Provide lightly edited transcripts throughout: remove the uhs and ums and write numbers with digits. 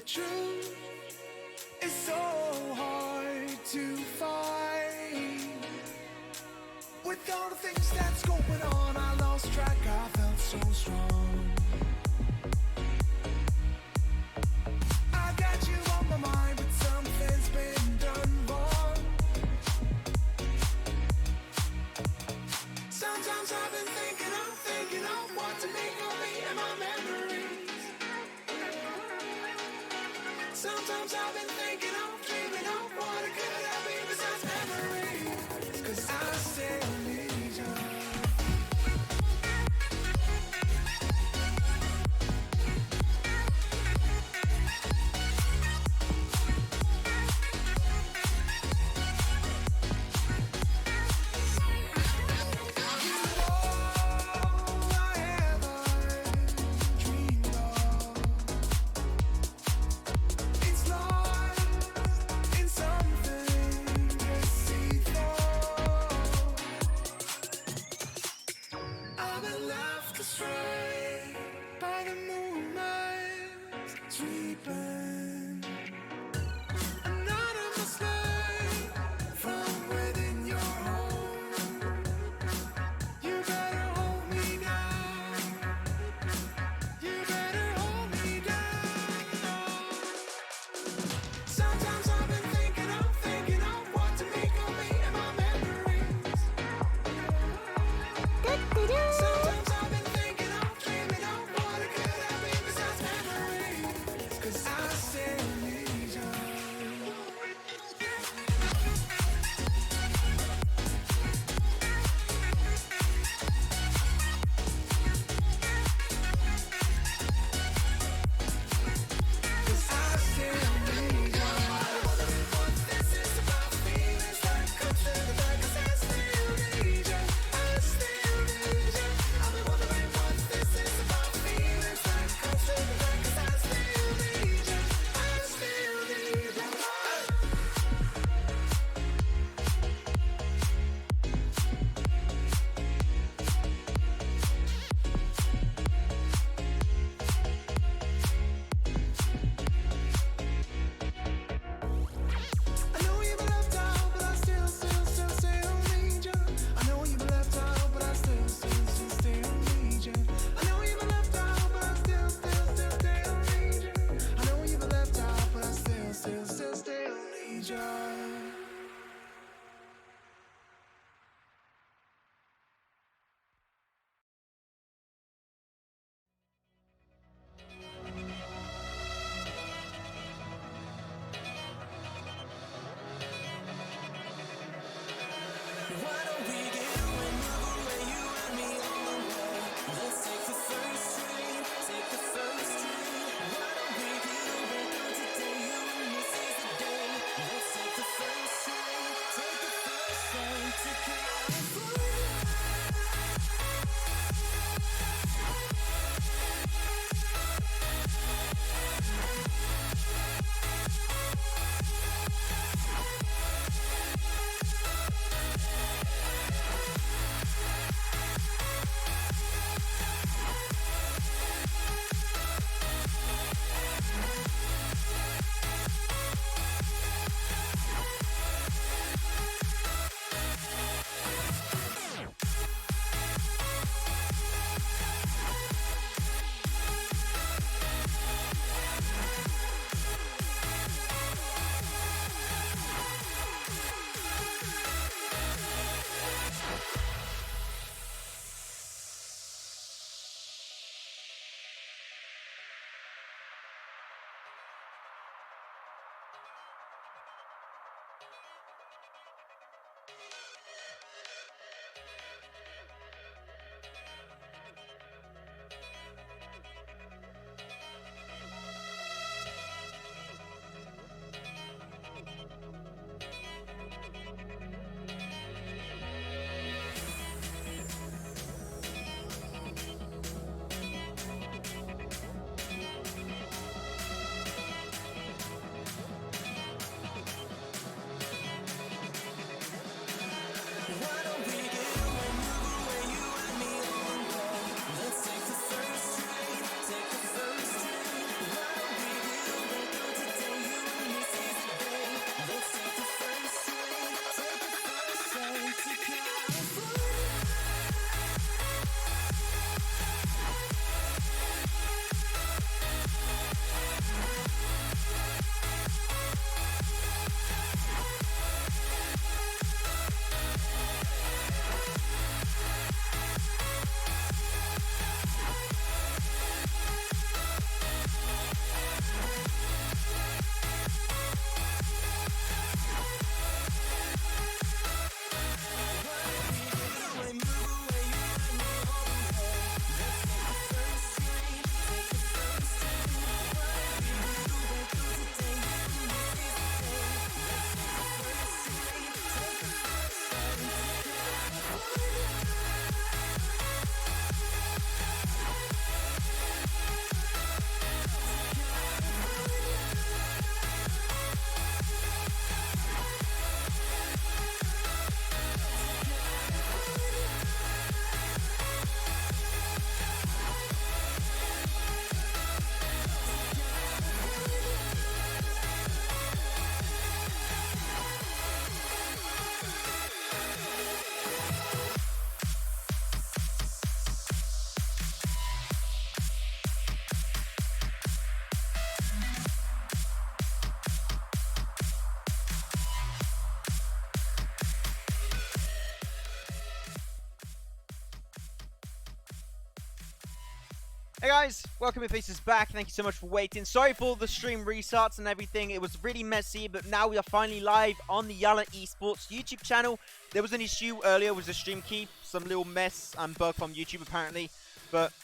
truth is so hard to find. With all the things that's going on, I lost track, I felt so strong. I got you on my mind, but something's been done wrong. Sometimes I've been thinking of what to make of me and my memories. Sometimes I've been thinking of, dreaming of what it could have been besides memories. 'Cause I still need you. I say Hey guys, welcome to Faces back. Thank you so much for waiting. Sorry for the stream restarts and everything. It was really messy, but now we are finally live on the YaLLa Esports YouTube channel. There was an issue earlier with the stream key, some little mess and bug from YouTube apparently. But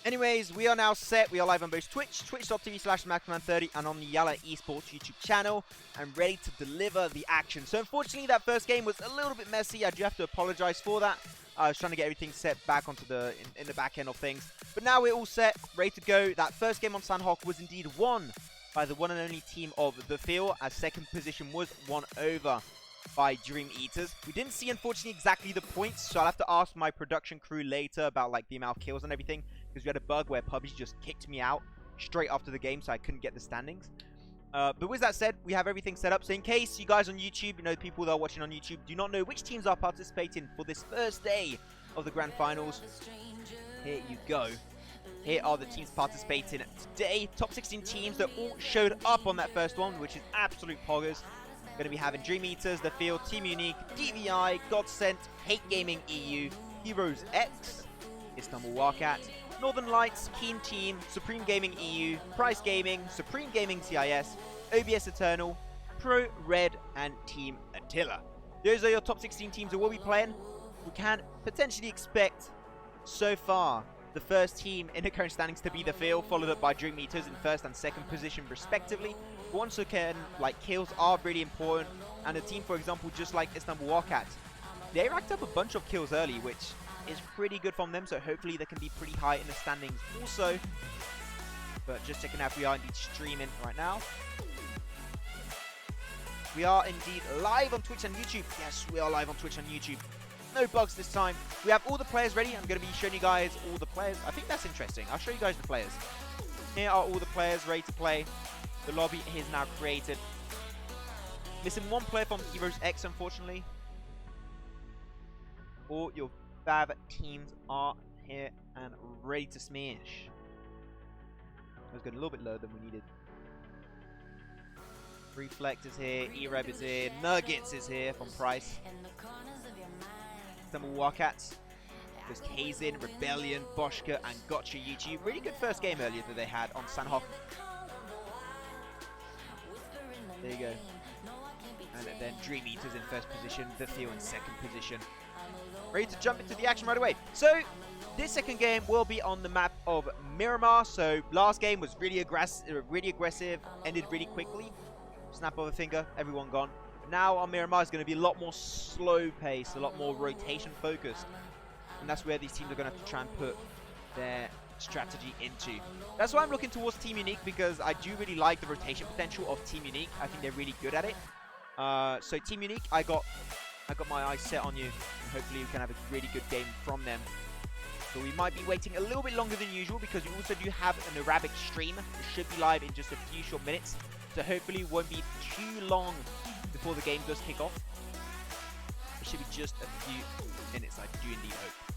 anyways, we are now set. We are live on both Twitch, twitch.tv/maxman30, and on the YaLLa Esports YouTube channel, and ready to deliver the action. So unfortunately, that first game was a little bit messy. I do have to apologize for that. I was trying to get everything set back onto the in the back end of things. But now we're all set, ready to go. That first game on Sanhok was indeed won by the one and only team of the field, as second position was won over by Dream Eaters. We didn't see, unfortunately, exactly the points, so I'll have to ask my production crew later about like the amount of kills and everything, because we had a bug where PUBG just kicked me out straight after the game, so I couldn't get the standings. But with that said, we have everything set up. So in case you guys on YouTube, you know, people that are watching on YouTube, do not know which teams are participating for this first day of the Grand Finals, here you go. Here are the teams participating today. Top 16 teams that all showed up on that first one, which is absolute poggers. Going to be having Dream Eaters, The Field, Team Unique, DVI, Godsent, Hate Gaming EU, Heroes X, Istanbul Wildcat, Northern Lights, Keen Team, Supreme Gaming EU, Price Gaming, Supreme Gaming CIS, OBS Eternal, Pro Red, and Team Attila. Those are your top 16 teams that will be playing. We can potentially expect, so far, the first team in the current standings to be The Field, followed up by Dream Eaters in first and second position respectively. But once again, like, kills are really important, and a team, for example, just like Istanbul Wildcat, they racked up a bunch of kills early, which is pretty good from them, so hopefully they can be pretty high in the standings also. But just checking out, we are indeed streaming right now. We are indeed live on Twitch and YouTube. Yes, we are live on Twitch and YouTube. No bugs this time. We have all the players ready. I'm going to be showing you guys all the players. I think that's interesting. I'll show you guys the players. Here are all the players ready to play. The lobby is now created. Missing one player from Heroes X, unfortunately. All your Fav teams are here and ready to smash. I was going a little bit lower than we needed. Reflect is here, E-Reb is here, Nuggets is here from Price. Some Wildcats. There's Kazin, Rebellion, Boschka, and Gotcha YouTube. Really good first game earlier that they had on Sanhok. There you go. And then Dream Eaters in first position, The Field in second position. Ready to jump into the action right away. So, this second game will be on the map of Miramar. So, last game was really aggressive, ended really quickly. Snap of a finger, everyone gone. Now on Miramar is going to be a lot more slow pace, a lot more rotation focused. And that's where these teams are going to have to try and put their strategy into. That's why I'm looking towards Team Unique, because I do really like the rotation potential of Team Unique. I think they're really good at it. So Team Unique, I got my eyes set on you, and hopefully we can have a really good game from them. So we might be waiting a little bit longer than usual, because we also do have an Arabic stream. It should be live in just a few short minutes. So hopefully it won't be too long before the game does kick off. It should be just a few minutes, I do indeed hope.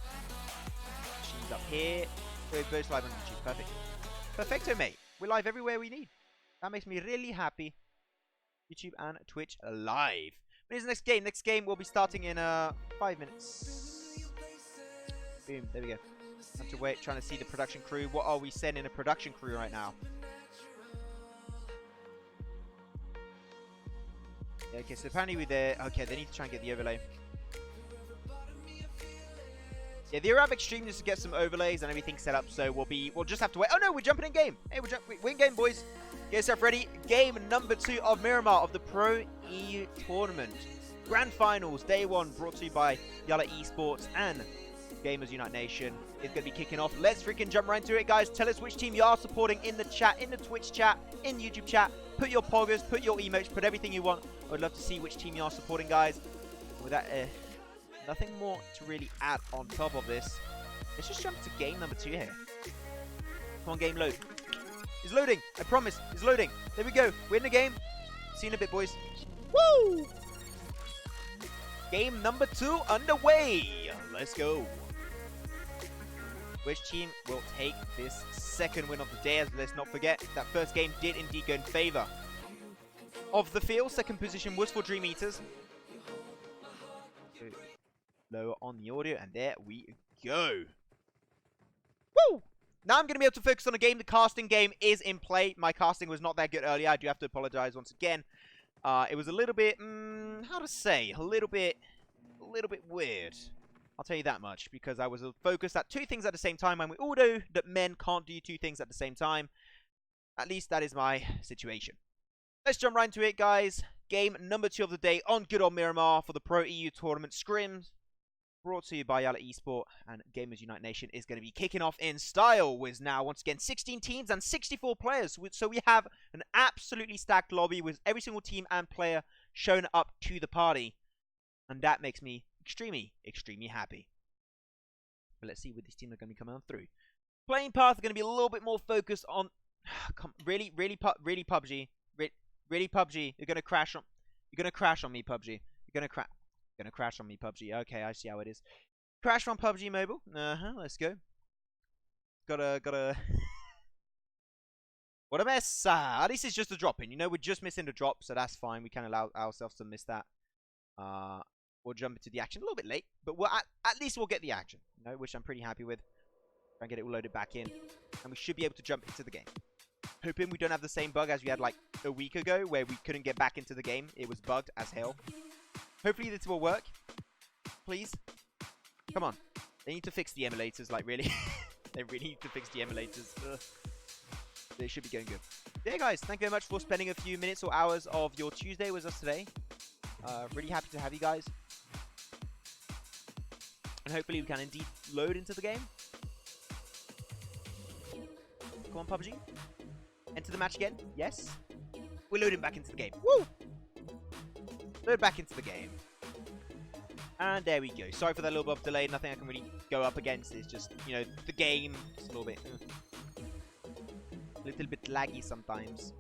She's up here. So we're both live on YouTube. Perfect. Perfecto, mate. We're live everywhere we need. That makes me really happy. YouTube and Twitch live. When is the next game? Next game will be starting in 5 minutes. Boom. There we go. Have to wait, trying to see the production crew. What are we sending a production crew right now? Yeah, okay, so apparently we're there. Okay, they need to try and get the overlay. Yeah, the Arabic stream needs to get some overlays and everything set up, so we'll just have to wait. Oh no, we're jumping in game. Hey, we're in game, boys. Get yourself ready. Game number 2 of Miramar of the Pro EU Tournament. Grand Finals, day 1, brought to you by YaLLa Esports and Gamers Unite Nation. It's going to be kicking off. Let's freaking jump right into it, guys. Tell us which team you are supporting in the chat, in the Twitch chat, in YouTube chat. Put your poggers, put your emotes, put everything you want. I would love to see which team you are supporting, guys. With that, nothing more to really add on top of this. Let's just jump to game number 2 here. Come on, game load. It's loading. I promise. It's loading. There we go. We're in the game. See you in a bit, boys. Woo! Game number 2 underway. Let's go. Which team will take this second win of the day? As let's not forget, that first game did indeed go in favor of The Field. Second position was for Dream Eaters. Lower on the audio, and there we go. Woo! Now I'm going to be able to focus on the game. The casting game is in play. My casting was not that good earlier. I do have to apologize once again. It was a little bit, how to say, a little bit weird. I'll tell you that much, because I was focused at two things at the same time, and we all know that men can't do two things at the same time. At least that is my situation. Let's jump right into it, guys. Game number 2 of the day on good old Miramar for the Pro EU Tournament Scrims. Brought to you by YaLLa Esports, and Gamers Unite Nation is going to be kicking off in style with now, once again, 16 teams and 64 players. So we have an absolutely stacked lobby with every single team and player shown up to the party. And that makes me extremely, extremely happy. But let's see what these teams are going to be coming on through. Playing path are going to be a little bit more focused on... really PUBG. Really PUBG. You're going to crash on... You're going to crash on me, PUBG. You're going to crash... Gonna crash on me, PUBG. Okay, I see how it is. Crash on PUBG Mobile. Let's go. Gotta. What a mess. At least it's just a drop in. You know, we're just missing the drop, so that's fine. We can allow ourselves to miss that. We'll jump into the action a little bit late, but at least we'll get the action. You know, which I'm pretty happy with. Try and get it all loaded back in, and we should be able to jump into the game. Hoping we don't have the same bug as we had like a week ago, where we couldn't get back into the game. It was bugged as hell. Hopefully this will work. Please. Come on. They need to fix the emulators, like, really. They really need to fix the emulators. Ugh. They should be going good. Yeah, guys, thank you very much for spending a few minutes or hours of your Tuesday with us today. Really happy to have you guys. And hopefully we can indeed load into the game. Come on, PUBG. Enter the match again. Yes. We're loading back into the game. Woo! Load back into the game. And there we go. Sorry for that little bit of delay. Nothing I can really go up against. It's just, you know, the game. Just a little bit laggy sometimes.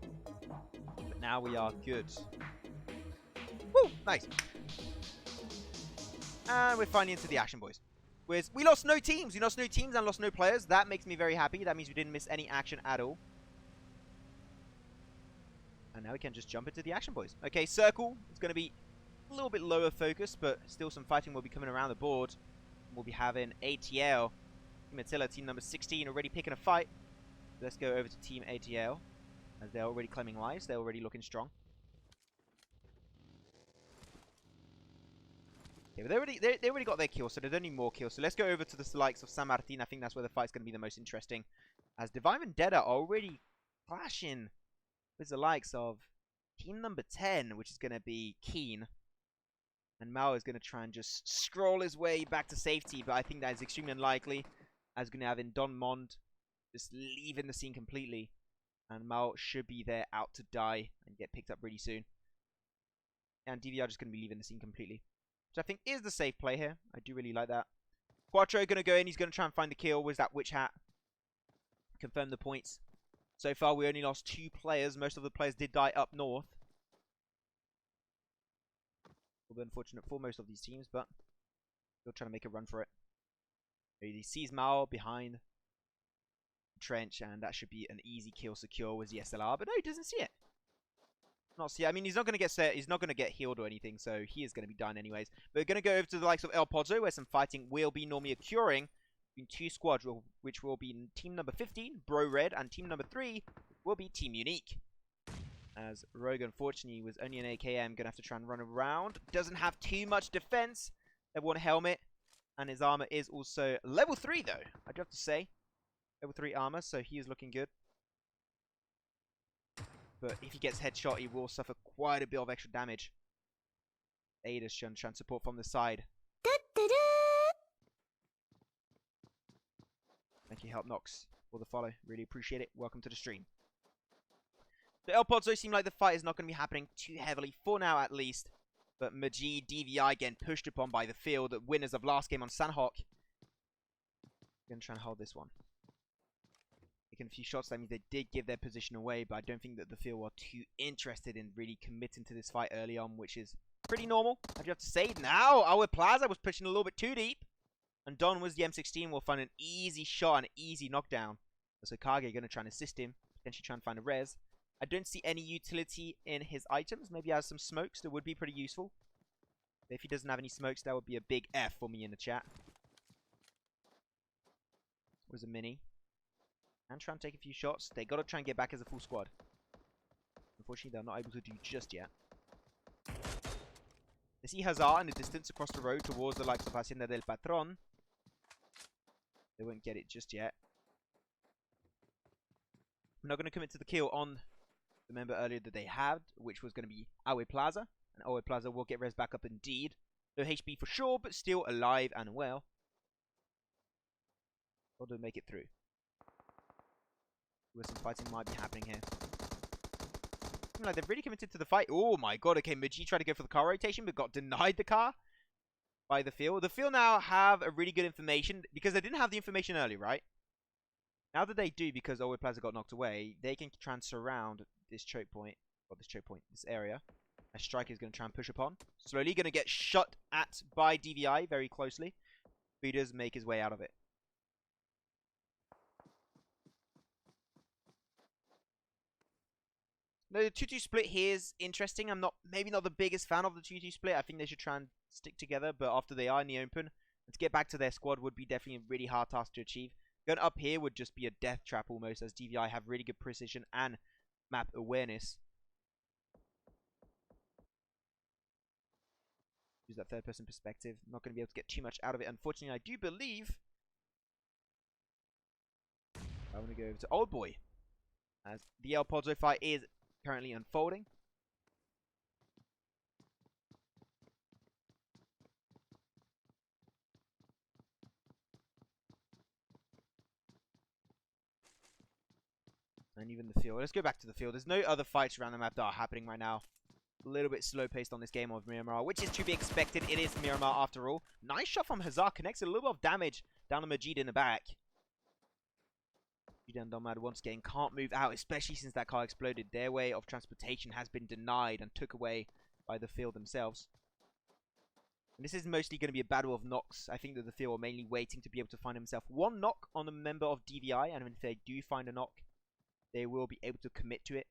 But now we are good. Woo! Nice. And we're finally into the action, boys. We lost no teams. We lost no teams and lost no players. That makes me very happy. That means we didn't miss any action at all. And now we can just jump into the action, boys. Okay, circle. It's going to be a little bit lower focus, but still some fighting will be coming around the board. We'll be having ATL. Team Attila, team number 16, already picking a fight. Let's go over to Team ATL, as they're already claiming lives. They're already looking strong. Okay, but they already got their kills, so they don't need more kills. So let's go over to the likes of San Martin. I think that's where the fight's going to be the most interesting, as Divine Vendetta are already clashing with the likes of team number 10, which is going to be Keen. And Mao is going to try and just scroll his way back to safety, but I think that is extremely unlikely, as we're going to have in Don Mond just leaving the scene completely. And Mao should be there out to die and get picked up really soon. And DVR just going to be leaving the scene completely, which I think is the safe play here. I do really like that. Quattro going to go in. He's going to try and find the kill with that witch hat. Confirm the points. So far, we only lost 2 players. Most of the players did die up north. A little bit unfortunate for most of these teams, but still trying to make a run for it. He sees Mao behind the trench, and that should be an easy kill secure with the SLR. But no, he doesn't see it. Not see it. I mean, he's not going to get set. He's not going to get healed or anything, so he is going to be dying anyways. But we're going to go over to the likes of El Pozo, where some fighting will be normally occurring between 2 squads, which will be team number 15, Bro Red, and team number 3 will be Team Unique. As Rogue, unfortunately, was only an AKM, going to have to try and run around. Doesn't have too much defense. Level 1 helmet, and his armor is also level 3, though. I do have to say. Level 3 armor, so he is looking good. But if he gets headshot, he will suffer quite a bit of extra damage. Ada's trying to support from the side. Thank you, Help Nox, for the follow. Really appreciate it. Welcome to the stream. The El Pozo seem like the fight is not going to be happening too heavily, for now at least. But Majid, DVI getting pushed upon by the field, the winners of last game on Sanhok. Going to try and hold this one. Taking a few shots, that means they did give their position away, but I don't think that the field were too interested in really committing to this fight early on, which is pretty normal, I do have to say. Now, our Plaza was pushing a little bit too deep. And Don was the M16, will find an easy shot, an easy knockdown. So Kage going to try and assist him, potentially try and find a res. I don't see any utility in his items. Maybe he has some smokes that would be pretty useful. But if he doesn't have any smokes, that would be a big F for me in the chat. Was a mini. And try and take a few shots. They got to try and get back as a full squad. Unfortunately, they're not able to do just yet. They see Hazard in the distance across the road towards the likes of Hacienda del Patron. They won't get it just yet. I'm not going to commit to the kill on the member earlier that they had, which was going to be YaLLa Plaza. And YaLLa Plaza will get res back up indeed. No HP for sure, but still alive and well. Or to make it through. Where some fighting might be happening here. Like they've really committed to the fight. Oh my god, okay, Maji tried to go for the car rotation, but got denied the car by the field. The field now have a really good information, because they didn't have the information earlier, right? Now that they do, because YaLLa Plaza got knocked away, they can try and surround this choke point, or this area. A striker is going to try and push upon. Slowly going to get shot at by DVI very closely. Feeders make his way out of it. No, the 2-2 split here is interesting. I'm maybe not the biggest fan of the 2-2 split. I think they should try and stick together, but after they are in the open, to get back to their squad would be definitely a really hard task to achieve. Going up here would just be a death trap almost, as DVI have really good precision and map awareness. Use that third person perspective. Not going to be able to get too much out of it. Unfortunately, I do believe I want to go over to Old Boy, as the El Pozo fight is currently unfolding. And even the field. Let's go back to the field. There's no other fights around the map that are happening right now. A little bit slow paced on this game of Miramar, which is to be expected. It is Miramar after all. Nice shot from Hazard. Connects a little bit of damage down to Majid in the back. And Domad once again can't move out, especially since that car exploded. Their way of transportation has been denied and took away by the field themselves. And this is mostly going to be a battle of knocks. I think that the field are mainly waiting to be able to find himself one knock on a member of DVI, and if they do find a knock, they will be able to commit to it.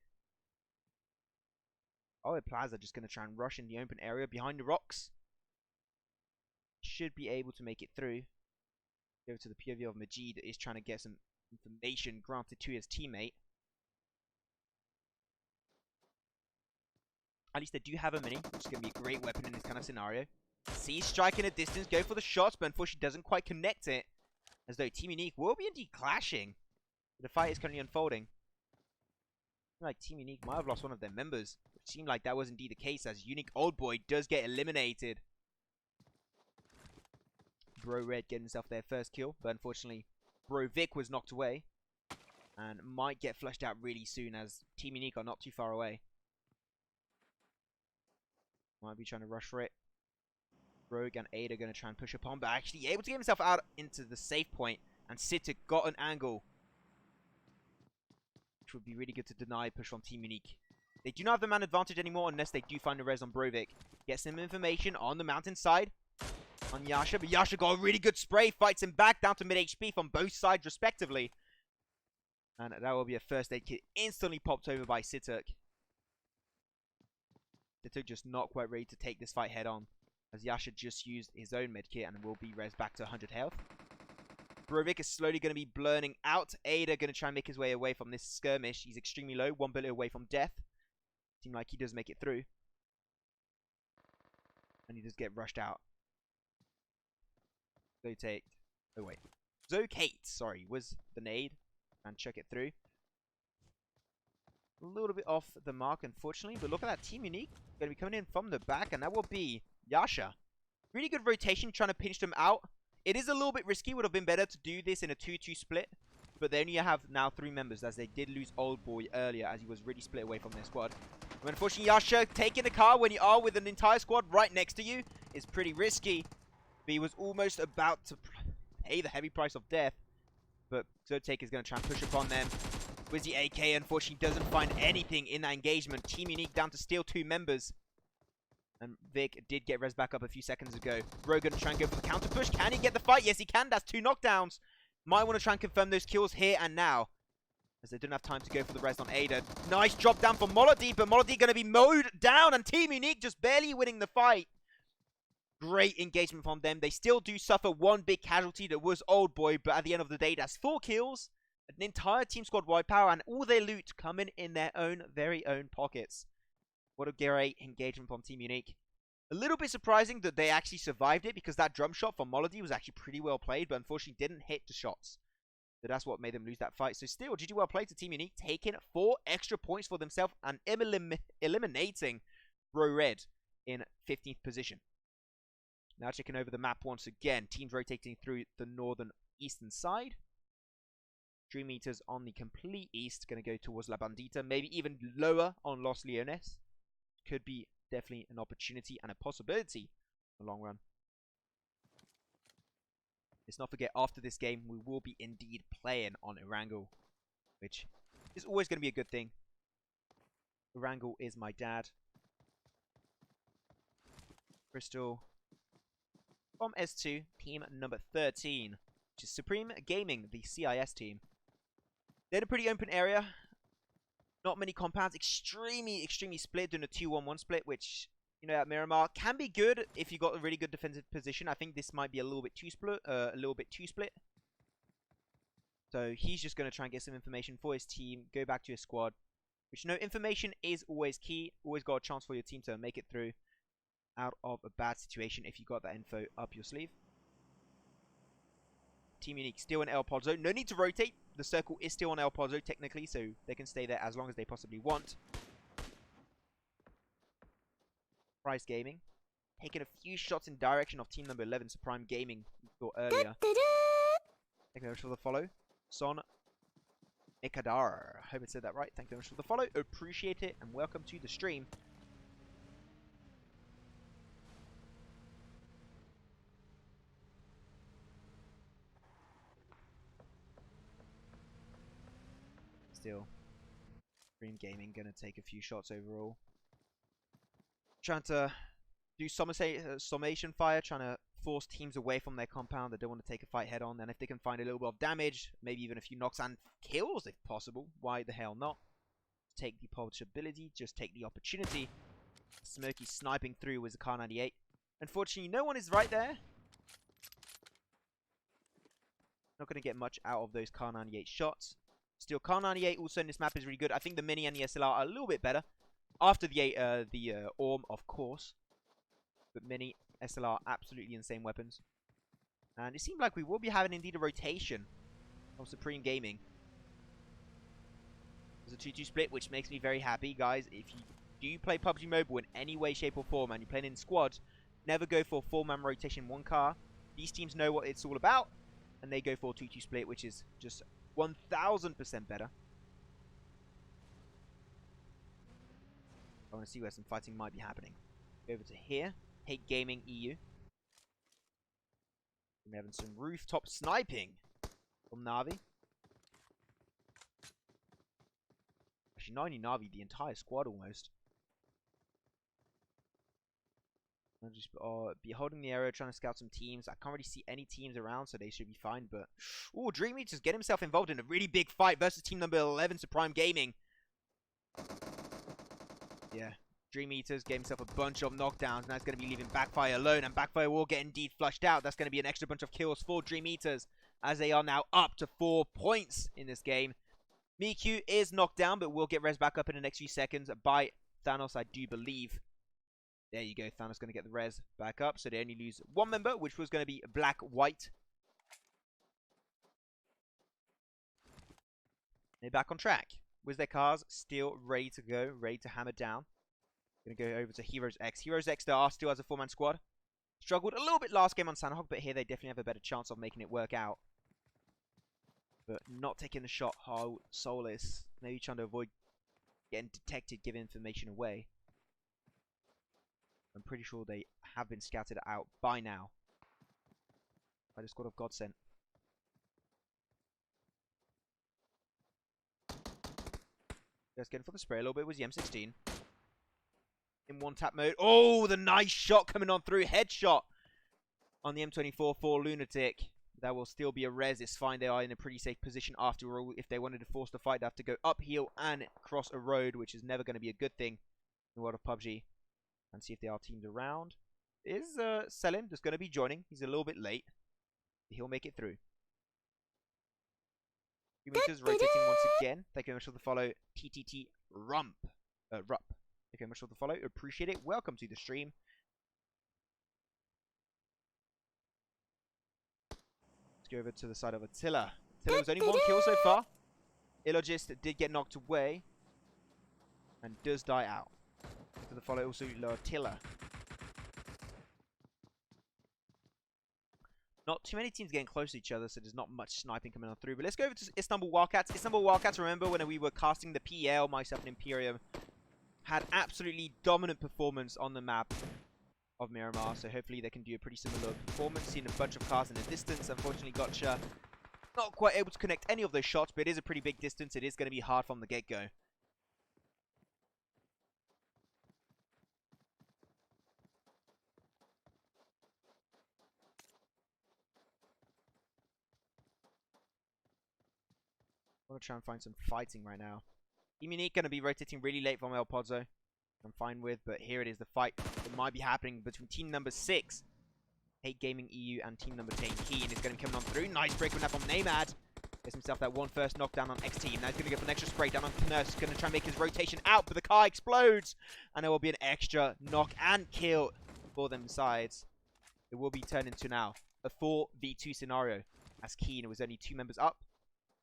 YaLLa Plaza just going to try and rush in the open area behind the rocks. Should be able to make it through. Go to the POV of Majid that is trying to get some information granted to his teammate. At least they do have a mini, which is going to be a great weapon in this kind of scenario. Sees strike in a distance, go for the shots, but unfortunately doesn't quite connect it. As though Team Unique will be indeed clashing. The fight is currently unfolding. Like Team Unique might have lost one of their members, which seemed like that was indeed the case, as Unique Old Boy does get eliminated. Bro Red getting himself their first kill, but unfortunately Bro Vic was knocked away and might get flushed out really soon, as Team Unique are not too far away. Might be trying to rush for it. Rogue and Ada are going to try and push upon, but actually able to get himself out into the safe point, and Sitter got an angle, which would be really good to deny push from Team Unique. They do not have the man advantage anymore unless they do find a res on Brovik. Get some information on the mountainside on Yasha, but Yasha got a really good spray, fights him back down to mid HP from both sides respectively. And that will be a first aid kit instantly popped over by Siturk. Siturk just not quite ready to take this fight head on, as Yasha just used his own medkit and will be res back to 100 health. Brovik is slowly going to be blurring out. Ada going to try and make his way away from this skirmish. He's extremely low, 1 bullet away from death. Seems like he does make it through. And he does get rushed out. Zotate. Oh wait. Zocate, sorry, was the nade. And check it through. A little bit off the mark, unfortunately. But look at that. Team Unique going to be coming in from the back. And that will be Yasha. Really good rotation, trying to pinch them out. It is a little bit risky. Would have been better to do this in a 2-2 split. But they only have now 3 members, as they did lose Old Boy earlier, as he was really split away from their squad. But unfortunately, Yasha taking the car when you are with an entire squad right next to you is pretty risky. But he was almost about to pay the heavy price of death. But Zotek is going to try and push upon them. Wizzy AK unfortunately doesn't find anything in that engagement. Team Unique down to still 2 members. And Vic did get res back up a few seconds ago. Rogue going to try and go for the counter push. Can he get the fight? Yes, he can. That's 2 knockdowns. Might want to try and confirm those kills here and now, as they didn't have time to go for the res on Ada. Nice drop down from Molody, but Molody going to be mowed down, and Team Unique just barely winning the fight. Great engagement from them. They still do suffer 1 big casualty that was Old Boy, but at the end of the day, that's 4 kills. An entire team squad wide power and all their loot coming in their own very own pockets. What a great engagement from Team Unique. A little bit surprising that they actually survived it because that drum shot from Molody was actually pretty well played, but unfortunately didn't hit the shots. So that's what made them lose that fight. So still, GG well played to Team Unique, taking 4 extra points for themselves and eliminating Bro Red in 15th position. Now checking over the map once again. Teams rotating through the northern eastern side. Dream Eaters on the complete east, going to go towards La Bandita, maybe even lower on Los Leones. Could be definitely an opportunity and a possibility in the long run. Let's not forget, after this game, we will be indeed playing on Erangel, which is always going to be a good thing. Erangel is my dad. Crystal from S2, team number 13, which is Supreme Gaming, the CIS team. They're in a pretty open area. Not many compounds. Extremely split, doing a 2-1-1 split, which, you know, at Miramar can be good if you got a really good defensive position. I think this might be a little bit too split. So he's just going to try and get some information for his team, go back to his squad. Which, you know, information is always key. Always got a chance for your team to make it through out of a bad situation if you got that info up your sleeve. Team Unique still in El Pozo. No need to rotate. The circle is still on El Pozo technically, so they can stay there as long as they possibly want. Price Gaming taking a few shots in direction of team number 11, Supreme Gaming, we saw earlier. Thank you very much for the follow. Son Ekadar. I hope I said that right. Thank you very much for the follow. Appreciate it, and welcome to the stream. Still, Supreme Gaming gonna take a few shots overall. Trying to do summation fire, trying to force teams away from their compound that don't want to take a fight head on. And if they can find a little bit of damage, maybe even a few knocks and kills if possible, why the hell not? Take the possibility, just take the opportunity. Smokey sniping through with the Kar 98. Unfortunately, no one is right there. Not going to get much out of those Kar 98 shots. Still, Kar 98 also in this map is really good. I think the Mini and the SLR are a little bit better. After the Orm, of course. But Mini, SLR, absolutely insane weapons. And it seemed like we will be having indeed a rotation of Supreme Gaming. There's a 2-2 split, which makes me very happy. Guys, if you do play PUBG Mobile in any way, shape, or form, and you're playing in squads, never go for 4-man rotation, 1 car. These teams know what it's all about, and they go for a 2-2 split, which is just 1000% better. I want to see where some fighting might be happening. Go over to here. Hate Gaming EU. We're having some rooftop sniping from Na'Vi. Actually, not only Na'Vi, the entire squad almost. I'll just be holding the area, trying to scout some teams. I can't really see any teams around, so they should be fine. But, ooh, Dreamy just get himself involved in a really big fight versus team number 11, Supreme Gaming. Yeah, Dream Eaters gave himself a bunch of knockdowns. Now it's going to be leaving Backfire alone, and Backfire will get indeed flushed out. That's going to be an extra bunch of kills for Dream Eaters, as they are now up to 4 points in this game. Miku is knocked down, but will get res back up in the next few seconds by Thanos, I do believe. There you go, Thanos going to get the res back up, so they only lose 1 member, which was going to be Black-White. They're back on track. With their cars still ready to go, ready to hammer down. Going to go over to Heroes X. Heroes X there still has a 4-man squad. Struggled a little bit last game on Sandhog, but here they definitely have a better chance of making it work out. But not taking the shot. Oh, Soulless. Maybe trying to avoid getting detected, giving information away. I'm pretty sure they have been scouted out by now by the squad of Godsent. Just getting for the spray a little bit was the M16. In 1-tap mode. Oh, the nice shot coming on through. Headshot on the M24 for Lunatic. That will still be a res. It's fine. They are in a pretty safe position after all. If they wanted to force the fight, they have to go uphill and cross a road, which is never going to be a good thing in the world of PUBG. And see if there are teams around. Is Selim just going to be joining? He's a little bit late. He'll make it through. 3 meters rotating once again. Thank you very much for the follow. TTT Rump. Rup. Thank you very much for the follow. Appreciate it. Welcome to the stream. Let's go over to the side of Attila. Attila was only 1 kill so far. Illogist did get knocked away. And does die out. For the follow also Attila. Not too many teams getting close to each other, so there's not much sniping coming on through. But let's go over to Istanbul Wildcats. Istanbul Wildcats, remember when we were casting the PL, myself and Imperium, had absolutely dominant performance on the map of Miramar. So hopefully they can do a pretty similar performance. Seen a bunch of cars in the distance. Unfortunately, Gotcha not quite able to connect any of those shots, but it is a pretty big distance. It is going to be hard from the get-go. I'm going to try and find some fighting right now. Team Unique going to be rotating really late from El Pozo. I'm fine with, but here it is, the fight that might be happening between team number 6, Hate Gaming EU, and team number 10, Keen. Is going to be coming on through. Nice break from that from Namad. Gets himself that one first knockdown on X Team. Now he's going to get an extra spray down on Knurse. He's going to try and make his rotation out, but the car explodes. And there will be an extra knock and kill for them sides. It will be turned into now a 4v2 scenario, as Keen was only 2 members up.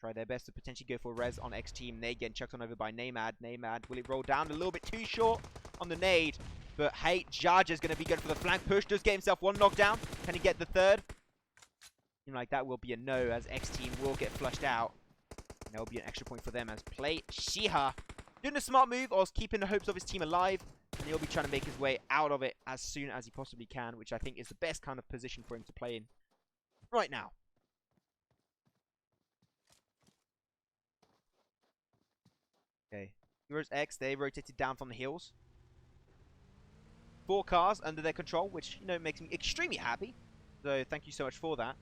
Try their best to potentially go for res on X Team. Nade getting chucked on over by Namad. Namad, will it roll down a little bit too short on the nade? But hey, Jaja is going to be good for the flank push. Does get himself 1 knockdown. Can he get the 3rd? Seems like that will be a no, as X Team will get flushed out. And there will be an extra point for them as Play Shiha doing a smart move, or keeping the hopes of his team alive. And he'll be trying to make his way out of it as soon as he possibly can, which I think is the best kind of position for him to play in right now. Okay, Heroes X, they rotated down from the hills. 4 cars under their control, which, you know, makes me extremely happy. So thank you so much for that.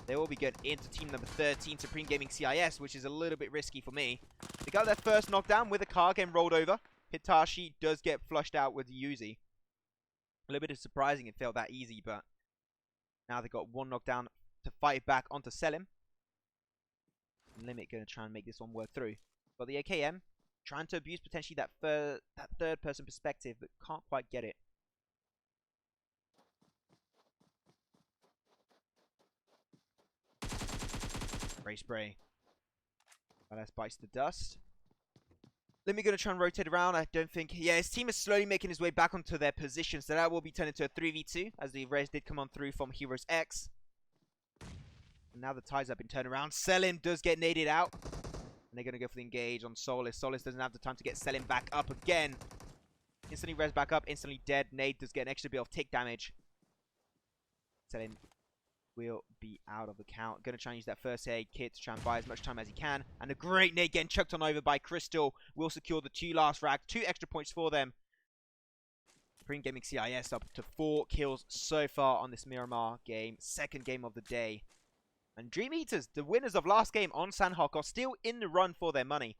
They will be getting into team number 13, Supreme Gaming CIS, which is a little bit risky for me. They got their first knockdown with a car getting rolled over. Hitachi does get flushed out with the Uzi. A little bit surprising it felt that easy, but now they got 1 knockdown to fight back onto Selim. Limit going to try and make this one work through. But the AKM trying to abuse potentially that third person perspective, but can't quite get it. Spray. Let's bites the dust. Limit going to try and rotate around. I don't think... Yeah, his team is slowly making his way back onto their position, so that will be turned into a 3v2, as the res did come on through from Heroes X. And now the tides have been turned around. Selim does get naded out. And they're going to go for the engage on Solis. Solis doesn't have the time to get Selim back up again. Instantly res back up, instantly dead. Nade does get an extra bit of tick damage. Selim will be out of the count. Going to try and use that first aid kit to try and buy as much time as he can. And a great nade getting chucked on over by Crystal will secure the 2 last frags. 2 extra points for them. Supreme Gaming CIS up to 4 kills so far on this Miramar game. 2nd game of the day. And Dream Eaters, the winners of last game on Sandhawk, are still in the run for their money.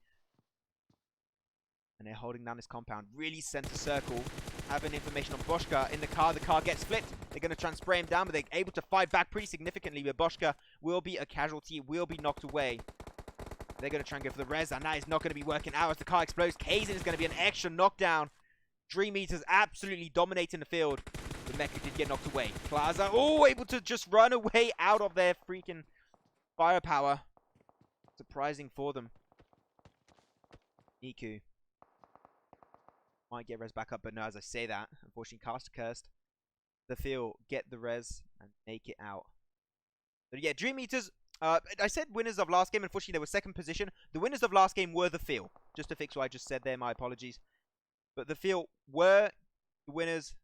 And they're holding down this compound. Really center circle. Having information on Boschka in the car. The car gets flipped. They're going to try and spray him down, but they're able to fight back pretty significantly. But Boschka will be a casualty, will be knocked away. They're going to try and go for the res, and that is not going to be working out as the car explodes. Kazin is going to be an extra knockdown. Dream Eaters absolutely dominating the field. The Mecha did get knocked away. Plaza, oh, able to just run away out of their freaking firepower. Surprising for them. Niku might get res back up, but no, as I say that, unfortunately, Caster Cursed. The field get the res and make it out. But yeah, Dream Eaters, I said winners of last game. Unfortunately, they were 2nd position. The winners of last game were the field. Just to fix what I just said there, my apologies. But the field were the winners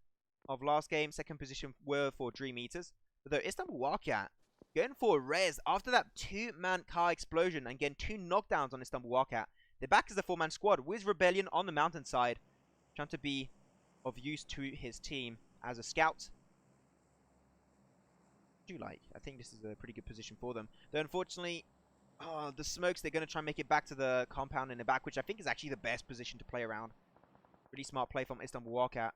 of last game. 2nd position were for Dream Eaters. But though Istanbul Wildcat going for a res after that 2-man car explosion and getting 2 knockdowns on Istanbul Wildcat. They're back as a 4-man squad with Rebellion on the mountainside, trying to be of use to his team as a scout. I think this is a pretty good position for them. Though unfortunately, the smokes, they're going to try and make it back to the compound in the back, which I think is actually the best position to play around. Really smart play from Istanbul Wildcat.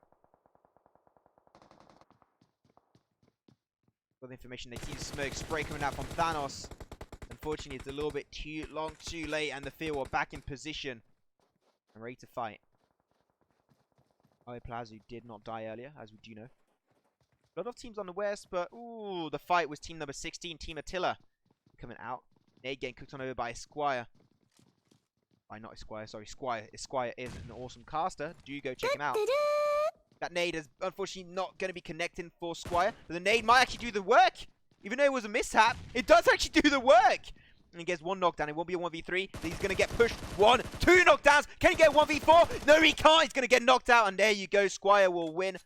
For the information, they see the smoke spray coming out from Thanos. And unfortunately, it's a little bit too long, too late, and the field are back in position and ready to fight. Plaza did not die earlier, as we do know. A lot of teams on the west, but ooh, the fight was team number 16, Team Attila, coming out. Nade getting cooked on over by Esquire. Not Esquire, sorry, Squire. Esquire is an awesome caster. Do go check him out. That nade is unfortunately not going to be connecting for Squire, but the nade might actually do the work. Even though it was a mishap, it does actually do the work. And he gets one knockdown. It won't be a 1v3. He's going to get pushed. 1, 2 knockdowns. Can he get 1v4? No, he can't. He's going to get knocked out. And there you go. Squire will win.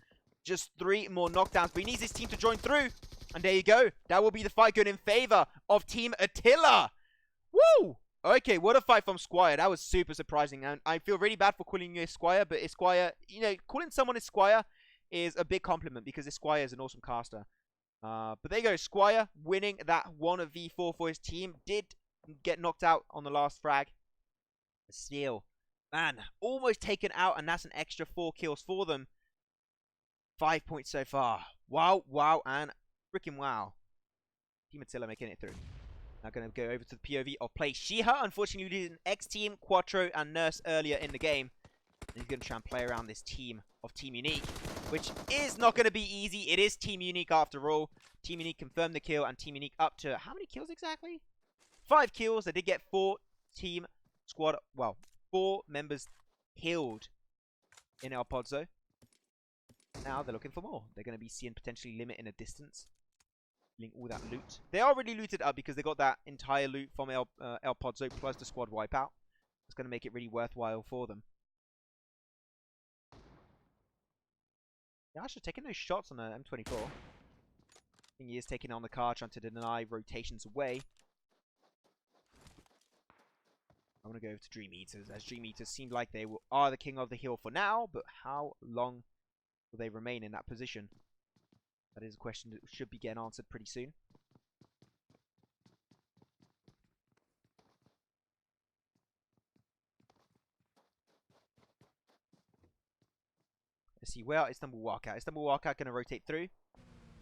Just 3 more knockdowns. But he needs his team to join through. And there you go. That will be the fight going in favor of Team Attila. Woo! Okay, what a fight from Squire. That was super surprising. And I feel really bad for calling you Esquire. But Esquire, you know, calling someone Esquire is a big compliment because Esquire is an awesome caster. But there you go, Squire winning that 1v4 for his team. Did get knocked out on the last frag. Still, man, almost taken out, and that's an extra 4 kills for them. 5 points so far. Wow, wow, and freaking wow. Team Attila making it through. Now going to go over to the POV of play Shiha. Unfortunately, we did an X-Team, Quattro, and Nurse earlier in the game. And he's going to try and play around this team of Team Unique, which is not going to be easy. It is Team Unique after all. Team Unique confirmed the kill, and Team Unique up to how many kills exactly? 5 kills. They did get 4 team squad, well, 4 members killed in El Pozo. Now they're looking for more. They're going to be seeing potentially Limit in a distance. Killing all that loot. They already looted up because they got that entire loot from El Pozo plus the squad wipeout. It's going to make it really worthwhile for them. YaLLa taking those shots on the M24. I think he is taking on the car, trying to deny rotations away. I'm going to go over to Dream Eaters, as Dream Eaters seem like they are the king of the hill for now, but how long will they remain in that position? That is a question that should be getting answered pretty soon. Let's see, where Istanbul Walkout? Istanbul Walkout going to rotate through.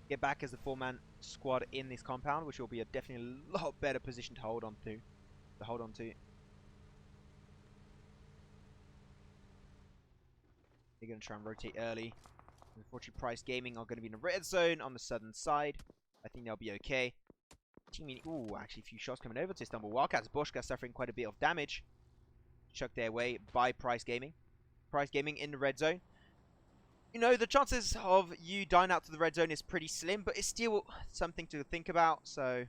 Get back as the 4-man squad in this compound, which will be definitely a lot better position to hold on to. They're going to try and rotate early. Unfortunately, Price Gaming are going to be in the red zone on the southern side. I think they'll be okay. Ooh, actually a few shots coming over to Istanbul Wildcats. Boschka suffering quite a bit of damage. Chucked their way by Price Gaming. Price Gaming in the red zone. You know, the chances of you dying out to the red zone is pretty slim, but it's still something to think about. So,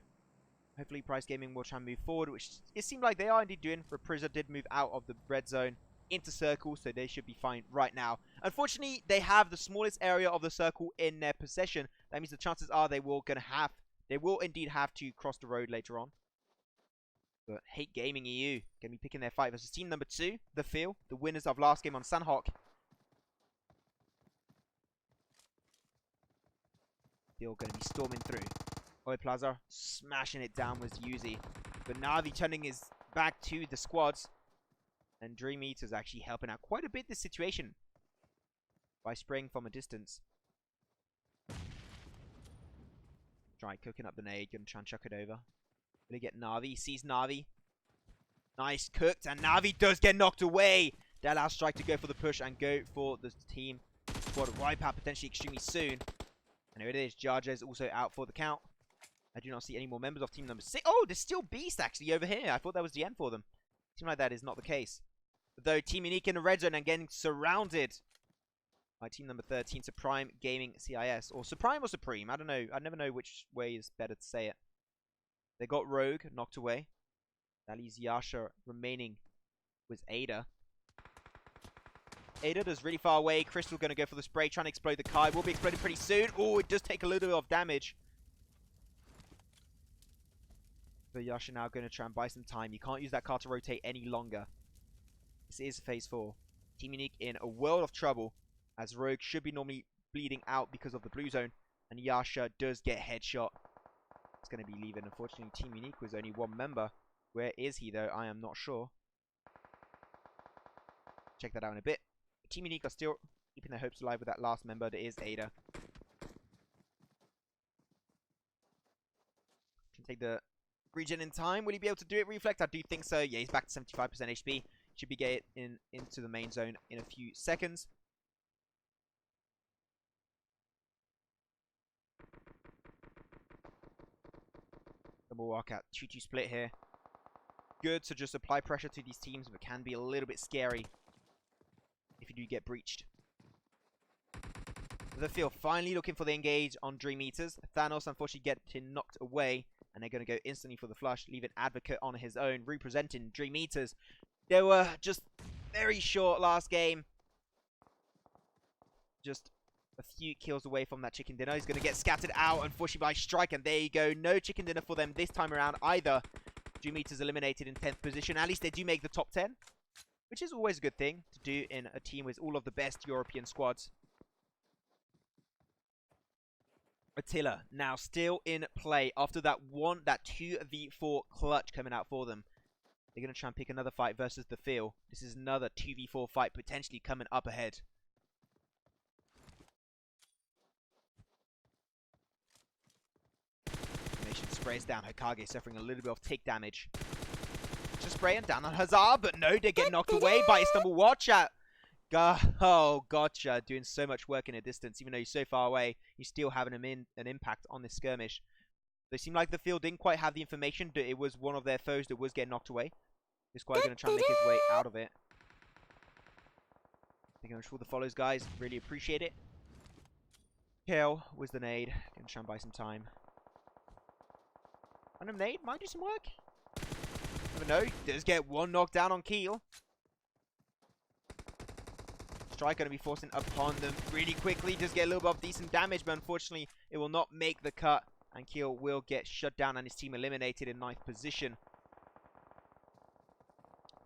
hopefully Price Gaming will try and move forward, which it seemed like they are indeed doing. Reprisor did move out of the red zone into circle, so they should be fine right now. Unfortunately, they have the smallest area of the circle in their possession. That means the chances are they will indeed have to cross the road later on. But Hate Gaming EU going to be picking their fight versus team number 2, The Feel, the winners of last game on Sanhok. Still going to be storming through. Oi Plaza smashing it down with Yuzi. But Navi turning his back to the squads. And Dream Eater's actually helping out quite a bit this situation by spraying from a distance. Try cooking up the nade, gonna try and chuck it over. Gonna get Navi, he sees Navi. Nice cooked, and Navi does get knocked away. That allows Strike to go for the push and go for the team squad wipeout potentially extremely soon. And here it is, Jarja's also out for the count. I do not see any more members of team number 6. Oh, there's still Beast actually over here. I thought that was the end for them. Seems like that is not the case. Though Team Unique in the red zone and getting surrounded by team number 13, Supreme Gaming CIS. Or Supreme or Supreme, I don't know. I never know which way is better to say it. They got Rogue knocked away. That leaves YaLLa remaining with Ada. Ada is really far away. Crystal going to go for the spray, trying to explode the car. It will be exploded pretty soon. Oh, it does take a little bit of damage. But YaLLa now going to try and buy some time. You can't use that car to rotate any longer. This is phase 4. Team Unique in a world of trouble, as Rogue should be normally bleeding out because of the blue zone, and YaLLa does get headshot. It's going to be leaving. Unfortunately, Team Unique was only 1 member. Where is he though? I am not sure. Check that out in a bit. Team Unique are still keeping their hopes alive with that last member. That is Ada. Can take the Regen in time. Will he be able to do it? Reflect? I do think so. Yeah, he's back to 75% HP. Should be getting into the main zone in a few seconds. Double walkout. 2-2 split here. Good to just apply pressure to these teams, but can be a little bit scary if you do get breached. The field finally looking for the engage on Dream Eaters. Thanos unfortunately getting knocked away, and they're going to go instantly for the flush, leaving Advocate on his own, representing Dream Eaters. They were just very short last game. Just a few kills away from that chicken dinner. He's going to get scattered out, unfortunately, by Strike, and there you go. No chicken dinner for them this time around either. Dream Eaters eliminated in 10th position. At least they do make the top 10, which is always a good thing to do in a team with all of the best European squads. Attila now still in play after that 2v4 clutch coming out for them. They're going to try and pick another fight versus the field. This is another 2v4 fight potentially coming up ahead. Nation sprays down Hokage, suffering a little bit of tick damage. Just spraying down on Hazard, but no, they get knocked away by Istanbul. Watch out. Oh, gotcha. Doing so much work in a distance. Even though he's so far away, he's still having an impact on this skirmish. They seem like the field didn't quite have the information that it was one of their foes that was getting knocked away. This squad going to try and make his way out of it. Thank you very much for the follows, guys. Really appreciate it. Kill was the nade. Going to try and buy some time. Random nade might do some work. Never know. Does get one knockdown on Keel. Strike going to be forcing upon them really quickly. Does get a little bit of decent damage, but unfortunately it will not make the cut. And Keel will get shut down and his team eliminated in 9th position.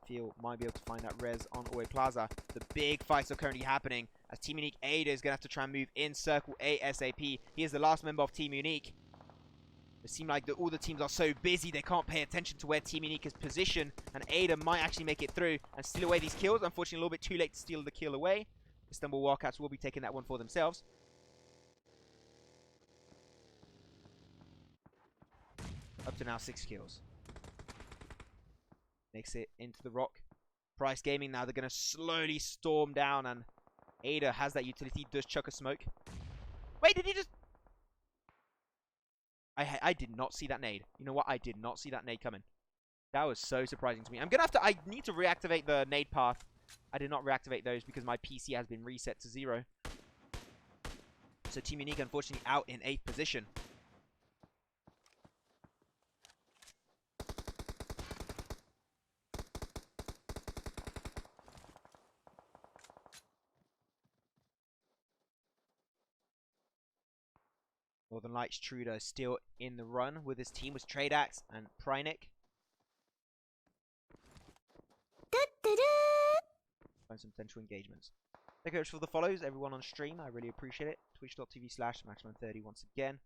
Feel might be able to find that res on Oe Plaza. The big fights are currently happening as Team Unique Ada is going to have to try and move in circle ASAP. He is the last member of Team Unique. It seems like all the teams are so busy they can't pay attention to where Team Unique is positioned, and Ada might actually make it through and steal away these kills. Unfortunately, a little bit too late to steal the kill away. Istanbul Wildcats will be taking that one for themselves. Up to now 6 kills. Makes it into the rock. Price Gaming now, they're going to slowly storm down, and Ada has that utility, does chuck a smoke. Wait, did he just... I did not see that nade. You know what? I did not see that nade coming. That was so surprising to me. I'm going to have to... I need to reactivate the nade path. I did not reactivate those because my PC has been reset to 0. So Team Unique, unfortunately, out in 8th position. Northern Lights Truda still in the run with his team with Trade Axe and Prynick. Find some potential engagements. Thank you very much for the follows, everyone on stream. I really appreciate it. Twitch.tv/Maximum30 once again.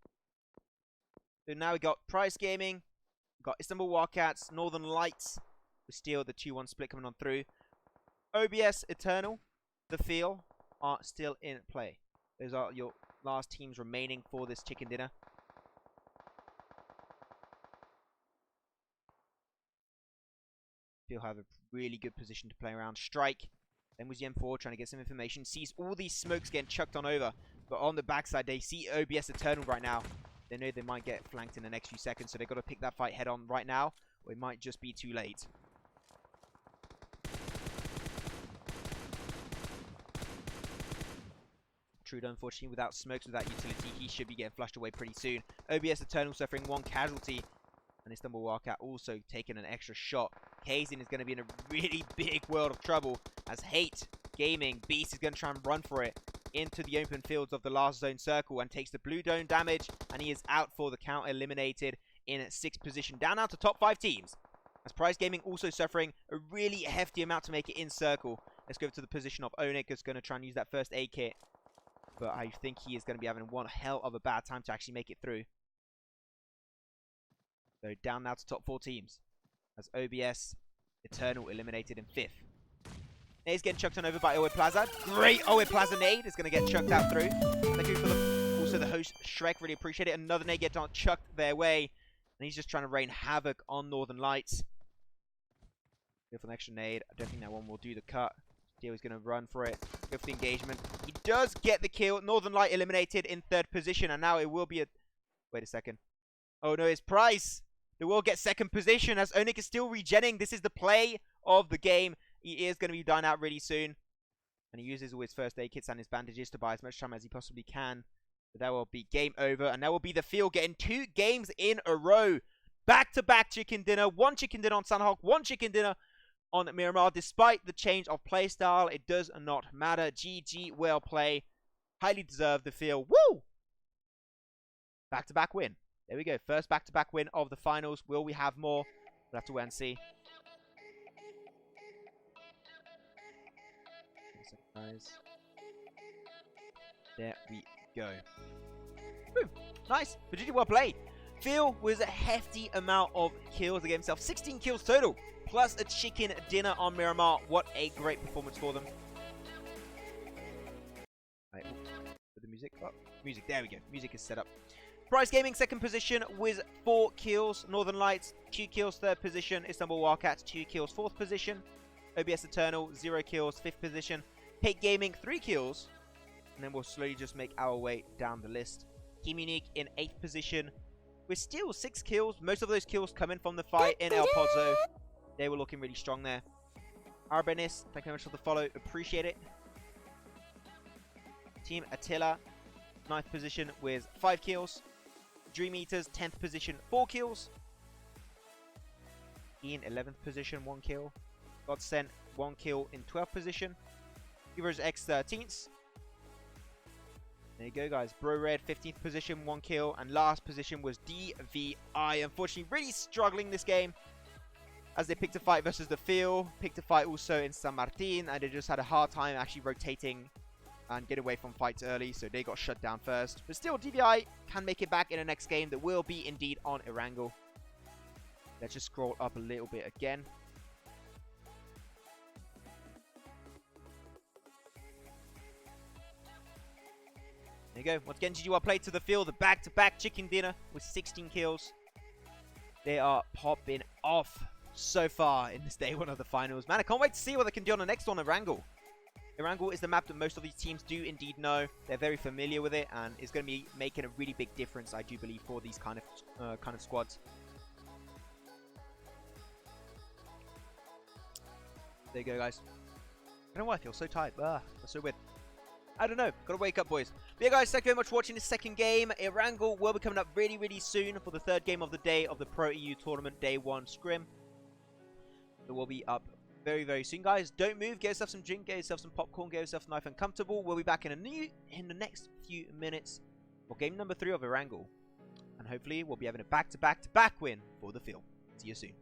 So now we got Price Gaming, we got Istanbul Wildcats, Northern Lights. We still the 2-1 split coming on through. OBS Eternal, The Feel are still in play. Those are your last teams remaining for this chicken dinner. Feel have a really good position to play around. Strike. Then was the M4 trying to get some information. Sees all these smokes getting chucked on over. But on the backside, they see OBS Eternal right now. They know they might get flanked in the next few seconds. So they've got to pick that fight head on right now. Or it might just be too late. Truda, unfortunately, without smokes, without utility, he should be getting flushed away pretty soon. OBS Eternal suffering 1 casualty. And Istanbul Wildcat also taking an extra shot. Kazin is going to be in a really big world of trouble as Hate Gaming Beast is going to try and run for it into the open fields of the last zone circle and takes the blue dome damage, and he is out for the count, eliminated in 6th position. Down now to top 5 teams. As Price Gaming also suffering a really hefty amount to make it in circle. Let's go to the position of Onik, who's going to try and use that first aid kit. But I think he is going to be having one hell of a bad time to actually make it through. So down now to top 4 teams. As OBS Eternal eliminated in 5th. Nade's getting chucked on over by Oe Plaza. Great Oe Plaza nade is going to get chucked out through. Thank you for also the host Shrek. Really appreciate it. Another nade gets on chucked their way. And he's just trying to rain havoc on Northern Lights. Go for an extra nade. I don't think that one will do the cut. Dio's going to run for it. Go for the engagement. He does get the kill. Northern Light eliminated in 3rd position. And now it will be a... Wait a second. Oh no, it's Price. They will get 2nd position as Onik is still regenning. This is the play of the game. He is going to be done out really soon. And he uses all his first aid kits and his bandages to buy as much time as he possibly can. But that will be game over. And that will be the field getting 2 games in a row. Back-to-back chicken dinner. 1 chicken dinner on Sanhok. 1 chicken dinner on Miramar. Despite the change of playstyle, it does not matter. GG, well play. Highly deserved the field. Woo! Back-to-back win. There we go. First back-to-back win of the finals. Will we have more? We'll have to wait and see. There we go. Woo. Nice. But GG, well played. Phil was a hefty amount of kills against himself. 16 kills total. Plus a chicken dinner on Miramar. What a great performance for them. Right, put the music up. Music, there we go. Music is set up. Price Gaming, 2nd position with 4 kills. Northern Lights, 2 kills, 3rd position. Istanbul Wildcats, 2 kills, 4th position. OBS Eternal, 0 kills, 5th position. Pate Gaming, 3 kills. And then we'll slowly just make our way down the list. Team Unique in 8th position. We're still 6 kills. Most of those kills coming from the fight in El Pozo. They were looking really strong there. Arbenis, thank you very much for the follow. Appreciate it. Team Attila, 9th position with 5 kills. Dream Eaters, 10th position, 4 kills. Ian, 11th position, 1 kill. Godsent, 1 kill in 12th position. Givers X, 13th. There you go, guys. Bro Red, 15th position, 1 kill. And last position was DVI. Unfortunately, really struggling this game. As they picked a fight versus the field. Picked a fight also in San Martin. And they just had a hard time actually rotating and get away from fights early. So they got shut down first. But still, DVI can make it back in the next game. That will be indeed on Erangel. Let's just scroll up a little bit again. There you go. Once again, GG well played to the field. The back-to-back chicken dinner with 16 kills. They are popping off so far in this day 1 of the finals. Man, I can't wait to see what they can do on the next one, Erangel. Erangel is the map that most of these teams do indeed know. They're very familiar with it, and it's going to be making a really big difference, I do believe, for these kind of squads. There you go, guys. I don't know why I feel so tired. That's so weird. I don't know. Gotta wake up, boys. But yeah, guys, thank you very much for watching this 2nd game. Erangel will be coming up really, really soon for the 3rd game of the day of the Pro EU Tournament Day 1 Scrim. It will be up very, very soon, guys. Don't move. Get yourself some drink. Get yourself some popcorn. Get yourself nice and comfortable. We'll be back in the next few minutes for game number 3 of Erangel. And hopefully, we'll be having a back-to-back-to-back win for the field. See you soon.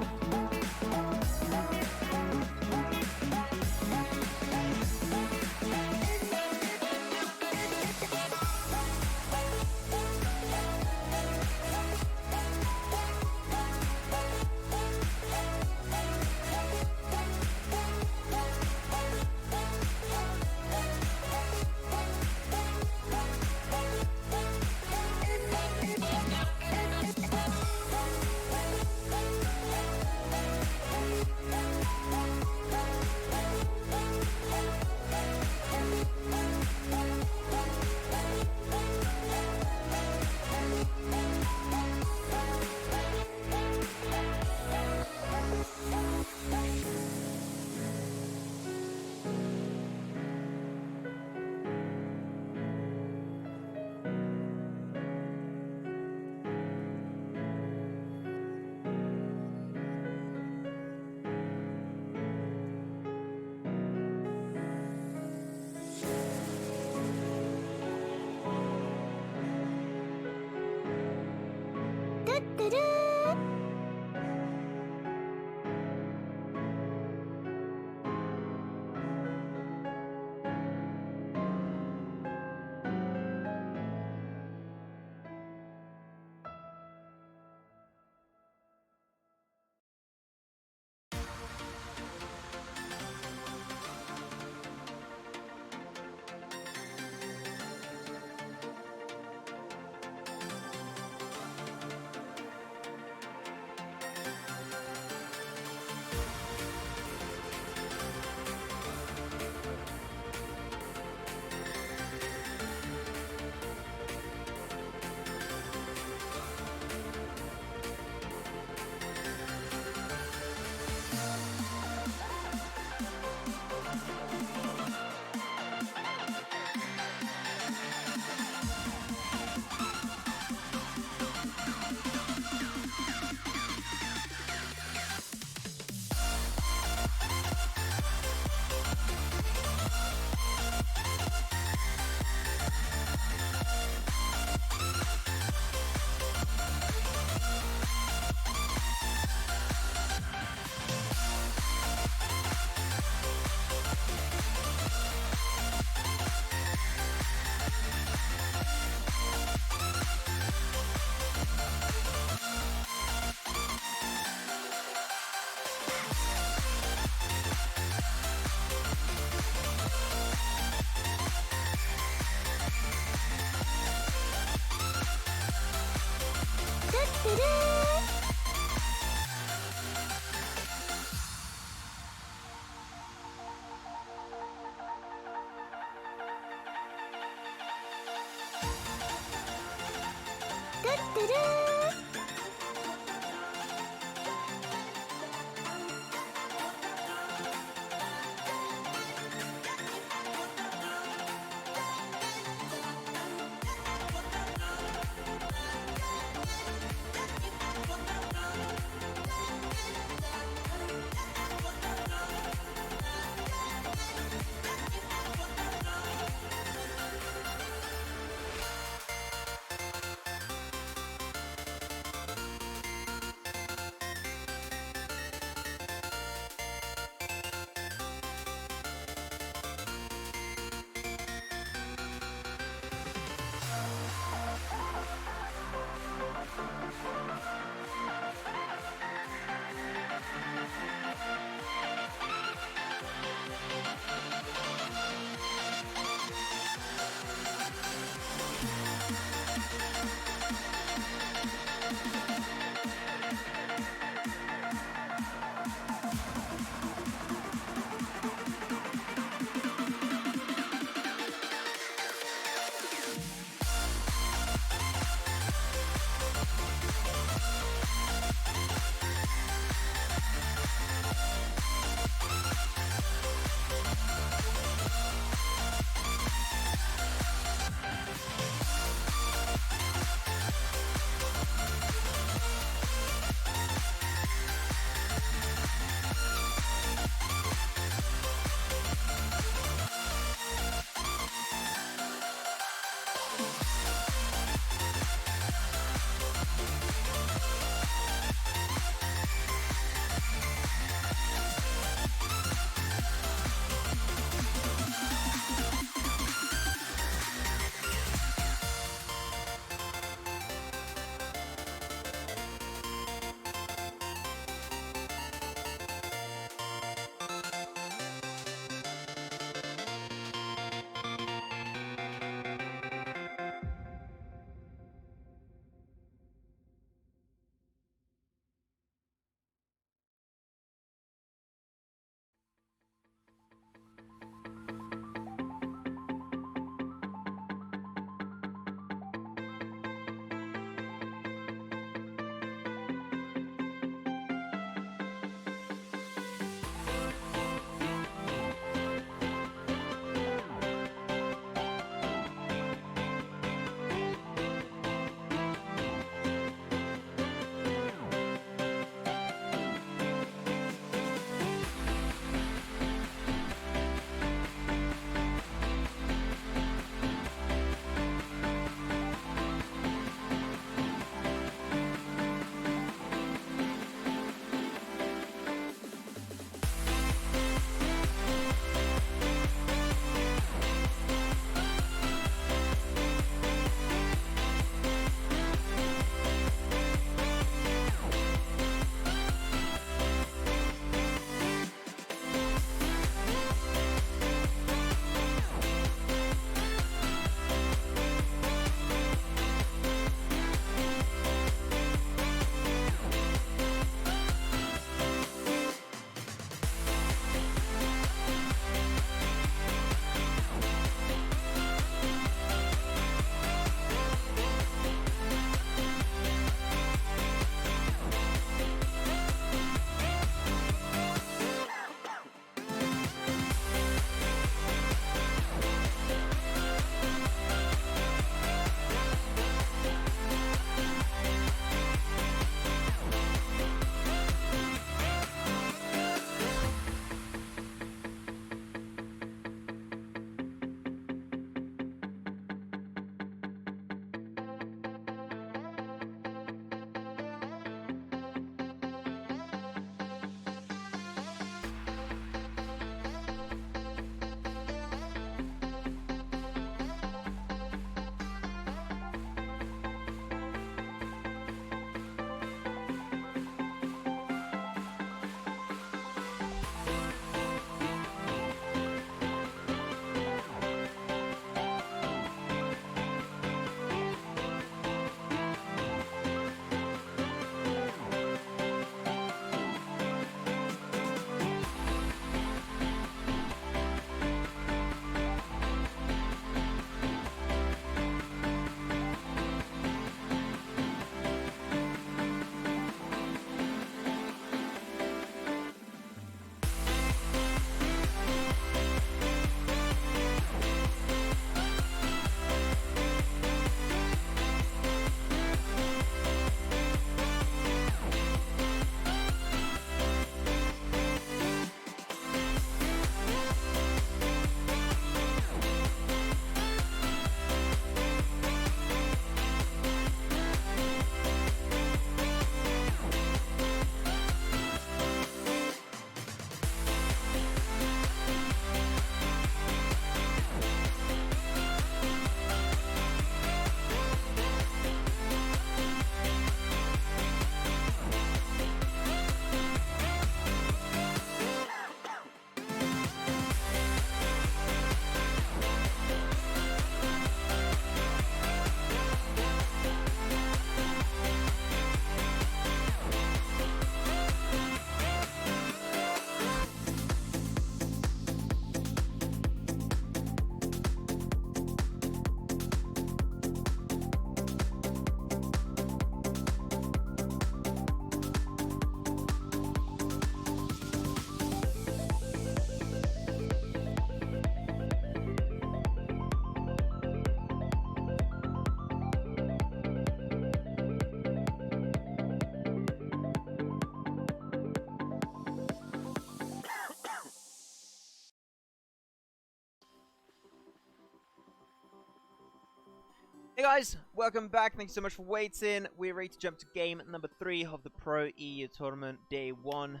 Hey guys, welcome back. Thank you so much for waiting. We're ready to jump to game number 3 of the Pro EU tournament, day 1.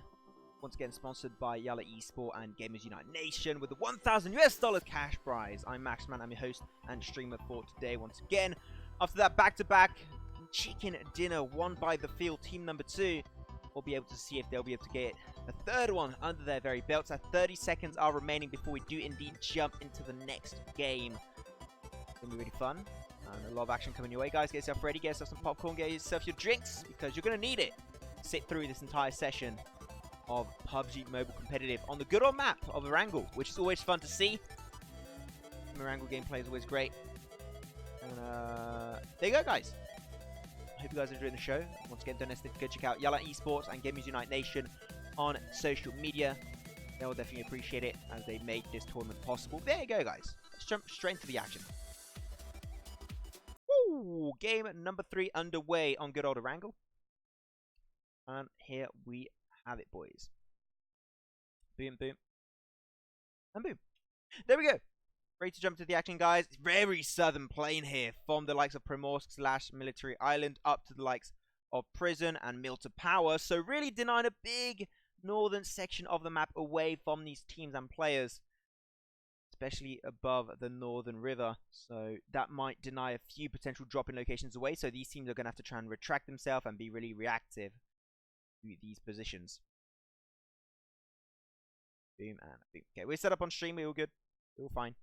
Once again, sponsored by YaLLa Esports and Gamers Unite Nation with the $1,000 cash prize. I'm Maxman, I'm your host and streamer for today once again. After that back-to-back chicken dinner won by the field team number 2, we'll be able to see if they'll be able to get the third one under their very belts. 30 seconds are remaining before we do indeed jump into the next game. It's going to be really fun. And a lot of action coming your way, guys. Get yourself ready, get yourself some popcorn, get yourself your drinks, because you're going to need it to sit through this entire session of PUBG Mobile Competitive on the good old map of Erangel, which is always fun to see. Erangel gameplay is always great. And there you go, guys. I hope you guys are enjoying the show. Once again, don't hesitate to go check out YaLLa Esports and Gamers Unite Nation on social media. They will definitely appreciate it as they make this tournament possible. There you go, guys. Let's jump straight into the action. Woo! Game number 3 underway on good old Erangel. And here we have it, boys. Boom, boom. And boom. There we go. Ready to jump to the action, guys. It's very southern plain here. From the likes of Primorsk / Military Island up to the likes of Prison and Mill to Power. So really denying a big northern section of the map away from these teams and players. Especially above the northern river. So that might deny a few potential drop-in locations away. So these teams are going to have to try and retract themselves and be really reactive to these positions. Boom and boom. Okay, we're set up on stream. We're all good. We're all fine.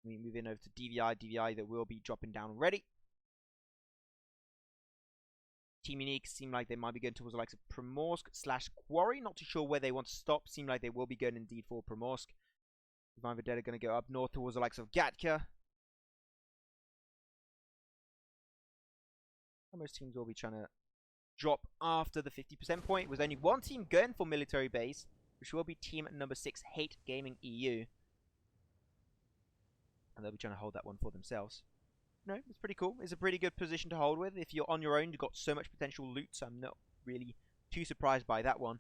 We move in over to DVI that will be dropping down already. Team Unique seem like they might be going towards the likes of Primorsk / Quarry. Not too sure where they want to stop. Seem like they will be going indeed for Primorsk. Divine Vendetta going to go up north towards the likes of Gatka. Most teams will be trying to drop after the 50% point. With only one team going for military base, which will be team number 6, Hate Gaming EU. And they'll be trying to hold that one for themselves. No, it's pretty cool. It's a pretty good position to hold with. If you're on your own, you've got so much potential loot, so I'm not really too surprised by that one.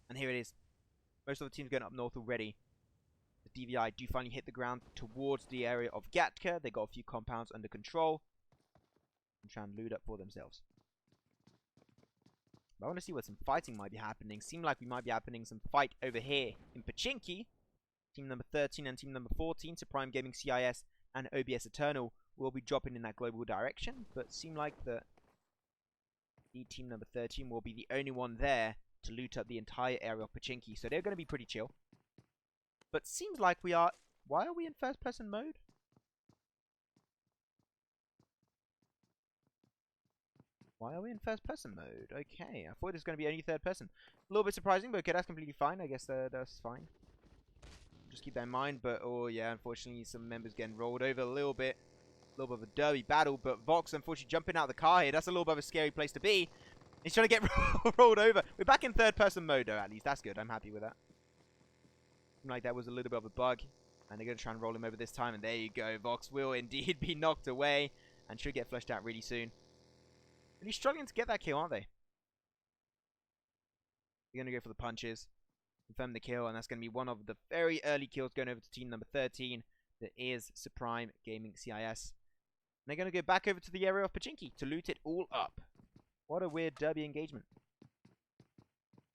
And here it is. Most of the teams going up north already. The DVI do finally hit the ground towards the area of Gatka. They got a few compounds under control. And try and loot up for themselves. But I want to see where some fighting might be happening. Seem like we might be happening some fight over here in Pachinki. Team number 13 and team number 14, Supreme Gaming CIS and OBS Eternal, will be dropping in that global direction. But seem like the team number 13 will be the only one there to loot up the entire area of Pachinki. So they're going to be pretty chill. But seems like we are... Why are we in first person mode? Why are we in first person mode? Okay, I thought it was going to be only third person. A little bit surprising, but okay, that's completely fine. I guess that's fine. Just keep that in mind. But, oh yeah, unfortunately some members getting rolled over a little bit. A little bit of a derby battle, but Vox unfortunately jumping out of the car here. That's a little bit of a scary place to be. He's trying to get rolled over. We're back in third person mode though, at least. That's good. I'm happy with that. Seemed like that was a little bit of a bug. And they're going to try and roll him over this time. And there you go. Vox will indeed be knocked away. And should get flushed out really soon. Really struggling to get that kill, aren't they? They're going to go for the punches. Confirm the kill. And that's going to be one of the very early kills going over to team number 13. That is Supreme Gaming CIS. And they're going to go back over to the area of Pachinki to loot it all up. What a weird derby engagement.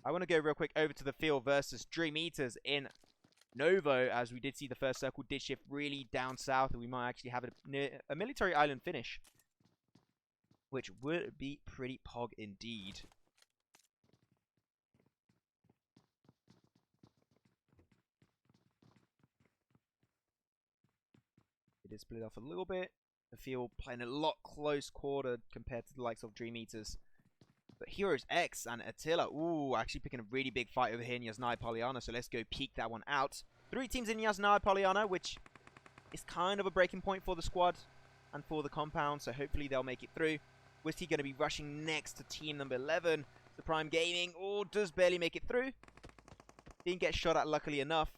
I want to go real quick over to the field versus Dream Eaters in Novo, as we did see the first circle did shift really down south, and we might actually have a military island finish, which would be pretty pog indeed. It is split off a little bit. The field playing a lot close quarter compared to the likes of Dream Eaters. But Heroes X and Attila, ooh, actually picking a really big fight over here in Yasnaya Polyana, so let's go peek that one out. 3 teams in Yasnaya Polyana, which is kind of a breaking point for the squad and for the compound, so hopefully they'll make it through. Wisty going to be rushing next to team number 11, Supreme Gaming, oh, does barely make it through. Didn't get shot at luckily enough,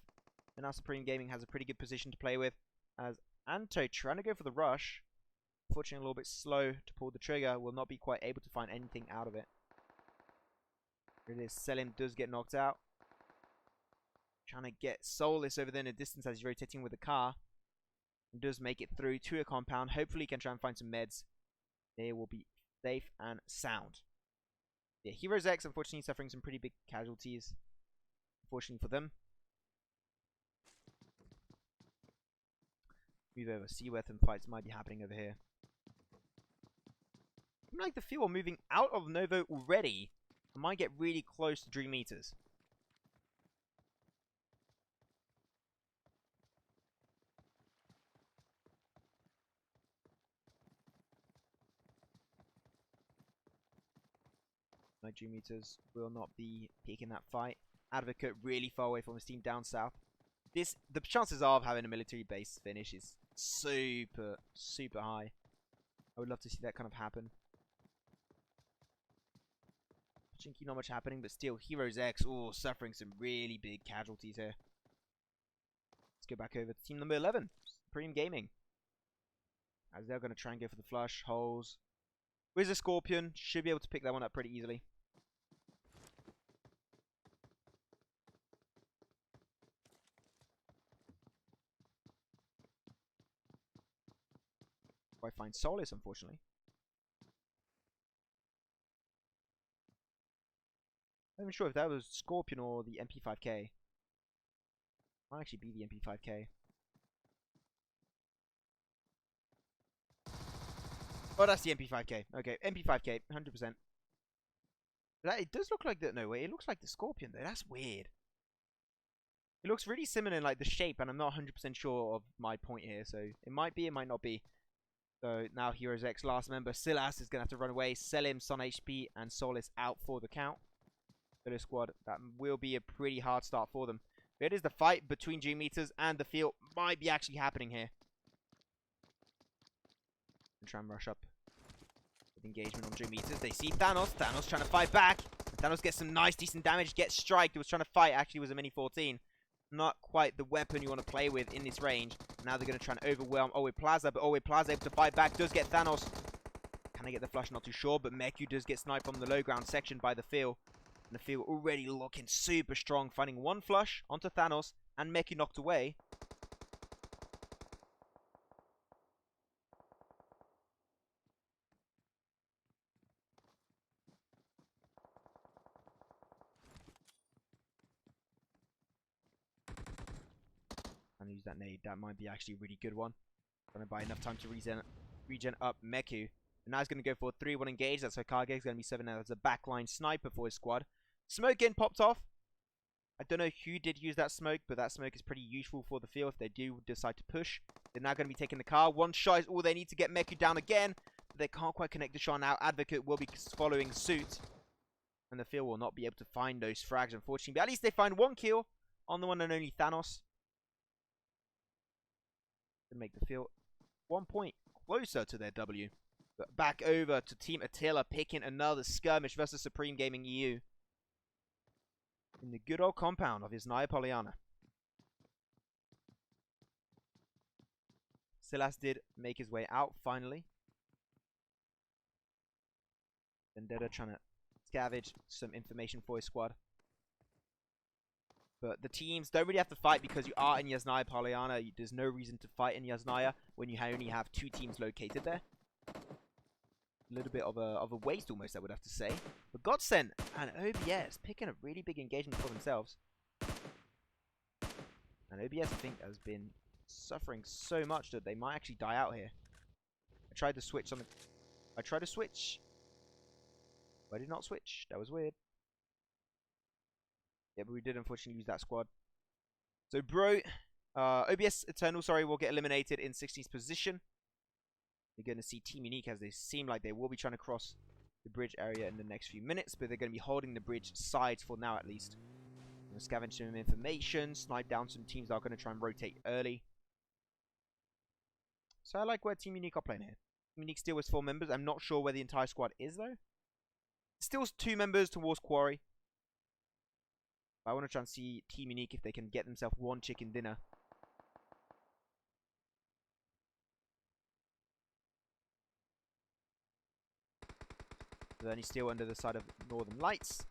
and now Supreme Gaming has a pretty good position to play with, as Anto trying to go for the rush. Unfortunately, a little bit slow to pull the trigger. Will not be quite able to find anything out of it. Here it is. Selim does get knocked out. Trying to get Soulless over there in the distance as he's rotating with the car. and does make it through to a compound. Hopefully he can try and find some meds. They will be safe and sound. Yeah, Heroes X unfortunately suffering some pretty big casualties. Unfortunately for them. Move over, see where some fights might be happening over here. I like the feel moving out of Novo already. I might get really close to Dream Eaters. My Dream Eaters will not be picking that fight. Advocate really far away from his team down south. The chances of having a military base finish is super, super high. I would love to see that kind of happen. Chinky, not much happening, but still, Heroes X, oh, suffering some really big casualties here. Let's go back over to team number 11, Supreme Gaming. As they're going to try and go for the flush, holes. Where's the Scorpion? Should be able to pick that one up pretty easily. I find Solace, unfortunately. I'm not even sure if that was Scorpion or the MP5K. Might actually be the MP5K. Oh, that's the MP5K. Okay, MP5K, 100%. But it does look like the... No, wait, it looks like the Scorpion, though. That's weird. It looks really similar in, like, the shape, and I'm not 100% sure of my point here, so it might be, it might not be. So, now Heroes X last member, Silas, is going to have to run away, sell him, Son HP, and Solace out for the count. For the squad, that will be a pretty hard start for them. But it is the fight between Dream Eaters and the field might be actually happening here. And try and rush up with engagement on Dream Eaters. They see Thanos. Thanos trying to fight back. Thanos gets some nice, decent damage. Gets striked. He was trying to fight. Actually, was a Mini 14. Not quite the weapon you want to play with in this range. Now they're going to try and overwhelm Owe Plaza. But Owe Plaza able to fight back. Does get Thanos. Can I get the flush? Not too sure. But Meku does get sniped from the low ground section by the field. And the field already looking super strong. Finding one flush onto Thanos. And Meku knocked away. And use that nade. That might be actually a really good one. Gonna buy enough time to regen up Meku. And now he's gonna go for a 3-1 engage. That's Hokage. He's gonna be serving as a backline sniper for his squad. Smoke getting popped off. I don't know who did use that smoke, but that smoke is pretty useful for the field if they do decide to push. They're now going to be taking the car. One shot is all they need to get Meku down again. But they can't quite connect the shot now. Advocate will be following suit. And the field will not be able to find those frags, unfortunately. But at least they find one kill on the one and only Thanos. To make the field 1 point closer to their W. But back over to Team Attila, picking another skirmish versus Supreme Gaming EU. In the good old compound of Yasnaya Polyana. Silas did make his way out finally. Vendetta trying to scavenge some information for his squad. But the teams don't really have to fight because you are in Yasnaya Polyana. There's no reason to fight in Yasnaya when you only have 2 teams located there. A little bit of a waste almost, I would have to say. But Godsend and OBS picking a really big engagement for themselves. And OBS, I think, has been suffering so much that they might actually die out here. I tried to switch on the... I tried to switch. But I did not switch. That was weird. Yeah, but we did unfortunately lose that squad. So, bro... OBS Eternal, sorry, will get eliminated in 16th position. You're going to see Team Unique as they seem like they will be trying to cross the bridge area in the next few minutes, but they're going to be holding the bridge sides for now at least. Scavenge some information, snipe down some teams that are going to try and rotate early. So I like where Team Unique are playing here. Team Unique still has 4 members. I'm not sure where the entire squad is though. Still 2 members towards Quarry. I want to try and see Team Unique if they can get themselves 1 chicken dinner. Then he's still under the side of Northern Lights.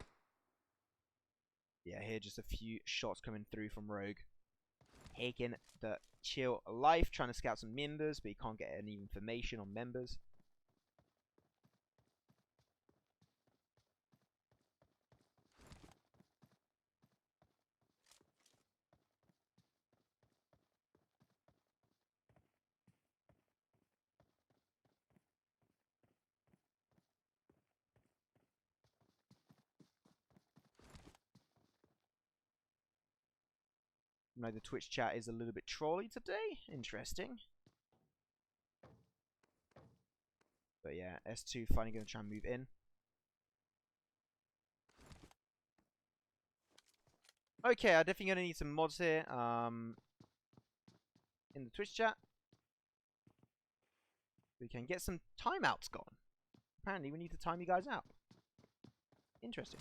Yeah, here just a few shots coming through from Rogue. taking the chill life, trying to scout some members, but you can't get any information on members. No, the Twitch chat is a little bit trolly today. Interesting. But yeah, S2 finally going to try and move in. Okay, I'm definitely going to need some mods here in the Twitch chat. We can get some timeouts gone. Apparently, we need to time you guys out. Interesting.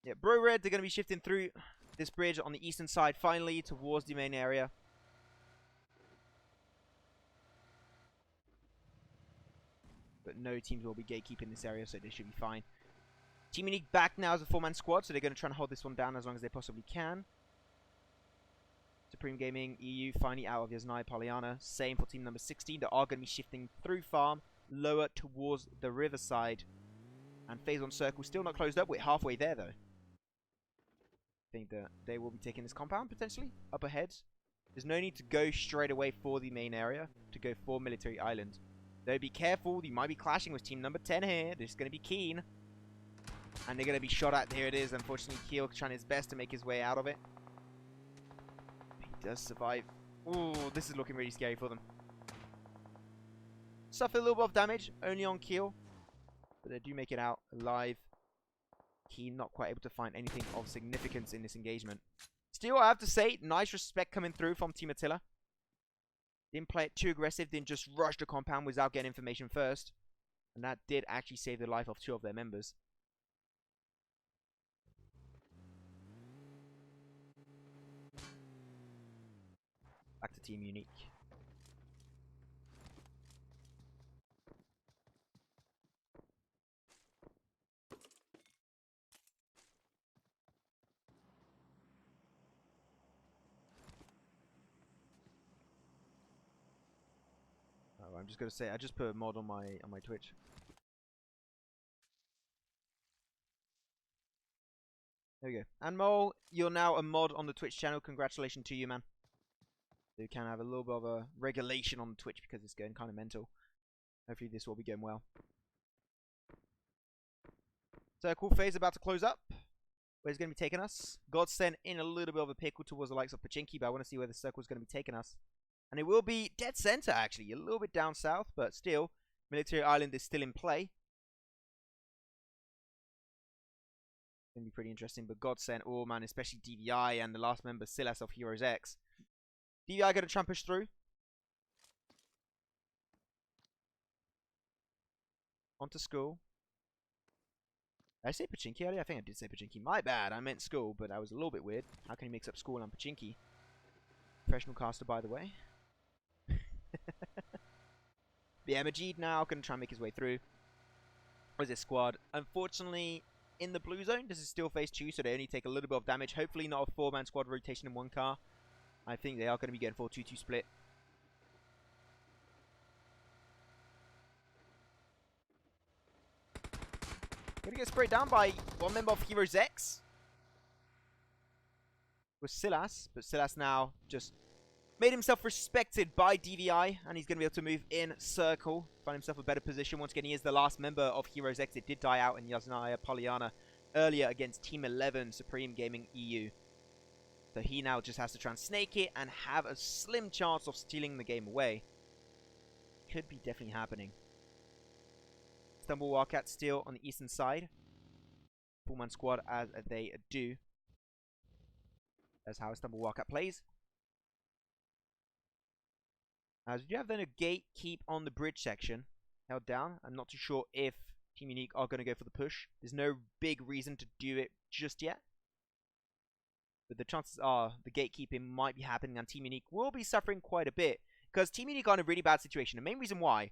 Yeah, Bro Red, they're going to be shifting through this bridge on the eastern side, finally, towards the main area. But no teams will be gatekeeping this area, so they should be fine. Team Unique back now as a 4-man squad, so they're going to try and hold this one down as long as they possibly can. Supreme Gaming, EU, finally out of Yasnai Polyana. Same for team number 16. They are going to be shifting through farm, lower towards the riverside. And Phase 1 Circle still not closed up. We're halfway there, though. I think that they will be taking this compound, potentially, up ahead. There's no need to go straight away for the main area, to go for Military Island. Though be careful, you might be clashing with team number 10 here. They're just going to be keen. And they're going to be shot at. Here it is. Unfortunately, Keel trying his best to make his way out of it. He does survive. Ooh, this is looking really scary for them. Suffer a little bit of damage, only on Keel. But they do make it out alive. Keen not quite able to find anything of significance in this engagement. Still, I have to say, nice respect coming through from Team Attila. Didn't play it too aggressive, didn't just rush the compound without getting information first. And that did actually save the life of 2 of their members. Back to Team Unique. Oh, I'm just gonna say I just put a mod on my Twitch. There we go. And Mole, you're now a mod on the Twitch channel. Congratulations to you, man. So you can have a little bit of a regulation on Twitch because it's going kind of mental. Hopefully this will be going well. So cool phase about to close up. Where's it going to be taking us? Godsend in a little bit of a pickle towards the likes of Pachinki, but I want to see where the circle is going to be taking us. And it will be dead center, actually. A little bit down south, but still, Military Island is still in play. Going to be pretty interesting, but Godsend, oh man, especially DVI and the last member, Silas of Heroes X. DVI going to try and push through. Onto school. Did I say Pachinki earlier? I think I did say Pachinki. My bad, I meant school, but that was a little bit weird. How can he mix up school and Pachinki? Professional caster, by the way. Yeah, Majid now going to try and make his way through. Where's this squad? Unfortunately, in the blue zone, this is still phase 2, so they only take a little bit of damage. Hopefully not a 4-man squad rotation in 1 car. I think they are going to be going for a 2-2 split. Going to get sprayed down by one member of Heroes X. With Silas, but Silas now just made himself respected by DVI, and he's going to be able to move in circle, find himself a better position. Once again, he is the last member of Heroes X. It did die out in Yasnaya Polyana earlier against Team 11, Supreme Gaming EU. So he now just has to try and snake it and have a slim chance of stealing the game away. Could be definitely happening. Stumble Wildcat still on the eastern side. Full-man squad as they do. That's how Stumble Wildcat plays. As you have then a gate keep on the bridge section held down. I'm not too sure if Team Unique are going to go for the push. There's no big reason to do it just yet. But the chances are the gatekeeping might be happening and Team Unique will be suffering quite a bit. Because Team Unique are in a really bad situation. The main reason why,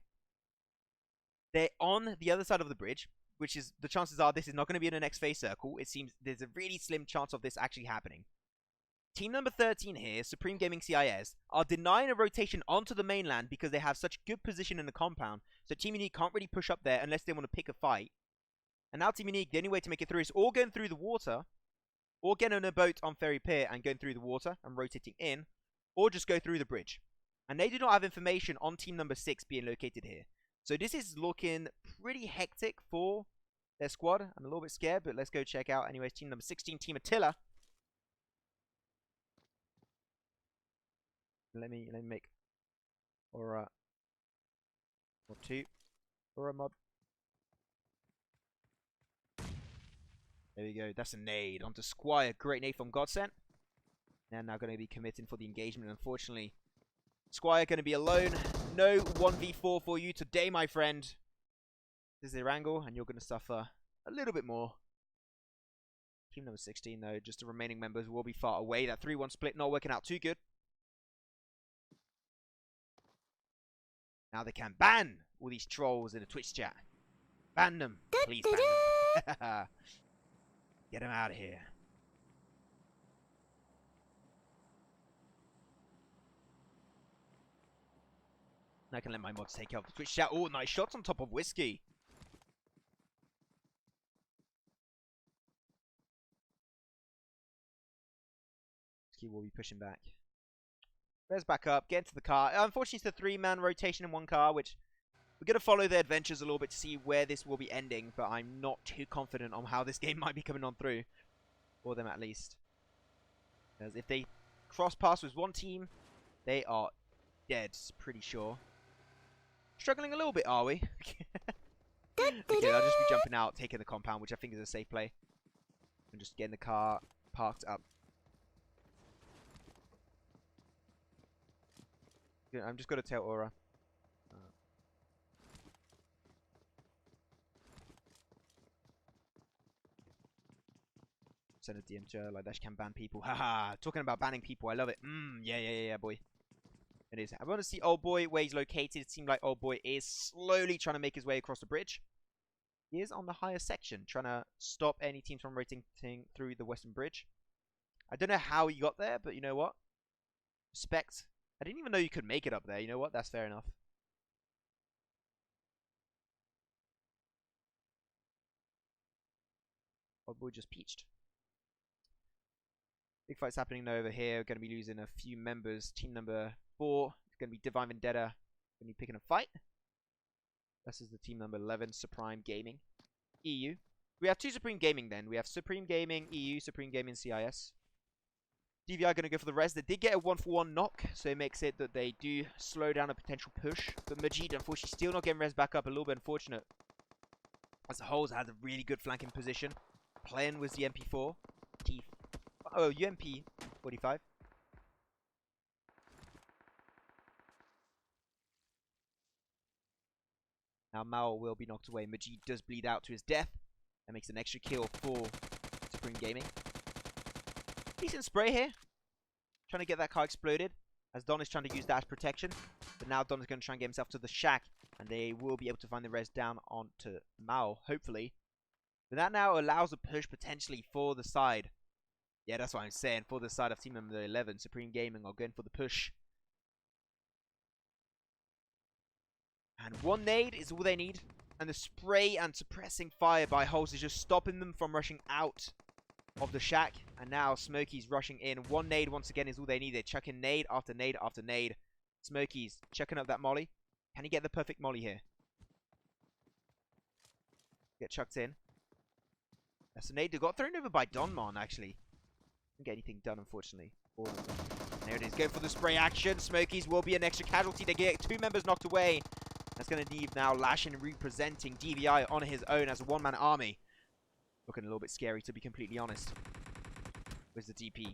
they're on the other side of the bridge, which is, the chances are this is not going to be in the next phase circle. It seems there's a really slim chance of this actually happening. Team number 13 here, Supreme Gaming CIS, are denying a rotation onto the mainland because they have such good position in the compound. So Team Unique can't really push up there unless they want to pick a fight. And now Team Unique, the only way to make it through is all going through the water, or getting on a boat on Ferry Pier and going through the water and rotating in, or just go through the bridge. And they do not have information on team number 6 being located here. So this is looking pretty hectic for their squad. I'm a little bit scared, but let's go check out. Anyways, team number 16, Team Attila. Let me make Aura or 2 Aura mob. There we go. That's a nade onto Squire. Great nade from Godsent. And now going to be committing for the engagement. Unfortunately, Squire going to be alone. No 1v4 for you today, my friend. This is their angle, and you're going to suffer a little bit more. Team number 16, though, just the remaining members will be far away. That 3-1 split not working out too good. Now they can ban all these trolls in the Twitch chat. Ban them. Please ban them. Get them out of here. I can let my mods take out the Twitch chat. Oh, nice shots on top of Whiskey. Whiskey will be pushing back. Res back up, get into the car. Unfortunately, it's a 3-man rotation in one car, which we're going to follow their adventures a little bit to see where this will be ending, but I'm not too confident on how this game might be coming on through. For them, at least. Because if they cross paths with one team, they are dead, pretty sure. Struggling a little bit, are we? Okay, I'll just be jumping out, taking the compound, which I think is a safe play. And just getting the car parked up. I'm just going to tell Aura. Send a DM to her, like that she can ban people. Haha, talking about banning people, I love it. Yeah, boy. It is. I want to see Old Boy where he's located. It seems like Old Boy is slowly trying to make his way across the bridge. He is on the higher section, trying to stop any teams from rotating through the western bridge. I don't know how he got there, but you know what? Respect. I didn't even know you could make it up there. You know what? That's fair enough. Old Boy just peached. Big fights happening over here. We're going to be losing a few members. Team number 4 is going to be Divine Vendetta. Going to be picking a fight. This is the team number 11, Supreme Gaming. EU. We have 2 Supreme Gaming then. We have Supreme Gaming, EU, Supreme Gaming, CIS. DVI going to go for the res. They did get a 1-for-1 knock, so it makes it that they do slow down a potential push. But Majid, unfortunately, still not getting res back up. A little bit unfortunate. As the Holes had a really good flanking position. Playing with the MP4. Oh, UMP 45. Now Mao will be knocked away. Majid does bleed out to his death. That makes an extra kill for Supreme Gaming. Decent spray here. Trying to get that car exploded. As Don is trying to use that as protection. But now Don is going to try and get himself to the shack. And they will be able to find the res down onto Mao, hopefully. But that now allows a push potentially for the side. Yeah, that's what I'm saying. For the side of team number 11, Supreme Gaming are going for the push. And 1 nade is all they need. And the spray and suppressing fire by Holes is just stopping them from rushing out of the shack. And now Smokey's rushing in. 1 nade once again is all they need. They're chucking nade after nade after nade. Smokey's checking up that molly. Can he get the perfect molly here? Get chucked in. That's a nade that got thrown over by Donmon, actually. Didn't get anything done, unfortunately. There it is. Going for the spray action. Smokies will be an extra casualty. They get 2 members knocked away. That's going to leave now Lashin representing DVI on his own as a 1-man army. Looking a little bit scary, to be completely honest. Where's the DP?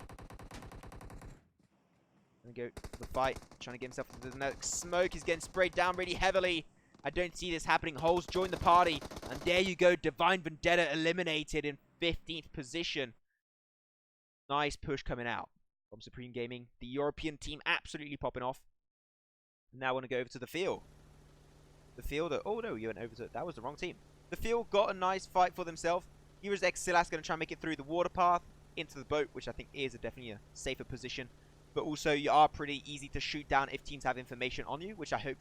Gonna go for the fight. Trying to get himself to the next smoke. He's getting sprayed down really heavily. I don't see this happening. Holes join the party. And there you go. Divine Vendetta eliminated in 15th position. Nice push coming out from Supreme Gaming. The European team absolutely popping off. Now I want to go over to the field. The field. Oh no, you went over to. That was the wrong team. The field got a nice fight for themselves. Heroes X Silas going to try and make it through the water path. into the boat, which I think is definitely a safer position. But also, you are pretty easy to shoot down if teams have information on you, which I hope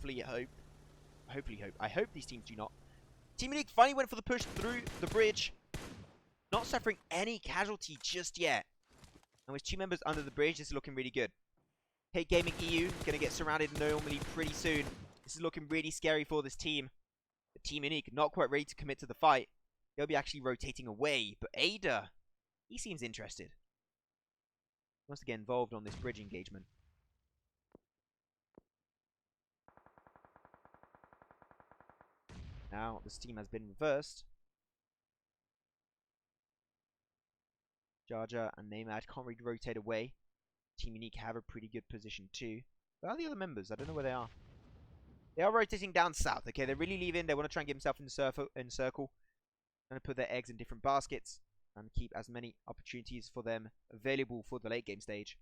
these teams do not. Team Unique finally went for the push through the bridge, not suffering any casualty just yet. And with 2 members under the bridge, this is looking really good. Hate Gaming EU going to get surrounded normally pretty soon. This is looking really scary for this team. But Team Unique not quite ready to commit to the fight. They'll be actually rotating away. But Ada, he seems interested. He wants to get involved on this bridge engagement. Now this team has been reversed. Jar Jar and Neymar can't really rotate away. Team Unique have a pretty good position too. Where are the other members? I don't know where they are. They are rotating down south. Okay, they're really leaving. They want to try and get themselves in circle. Trying to put their eggs in different baskets and keep as many opportunities for them available for the late game stage.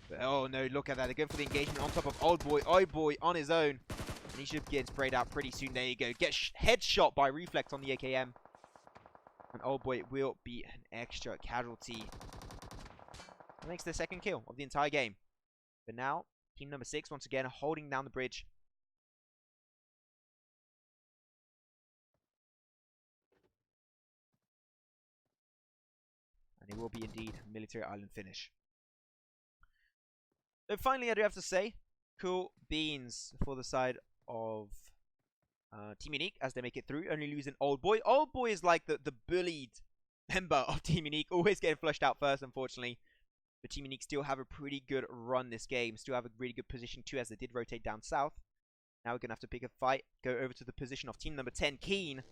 But, oh no, look at that. They're going for the engagement on top of Old Boy. Old Boy on his own. And he should get sprayed out pretty soon. There you go. Get headshot by Reflex on the AKM. And Old Boy will be an extra casualty. That makes the second kill of the entire game. But now, team number 6 once again holding down the bridge. And it will be indeed a Military Island finish. So finally, I do have to say, cool beans for the side of Team Unique as they make it through, only losing Old Boy. Old Boy is like the bullied member of Team Unique, always getting flushed out first, unfortunately. But Team Unique still have a pretty good run this game, still have a really good position too, as they did rotate down south. Now we're going to have to pick a fight, go over to the position of team number 10, Keen.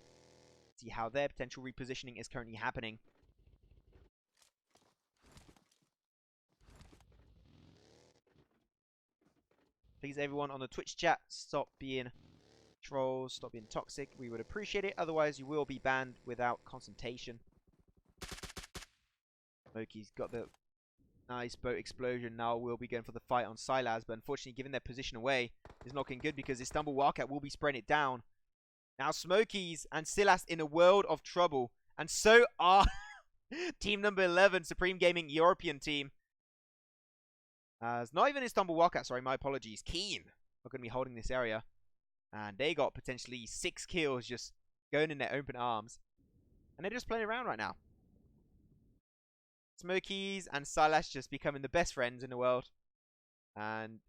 See how their potential repositioning is currently happening. Please, everyone on the Twitch chat, stop being trolls, stop being toxic. We would appreciate it. Otherwise, you will be banned without consultation. Moki's got the nice boat explosion. Now we'll be going for the fight on Silas, but unfortunately, given their position away, it's not looking good because Istanbul Wildcat will be spraying it down. Now Smokies and Silas in a world of trouble, and so are team number 11, Supreme Gaming European team. It's not even Istanbul Wildcat, sorry, my apologies. Keen are going to be holding this area. And they got potentially 6 kills just going in their open arms. And they're just playing around right now. Smokies and Silas just becoming the best friends in the world. And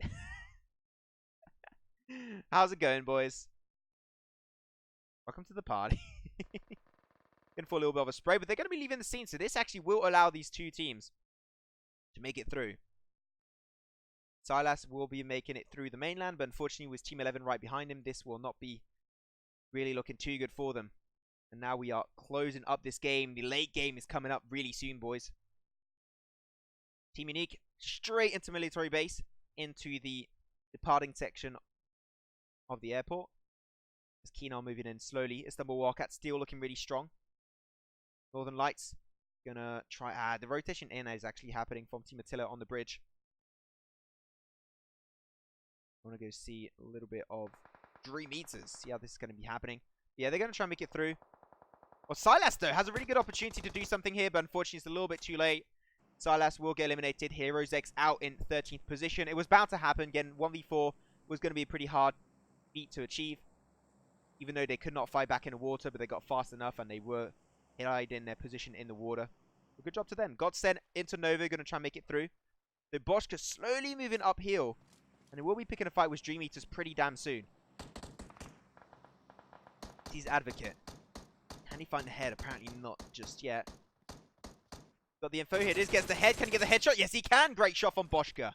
how's it going, boys? Welcome to the party. Going for a little bit of a spray, but they're going to be leaving the scene. So this actually will allow these 2 teams to make it through. Silas will be making it through the mainland, but unfortunately with Team 11 right behind him, this will not be really looking too good for them. And now we are closing up this game. The late game is coming up really soon, boys. Team Unique straight into military base, into the departing section of the airport. As Keen are moving in slowly. Istanbul Wildcat still looking really strong. Northern Lights gonna try. The rotation in is actually happening from Team Attila on the bridge. I want to go see a little bit of Dream Eaters, see how this is going to be happening. Yeah, they're going to try and make it through. Well, Silas, though, has a really good opportunity to do something here, but unfortunately it's a little bit too late. Silas will get eliminated. Heroes X out in 13th position. It was bound to happen. Again, 1v4 was going to be a pretty hard feat to achieve. Even though they could not fight back in the water, but they got fast enough and they were hid in their position in the water. Well, good job to them. Godsend into Nova, going to try and make it through. So Boschka slowly moving uphill. And it will be picking a fight with Dream Eaters pretty damn soon. He's Advocate. Can he find the head? Apparently not just yet. Got the info here. It is. Gets the head. Can he get the headshot? Yes, he can. Great shot from Boschka.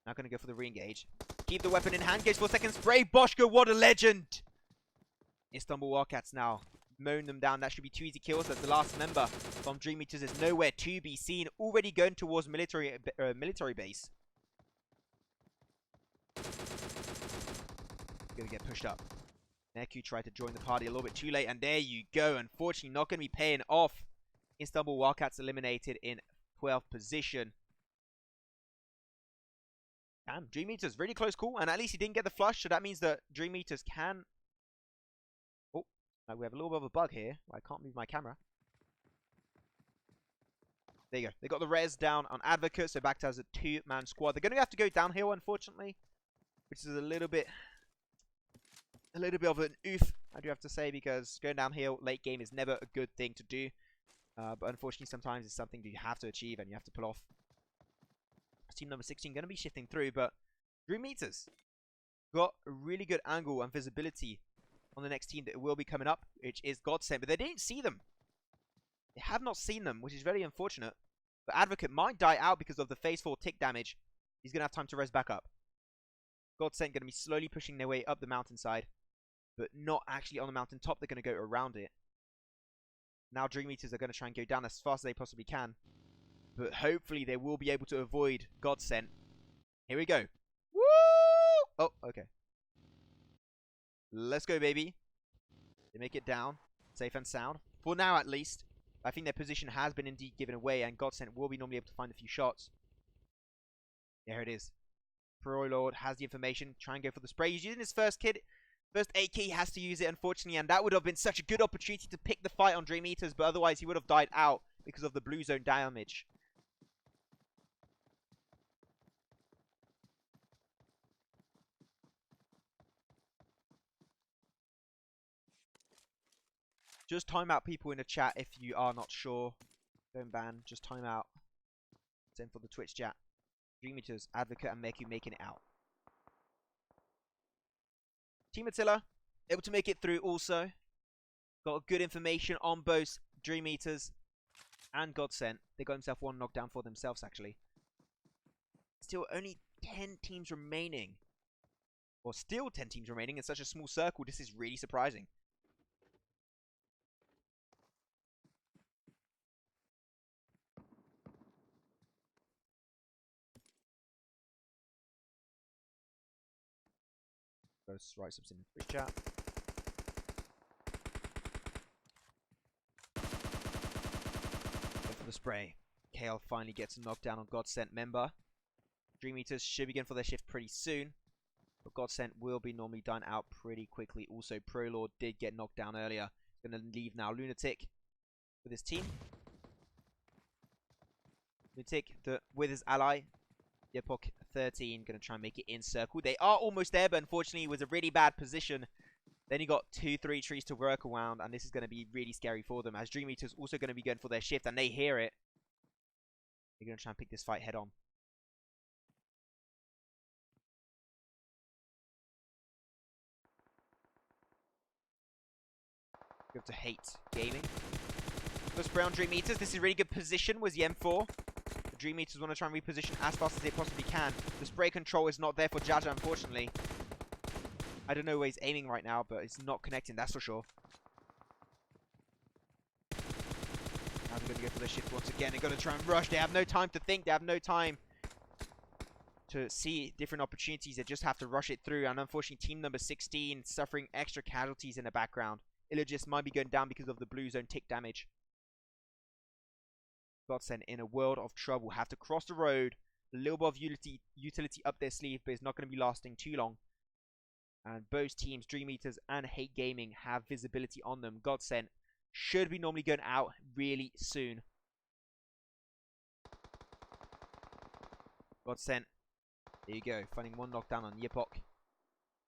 Now going to go for the re-engage. Keep the weapon in hand. Goes for a second spray. Boschka, what a legend. Istanbul Wildcats now mowing them down. That should be 2 easy kills. That's the last member from Dream Eaters. Is nowhere to be seen. Already going towards military base. Gonna get pushed up. Neku tried to join the party a little bit too late, and there you go. Unfortunately, not going to be paying off. Istanbul Wildcats eliminated in 12th position. Damn, Dream Eaters, really close call, and at least he didn't get the flush, so that means that Dream Eaters can... Oh, we have a little bit of a bug here. I can't move my camera. There you go. They got the res down on Advocate, so back to as a 2-man squad. They're going to have to go downhill, unfortunately, which is a little bit of an oof, I do have to say, because going downhill late game is never a good thing to do. But unfortunately, sometimes it's something that you have to achieve and you have to pull off. Team number 16 going to be shifting through, but Dream Eaters got a really good angle and visibility on the next team that will be coming up, which is Godsend, but they didn't see them. They have not seen them, which is very unfortunate. But Advocate might die out because of the phase 4 tick damage. He's going to have time to res back up. Godsend going to be slowly pushing their way up the mountainside, but not actually on the mountaintop. They're going to go around it. Now Dream Eaters are going to try and go down as fast as they possibly can. But hopefully they will be able to avoid Godsend. Here we go. Woo! Oh, okay. Let's go, baby. They make it down. Safe and sound. For now, at least. I think their position has been indeed given away, and Godsend will be normally able to find a few shots. There it is. Pro Lord has the information. Try and go for the spray. He's using his first kit. First AK, he has to use it, unfortunately, and that would have been such a good opportunity to pick the fight on Dream Eaters, but otherwise he would have died out because of the blue zone damage. Just time out people in the chat if you are not sure. Don't ban, just time out. Send for the Twitch chat. Dream Eaters, Advocate, and Meku making it out. Team Attila, able to make it through also. Got good information on both Dream Eaters and Godsend. They got himself one knockdown for themselves, actually. Still only 10 teams remaining. Or still 10 teams remaining in such a small circle. This is really surprising. Let's write something in the chat. Go for the spray. KL finally gets a knockdown on Godsend member. Dream Eaters should begin for their shift pretty soon. But Godsend will be normally done out pretty quickly. Also, Pro Lord did get knocked down earlier. He's going to leave now. Lunatic with his team. Lunatic with his ally. Epoch 13 going to try and make it in circle. They are almost there, but unfortunately it was a really bad position. Then you got 2-3 trees to work around, and this is going to be really scary for them, as Dream Eaters also going to be going for their shift, and they hear it. They're going to try and pick this fight head on. You have to hate gaming. First spray on Dream Eaters. This is a really good position, was the M4. Dream Eaters want to try and reposition as fast as they possibly can. The spray control is not there for Jaja, unfortunately. I don't know where he's aiming right now, but it's not connecting, that's for sure. Now they're going to go for the shift once again. They're going to try and rush. They have no time to think. They have no time to see different opportunities. They just have to rush it through. And unfortunately, team number 16 suffering extra casualties in the background. Illogist might be going down because of the blue zone tick damage. Godsend in a world of trouble. Have to cross the road. A little bit of utility up their sleeve, but it's not going to be lasting too long. And both teams, Dream Eaters and Hate Gaming, have visibility on them. Godsend should be normally going out really soon. Godsend. There you go. Finding one knockdown on Yepok.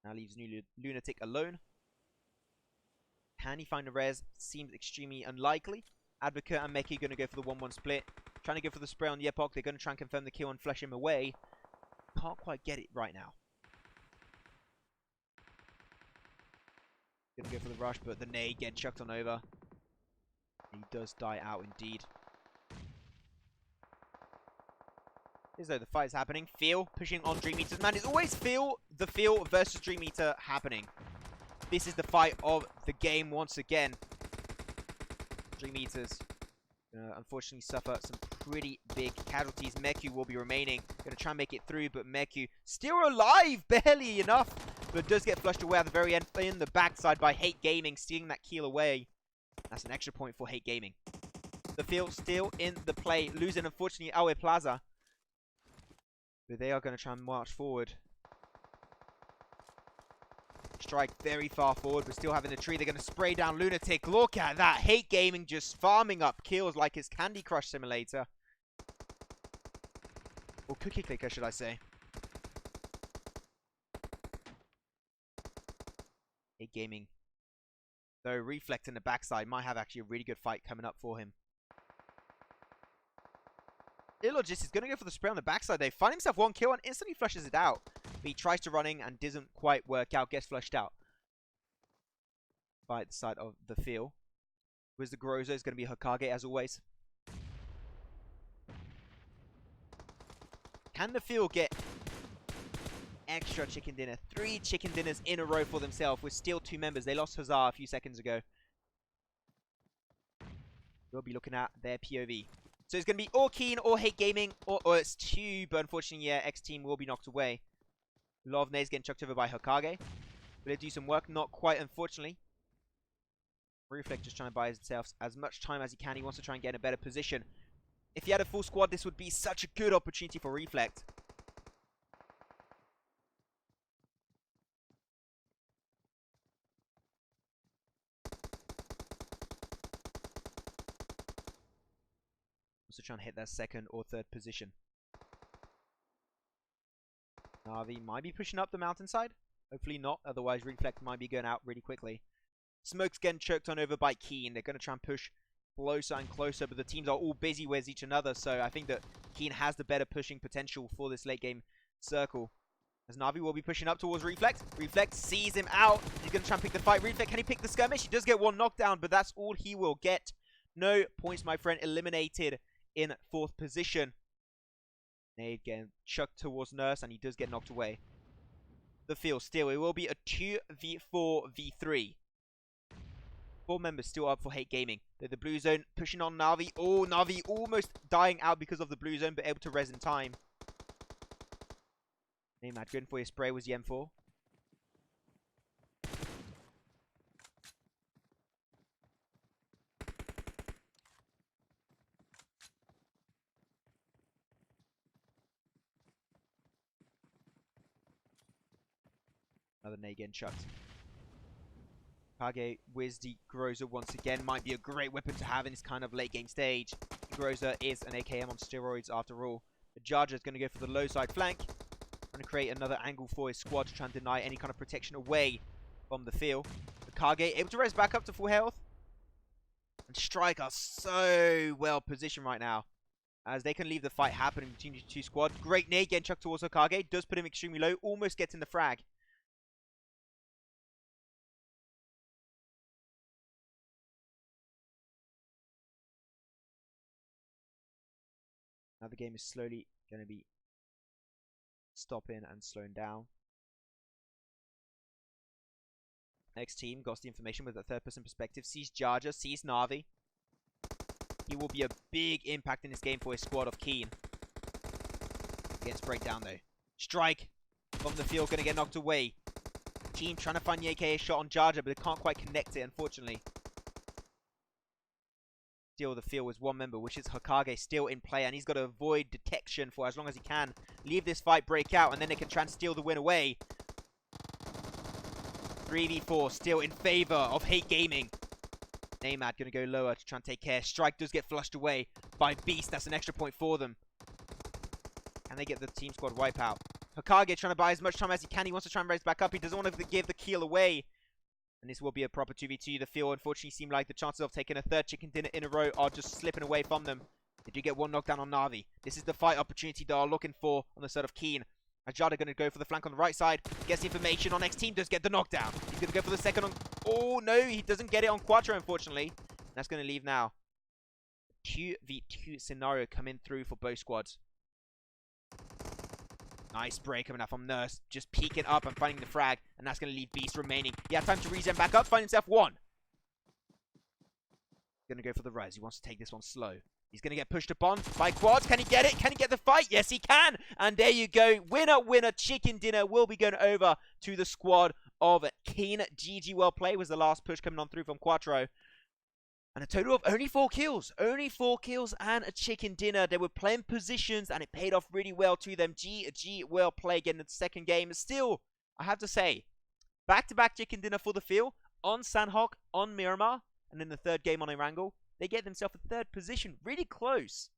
Now leaves Lunatic alone. Can he find a res? Seems extremely unlikely. Advocate and Meki going to go for the 1-1 split. Trying to go for the spray on the Epoch. They're going to try and confirm the kill and flush him away. Can't quite get it right now. Going to go for the rush, but the nade get chucked on over. He does die out indeed. As though the fight is happening. Feel pushing on Dream Eaters. Man, it's always Feel versus Dream Eater happening. This is the fight of the game once again. Dream Eaters unfortunately suffer some pretty big casualties. Meku will be remaining. Going to try and make it through, but Meku still alive, barely enough. But does get flushed away at the very end in the backside by Hate Gaming, stealing that kill away. That's an extra point for Hate Gaming. The field still in the play, losing unfortunately Awe Plaza. But they are going to try and march forward. Strike very far forward, but still having the tree. They're going to spray down Lunatic. Look at that. Hate Gaming just farming up kills like it's Candy Crush Simulator. Or cookie clicker, should I say. Hey, Gaming. Though Reflect in the backside might have actually a really good fight coming up for him. Illogist is going to go for the spray on the backside. They find himself one kill and instantly flushes it out. But he tries to running and doesn't quite work out. Gets flushed out by the side of the field. Where's the Groza? Is going to be Hokage as always. Can the field get extra chicken dinner? 3 chicken dinners in a row for themselves with still 2 members. They lost Hazard a few seconds ago. We'll be looking at their POV. So it's going to be or Keen or Hate Gaming or it's 2, but unfortunately, yeah, X Team will be knocked away. A lot of nades getting chucked over by Hokage. Will it do some work? Not quite, unfortunately. Reflect just trying to buy himself as much time as he can. He wants to try and get in a better position. If he had a full squad, this would be such a good opportunity for Reflect. Also trying to hit that 2nd or 3rd position. Navi might be pushing up the mountainside. Hopefully not, otherwise Reflect might be going out really quickly. Smoke's getting choked on over by Keen. They're going to try and push closer and closer, but the teams are all busy with each another, so I think that Keen has the better pushing potential for this late game circle. As Navi will be pushing up towards Reflect. Reflect sees him out. He's going to try and pick the fight. Reflect, can he pick the skirmish? He does get 1 knockdown, but that's all he will get. No points, my friend. Eliminated in 4th position. Nade getting chucked towards Nurse, and he does get knocked away. The field still, it will be a 2v4v3. 4 members still up for Hate Gaming. They're the blue zone pushing on Navi. Oh, Navi almost dying out because of the blue zone, but able to res in time. Neymar going for your spray was the M4. Another nade getting chucked. Kage with the Groza once again might be a great weapon to have in this kind of late game stage. Groza is an AKM on steroids after all. The Jarja is going to go for the low side flank. Trying to create another angle for his squad to try and deny any kind of protection away from the field. The Kage able to res back up to full health. And Strike are so well positioned right now, as they can leave the fight happening between the 2 squads. Great nade getting chucked towards Hokage. Does put him extremely low. Almost gets in the frag. Now the game is slowly going to be stopping and slowing down. Next team got the information with a 3rd-person perspective. Sees Jarja, sees Navi. He will be a big impact in this game for his squad of Keen. Gets breakdown though. Strike from the field, going to get knocked away. Team trying to find the AKA shot on Jarja, but they can't quite connect it, unfortunately. Still, the field was 1 member, which is Hokage, still in play, and he's got to avoid detection for as long as he can. Leave this fight break out, and then they can try and steal the win away. 3v4 still in favor of Hate Gaming. Neymar going to go lower to try and take care. Strike does get flushed away by Beast. That's an extra point for them. And they get the team squad wipeout. Hokage trying to buy as much time as he can. He wants to try and raise back up. He doesn't want to give the kill away. And this will be a proper 2v2. The field unfortunately seem like the chances of taking a 3rd chicken dinner in a row are just slipping away from them. They do get 1 knockdown on Navi. This is the fight opportunity they are looking for on the side of Keen. Ajada going to go for the flank on the right side. Gets the information on X Team. Does get the knockdown. He's going to go for the 2nd on... Oh, no. He doesn't get it on Quattro, unfortunately. And that's going to leave now. 2v2 scenario coming through for both squads. Nice spray coming out from Nurse. Just peeking up and finding the frag. And that's going to leave Beast remaining. He has time to regen back up. Find himself 1. Going to go for the res. He wants to take this one slow. He's going to get pushed upon by Quads. Can he get it? Can he get the fight? Yes, he can. And there you go. Winner, winner. Chicken dinner will be going over to the squad of Keen. GG well play was the last push coming on through from Quattro. And a total of only 4 kills. Only 4 kills and a chicken dinner. They were playing positions and it paid off really well to them. GG well play again in the 2nd game. Still, I have to say, back-to-back chicken dinner for the field. On Sanhok, on Miramar. And in the 3rd game on Erangel. They get themselves a 3rd position. Really close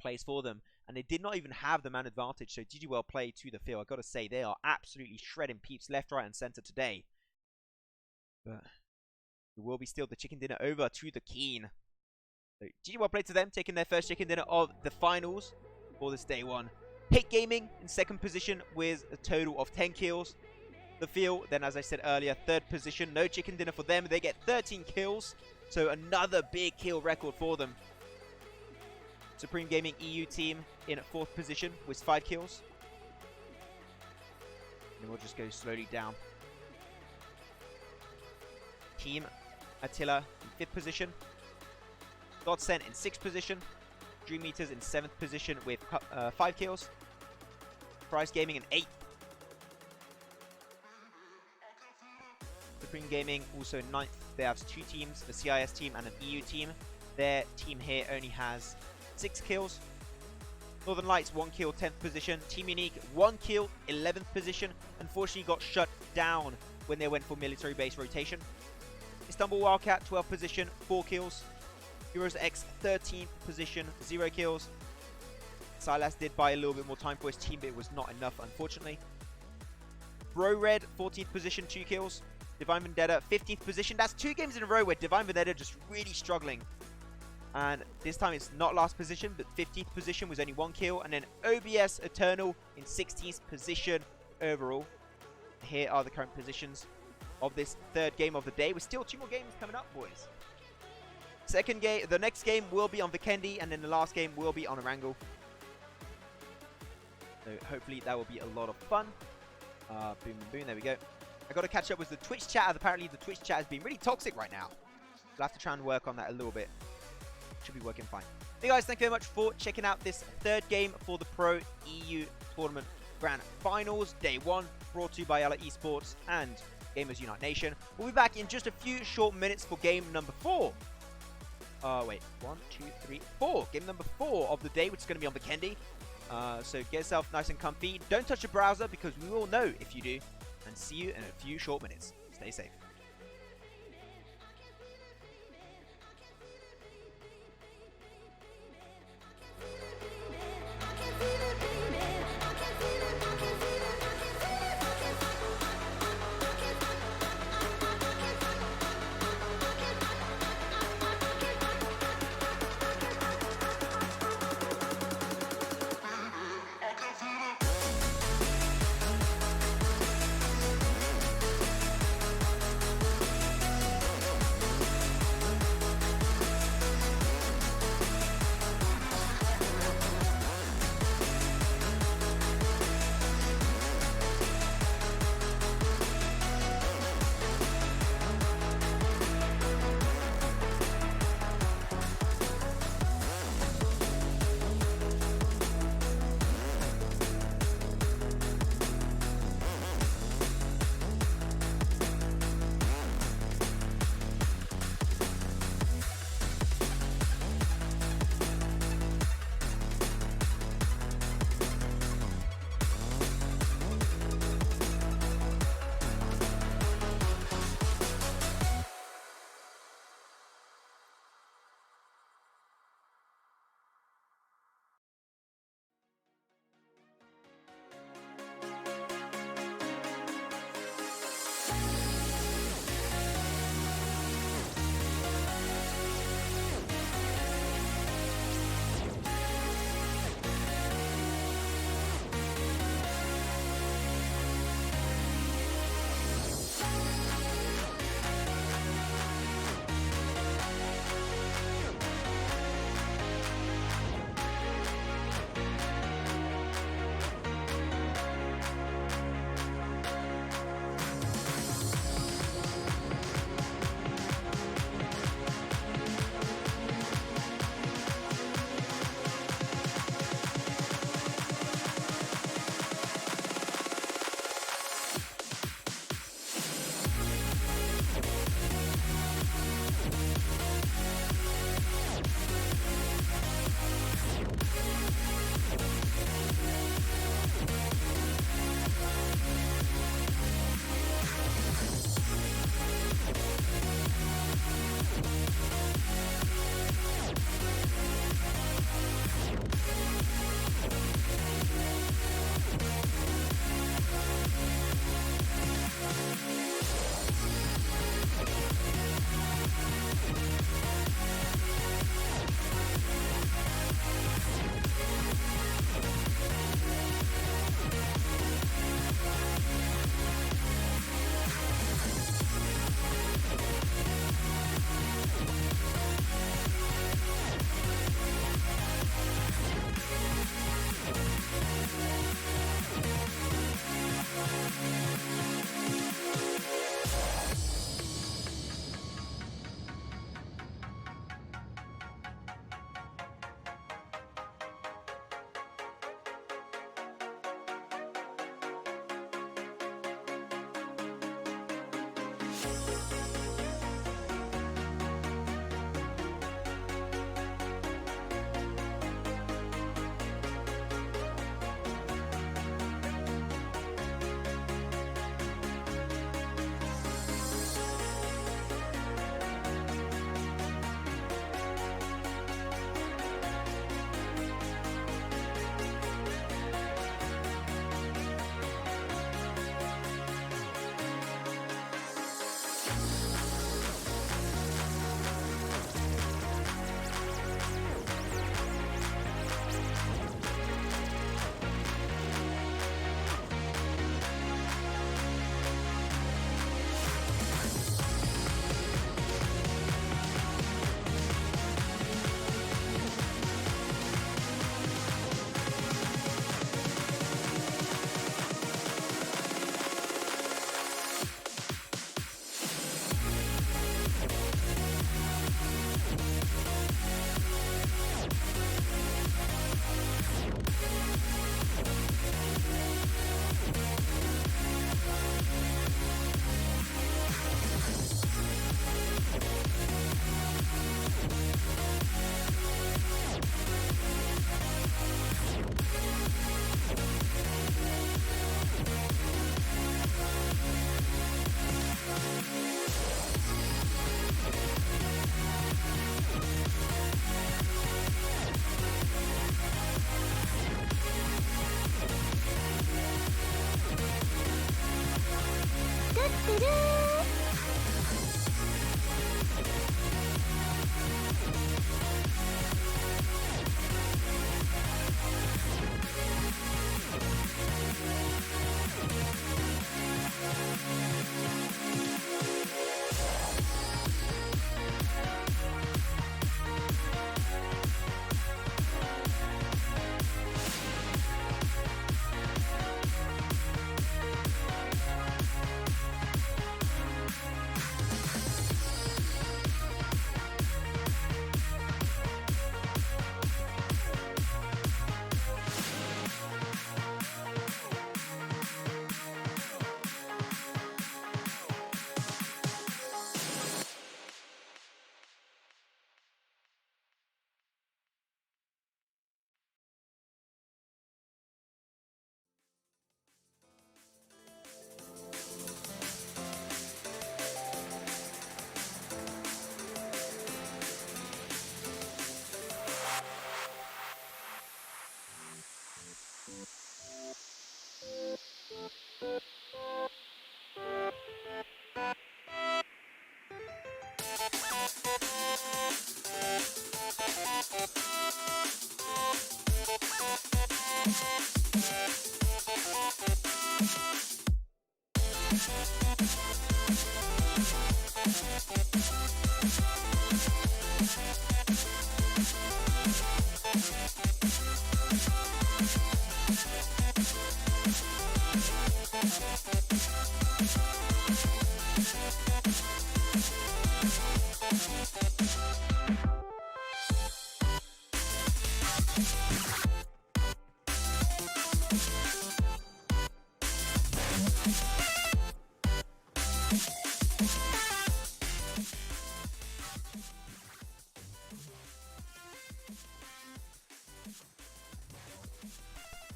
plays for them. and they did not even have the man advantage. So GG well played to the field. I got to say, they are absolutely shredding peeps left, right, and center today. But it will be still the chicken dinner over to the Keen. So GG well played to them, taking their first chicken dinner of the finals for this day one. Hate Gaming in second position with a total of 10 kills. The field, then as I said earlier, third position. No chicken dinner for them. They get 13 kills. So another big kill record for them. Supreme Gaming EU team in fourth position with 5 kills. And we'll just go slowly down. Team Attila in 5th position. Godsent in 6th position. Dream Meters in 7th position with 5 kills. Prize Gaming in 8th. Supreme Gaming also in 9th. They have 2 teams, the CIS team and an EU team. Their team here only has 6 kills. Northern Lights 1 kill, 10th position. Team Unique 1 kill, 11th position. Unfortunately got shut down when they went for military base rotation. Istanbul Wildcat 12th position, 4 kills. Euros X 13th position, 0 kills. Silas did buy a little bit more time for his team, but it was not enough, unfortunately. Bro Red 14th position, 2 kills. Divine Vendetta 15th position. That's 2 games in a row where Divine Vendetta just really struggling. And this time it's not last position, but 15th position was only 1 kill. And then OBS Eternal in 16th position overall. Here are the current positions of this third game of the day. With still 2 more games coming up, boys. Second game, the next game will be on Vikendi, and then the last game will be on Erangel. So hopefully that will be a lot of fun. Boom, boom, there we go. I got to catch up with the Twitch chat. Apparently the Twitch chat has been really toxic right now. We'll have to try and work on that a little bit. Should be working fine. Hey guys, thank you very much for checking out this third game for the Pro EU Tournament Grand Finals. Day 1, brought to you by YaLLa Esports and Gamers Unite Nation. We'll be back in just a few short minutes for game number 4. Wait, 1, 2, 3, 4. Game number 4 of the day, which is going to be on Vikendi. So get yourself nice and comfy. Don't touch your browser because we will know if you do. And see you in a few short minutes. Stay safe.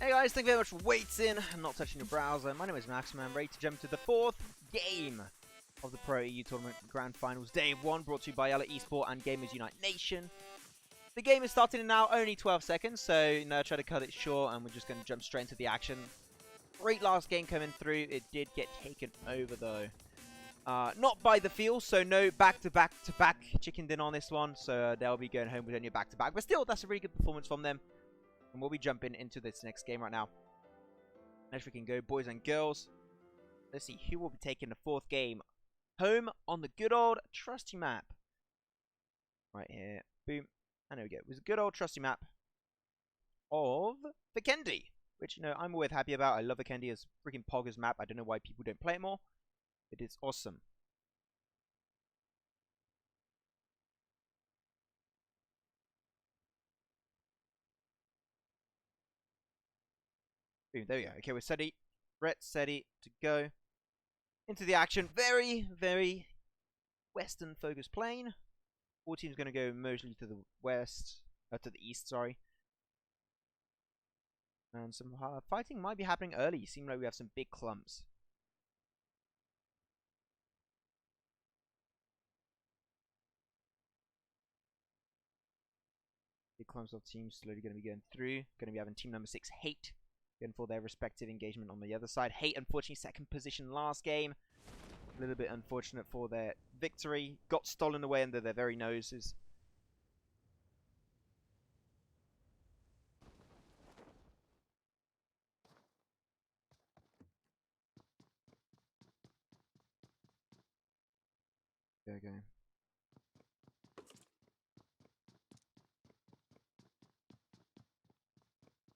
Hey guys, thank you very much for waiting. I'm not touching your browser. My name is Max, man. I'm ready to jump to the fourth game of the Pro EU Tournament Grand Finals Day 1, brought to you by YaLLa Esports and Gamers Unite Nation. The game is starting in now only 12 seconds, so try to cut it short, and we're just going to jump straight into the action. Great last game coming through. It did get taken over, though. Not by the field, so no back-to-back-to-back chickened in on this one, so they'll be going home with only a back-to-back. But still, that's a really good performance from them. And we'll be jumping into this next game right now. Let's freaking go, boys and girls. Let's see who will be taking the fourth game home on the good old trusty map. Right here. Boom. And there we go. It was a good old trusty map of Vikendi, which, I'm always happy about. I love Vikendi as freaking Poggers map. I don't know why people don't play it more. It is awesome. Boom, there we go. Okay, we're steady. Brett, steady to go. into the action. Very, very western focused plane. All teams going to go mostly to the west, to the east, sorry. And some fighting might be happening early. Seems like we have some big clumps. Big clumps of teams slowly going to be going through. Going to be having team number 6, Hate, going for their respective engagement on the other side. Hate, unfortunately, second position last game. A little bit unfortunate for their victory. Got stolen away under their very noses. Go, go.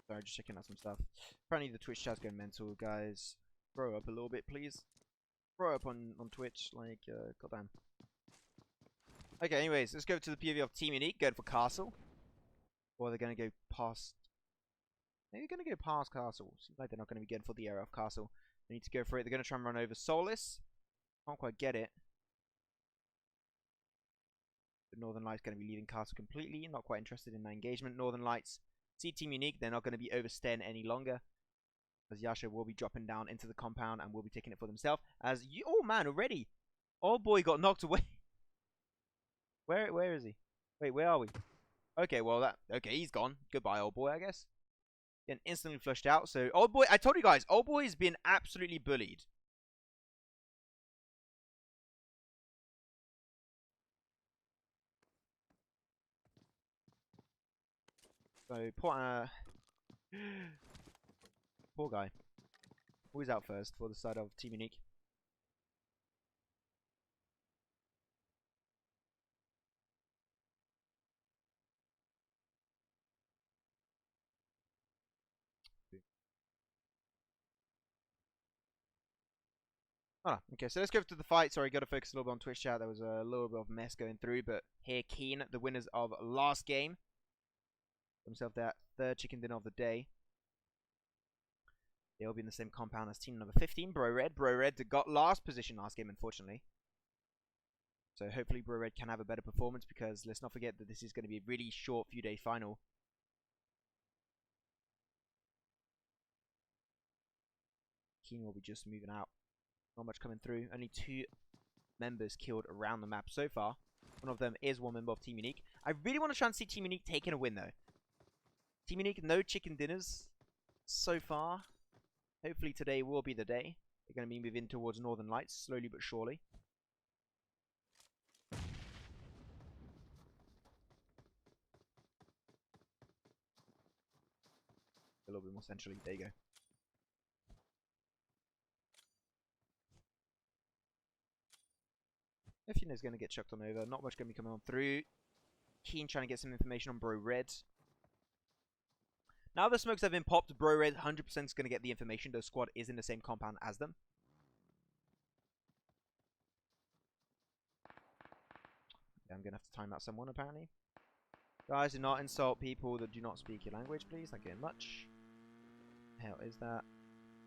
Sorry, just checking out some stuff. Apparently the Twitch chat's going mental, guys. Grow up a little bit, please. Grow up on Twitch, like, goddamn. Okay, anyways, let's go to the POV of Team Unique, going for Castle. Or they're going to go past... Maybe they're going to go past Castle. Seems like they're not going to be going for the area of Castle. They need to go for it. They're going to try and run over Solace. Can't quite get it. The Northern Lights going to be leaving Castle completely. Not quite interested in that engagement. Northern Lights see Team Unique. They're not going to be overstaying any longer. As YaLLa will be dropping down into the compound and will be taking it for themselves. As you, oh man, already, old boy got knocked away. Where is he? Wait, where are we? Okay, well okay, he's gone. Goodbye, old boy, I guess. Getting instantly flushed out. So old boy, I told you guys, old boy has been absolutely bullied. So poor poor guy. Always out first for the side of Team Unique. Oh, okay, so let's go to the fight. Sorry, got to focus a little bit on Twitch chat. There was a little bit of mess going through, but here, Keen, the winners of last game, themselves their third chicken dinner of the day. They'll be in the same compound as team number 15, Bro Red. Bro Red got last position last game, unfortunately. So hopefully Bro Red can have a better performance, because let's not forget that this is going to be a really short few day final. Keen will be just moving out. Not much coming through. Only 2 members killed around the map so far. One of them is one member of Team Unique. I really want to try and see Team Unique taking a win, though. Team Unique, no chicken dinners so far. Hopefully today will be the day. They're going to be moving towards Northern Lights, slowly but surely. A little bit more centrally. There you go. Efune is going to get chucked on over. Not much going to be coming on through. Keen trying to get some information on Bro Red. Now the smokes have been popped, Bro Red 100% is going to get the information. The squad is in the same compound as them. Yeah, I'm going to have to time out someone, apparently. Guys, do not insult people that do not speak your language, please. Thank you very much. The hell is that?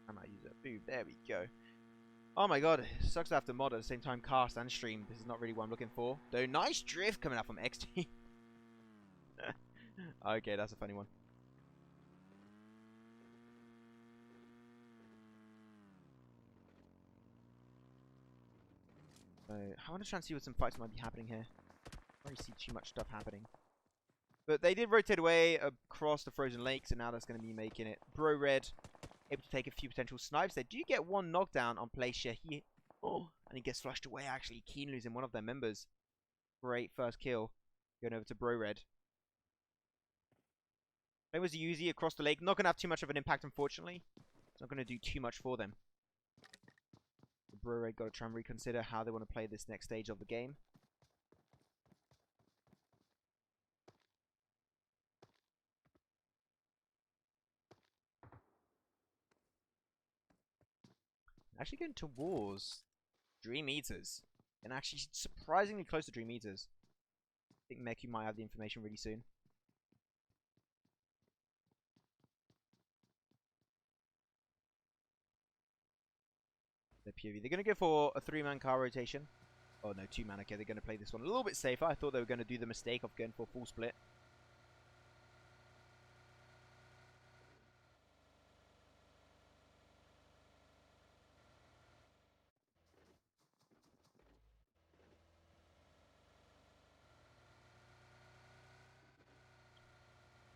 I might use it. Boom, there we go. Oh my god, it sucks to have to mod at the same time cast and stream. This is not really what I'm looking for. Though, nice drift coming out from XT. Okay, that's a funny one. So, I want to try and see what some fights might be happening here. I don't really see too much stuff happening. But they did rotate away across the frozen lakes, and now that's going to be making it. Bro Red able to take a few potential snipes. They do get one knockdown on Placia here. Oh, and he gets flushed away, actually. Keen losing one of their members. Great first kill. Going over to Bro Red. It was Uzi across the lake. Not going to have too much of an impact, unfortunately. It's not going to do too much for them. Bro Red got to try and reconsider how they want to play this next stage of the game. Actually going towards Dream Eaters. And actually surprisingly close to Dream Eaters. I think Meku might have the information really soon. The POV. They're going to go for a 3-man car rotation. Oh no, 2-man. Okay, they're going to play this one a little bit safer. I thought they were going to do the mistake of going for a full split.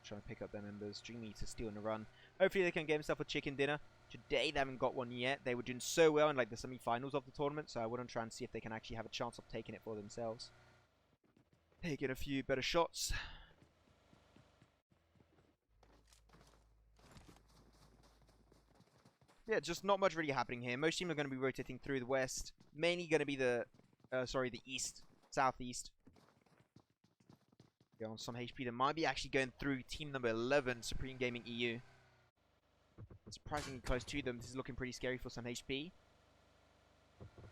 Trying to pick up their members. Dream Eater still on the run. Hopefully they can get himself a chicken dinner. Today they haven't got one yet. They were doing so well in like the semi-finals of the tournament, so I want to try and see if they can actually have a chance of taking it for themselves. Taking a few better shots. Yeah, just not much really happening here. Most teams are going to be rotating through the west. Mainly going to be the east, southeast. Yeah, on some HP, they might be actually going through team number 11, Supreme Gaming EU. Surprisingly close to them. This is looking pretty scary for some HP.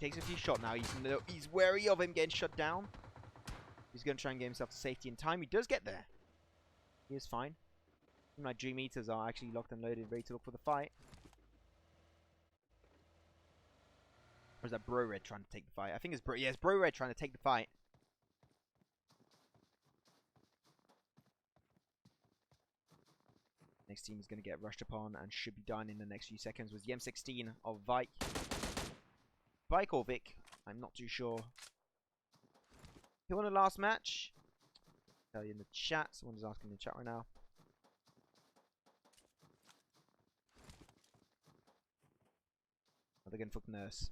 Takes a few shots now. He's wary of him getting shut down. He's going to try and get himself to safety in time. He does get there. He is fine. My Dream Eaters are actually locked and loaded, ready to look for the fight. Or is that Bro Red trying to take the fight? I think it's Bro Red trying to take the fight. Next team is going to get rushed upon and should be done in the next few seconds. Was the M16 of Vike. Vike or Vic? I'm not too sure. Who won the last match? Tell you in the chat. Someone's asking in the chat right now. They're going to fuck Nurse.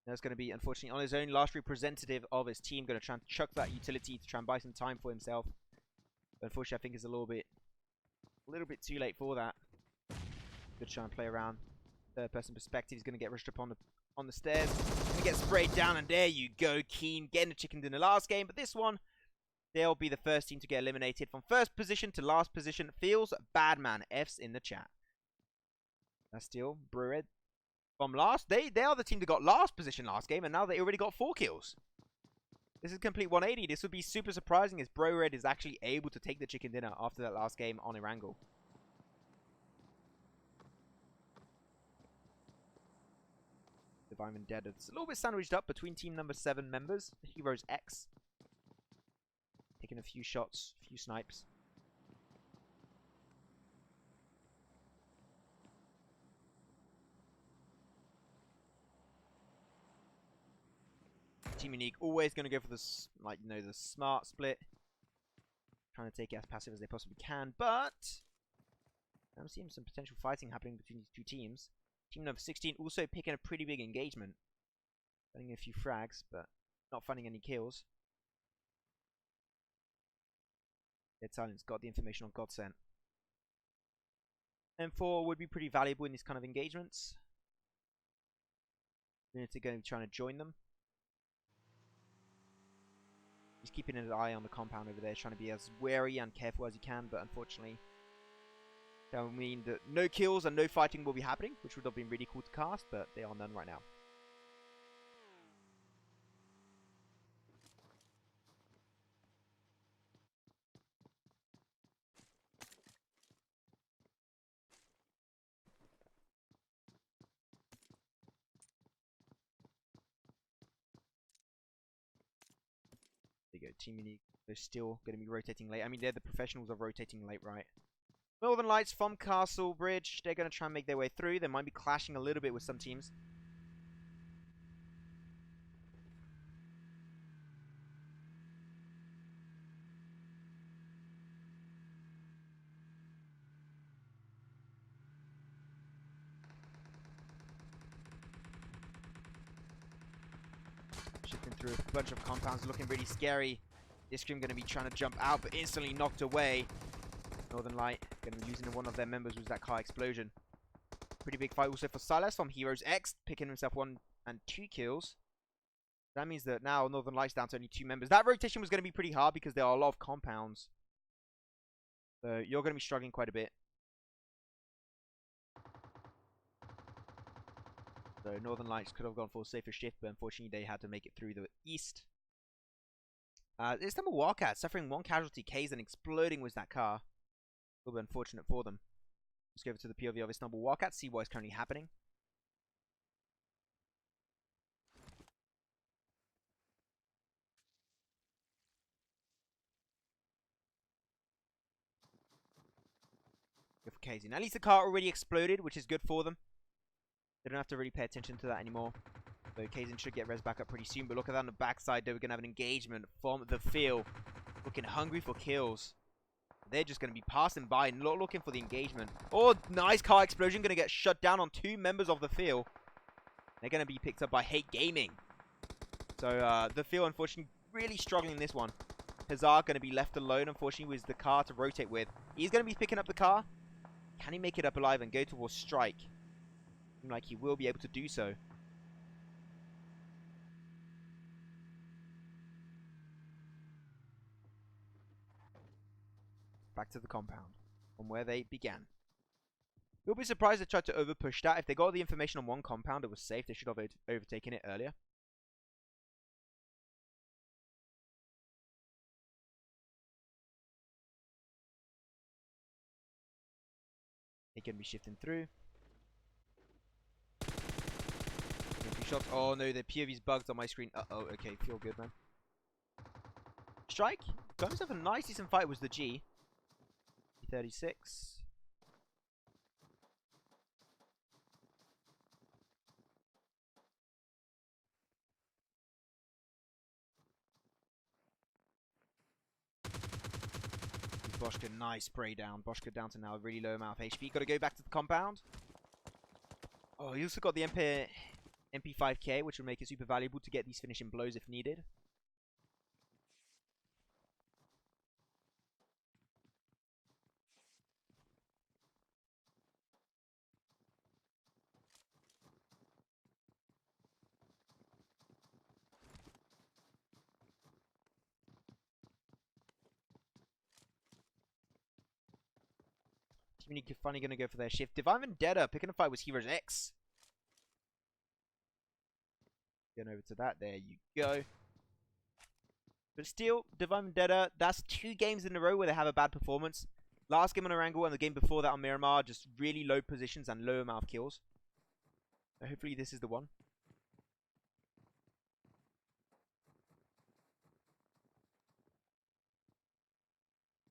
Nurse going to be, unfortunately, on his own. Last representative of his team. Going to try and chuck that utility to try and buy some time for himself. But unfortunately, I think it's a little bit too late for that. Good try and play around. Third person perspective. He's going to get rushed upon on the stairs. Going to get sprayed down, and there you go. Keen getting the chicken dinner last game. But this one, they'll be the first team to get eliminated. From first position to last position. Feels bad, man. F's in the chat. That's still Brewed. From last, they are the team that got last position last game, and now they already got 4 kills. This is complete 180. This would be super surprising as Bro Red is actually able to take the chicken dinner after that last game on Erangel. Divine Vendetta. It's a little bit sandwiched up between team number 7 members. Heroes X. Taking a few shots, a few snipes. Team Unique always going to go for the smart split, trying to take it as passive as they possibly can. But I'm seeing some potential fighting happening between these two teams. Team number 16 also picking a pretty big engagement, getting a few frags, but not finding any kills. Dead Silence got the information on Godsent. M4 would be pretty valuable in these kind of engagements. Unity going to be trying to join them. He's keeping an eye on the compound over there, trying to be as wary and careful as he can, but unfortunately that will mean that no kills and no fighting will be happening, which would have been really cool to cast, but they are none right now. There you go, Team Unique. They're still going to be rotating late. I mean, they're the professionals of rotating late, right? Northern Lights from Castle Bridge. They're going to try and make their way through. They might be clashing a little bit with some teams. Shifting through a bunch of compounds, looking really scary. This Scream going to be trying to jump out, but instantly knocked away. Northern Light going to be using one of their members with that car explosion. Pretty big fight also for Silas from Heroes X, picking himself 1 and 2 kills. That means that now Northern Light's down to only 2 members. That rotation was going to be pretty hard because there are a lot of compounds. So you're going to be struggling quite a bit. So Northern Lights could have gone for a safer shift, but unfortunately they had to make it through the east. This time a Wildcat suffering 1 casualty. K's and exploding with that car. A little bit unfortunate for them. Let's go over to the POV of Istanbul Wildcat, see what is currently happening. Good for Casey. At least the car already exploded, which is good for them. They don't have to really pay attention to that anymore. So Kazin should get res back up pretty soon. But look at that on the backside, though. We're going to have an engagement from the field. Looking hungry for kills. They're just going to be passing by and looking for the engagement. Oh, nice car explosion. Going to get shut down on 2 members of the field. They're going to be picked up by Hate Gaming. So the field, unfortunately, really struggling in this one. Hazard going to be left alone, unfortunately, with the car to rotate with. He's going to be picking up the car. Can he make it up alive and go towards strike? Seems like he will be able to do so. Back to the compound, from where they began. You'll be surprised they tried to overpush that. If they got the information on one compound, it was safe. They should have overtaken it earlier. They're going to be shifting through. A few shots. Oh no, the POV's bugged on my screen. Uh-oh, okay, feel good, man. Strike. Got himself a nice, decent fight with the G. 36. Boschka, nice spray down. Boschka down to now a really low amount of HP. Got to go back to the compound. Oh, he also got the MP5K, which will make it super valuable to get these finishing blows if needed. Team Unique finally going to go for their shift. Divine Vendetta picking a fight with Heroes X. Going over to that. There you go. But still, Divine Vendetta, that's 2 games in a row where they have a bad performance. Last game on Erangel and the game before that on Miramar, just really low positions and low amount of kills. So hopefully this is the one.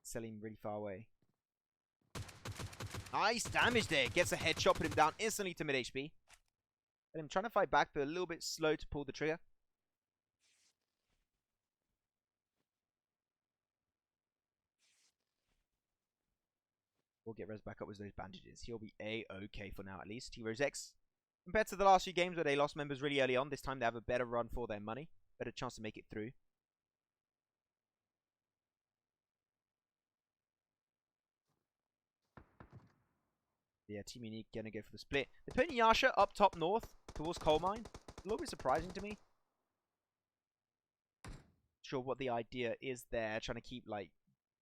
Selling really far away. Nice damage there. Gets a headshot, put him down instantly to mid HP. And him trying to fight back, but a little bit slow to pull the trigger. We'll get res back up with those bandages. He'll be A-okay for now at least. Heroes X. Compared to the last few games where they lost members really early on, this time they have a better run for their money. Better chance to make it through. Yeah, Team Unique gonna go for the split. They're putting Yasha up top north towards Coal Mine. A little bit surprising to me. Not sure what the idea is there. Trying to keep like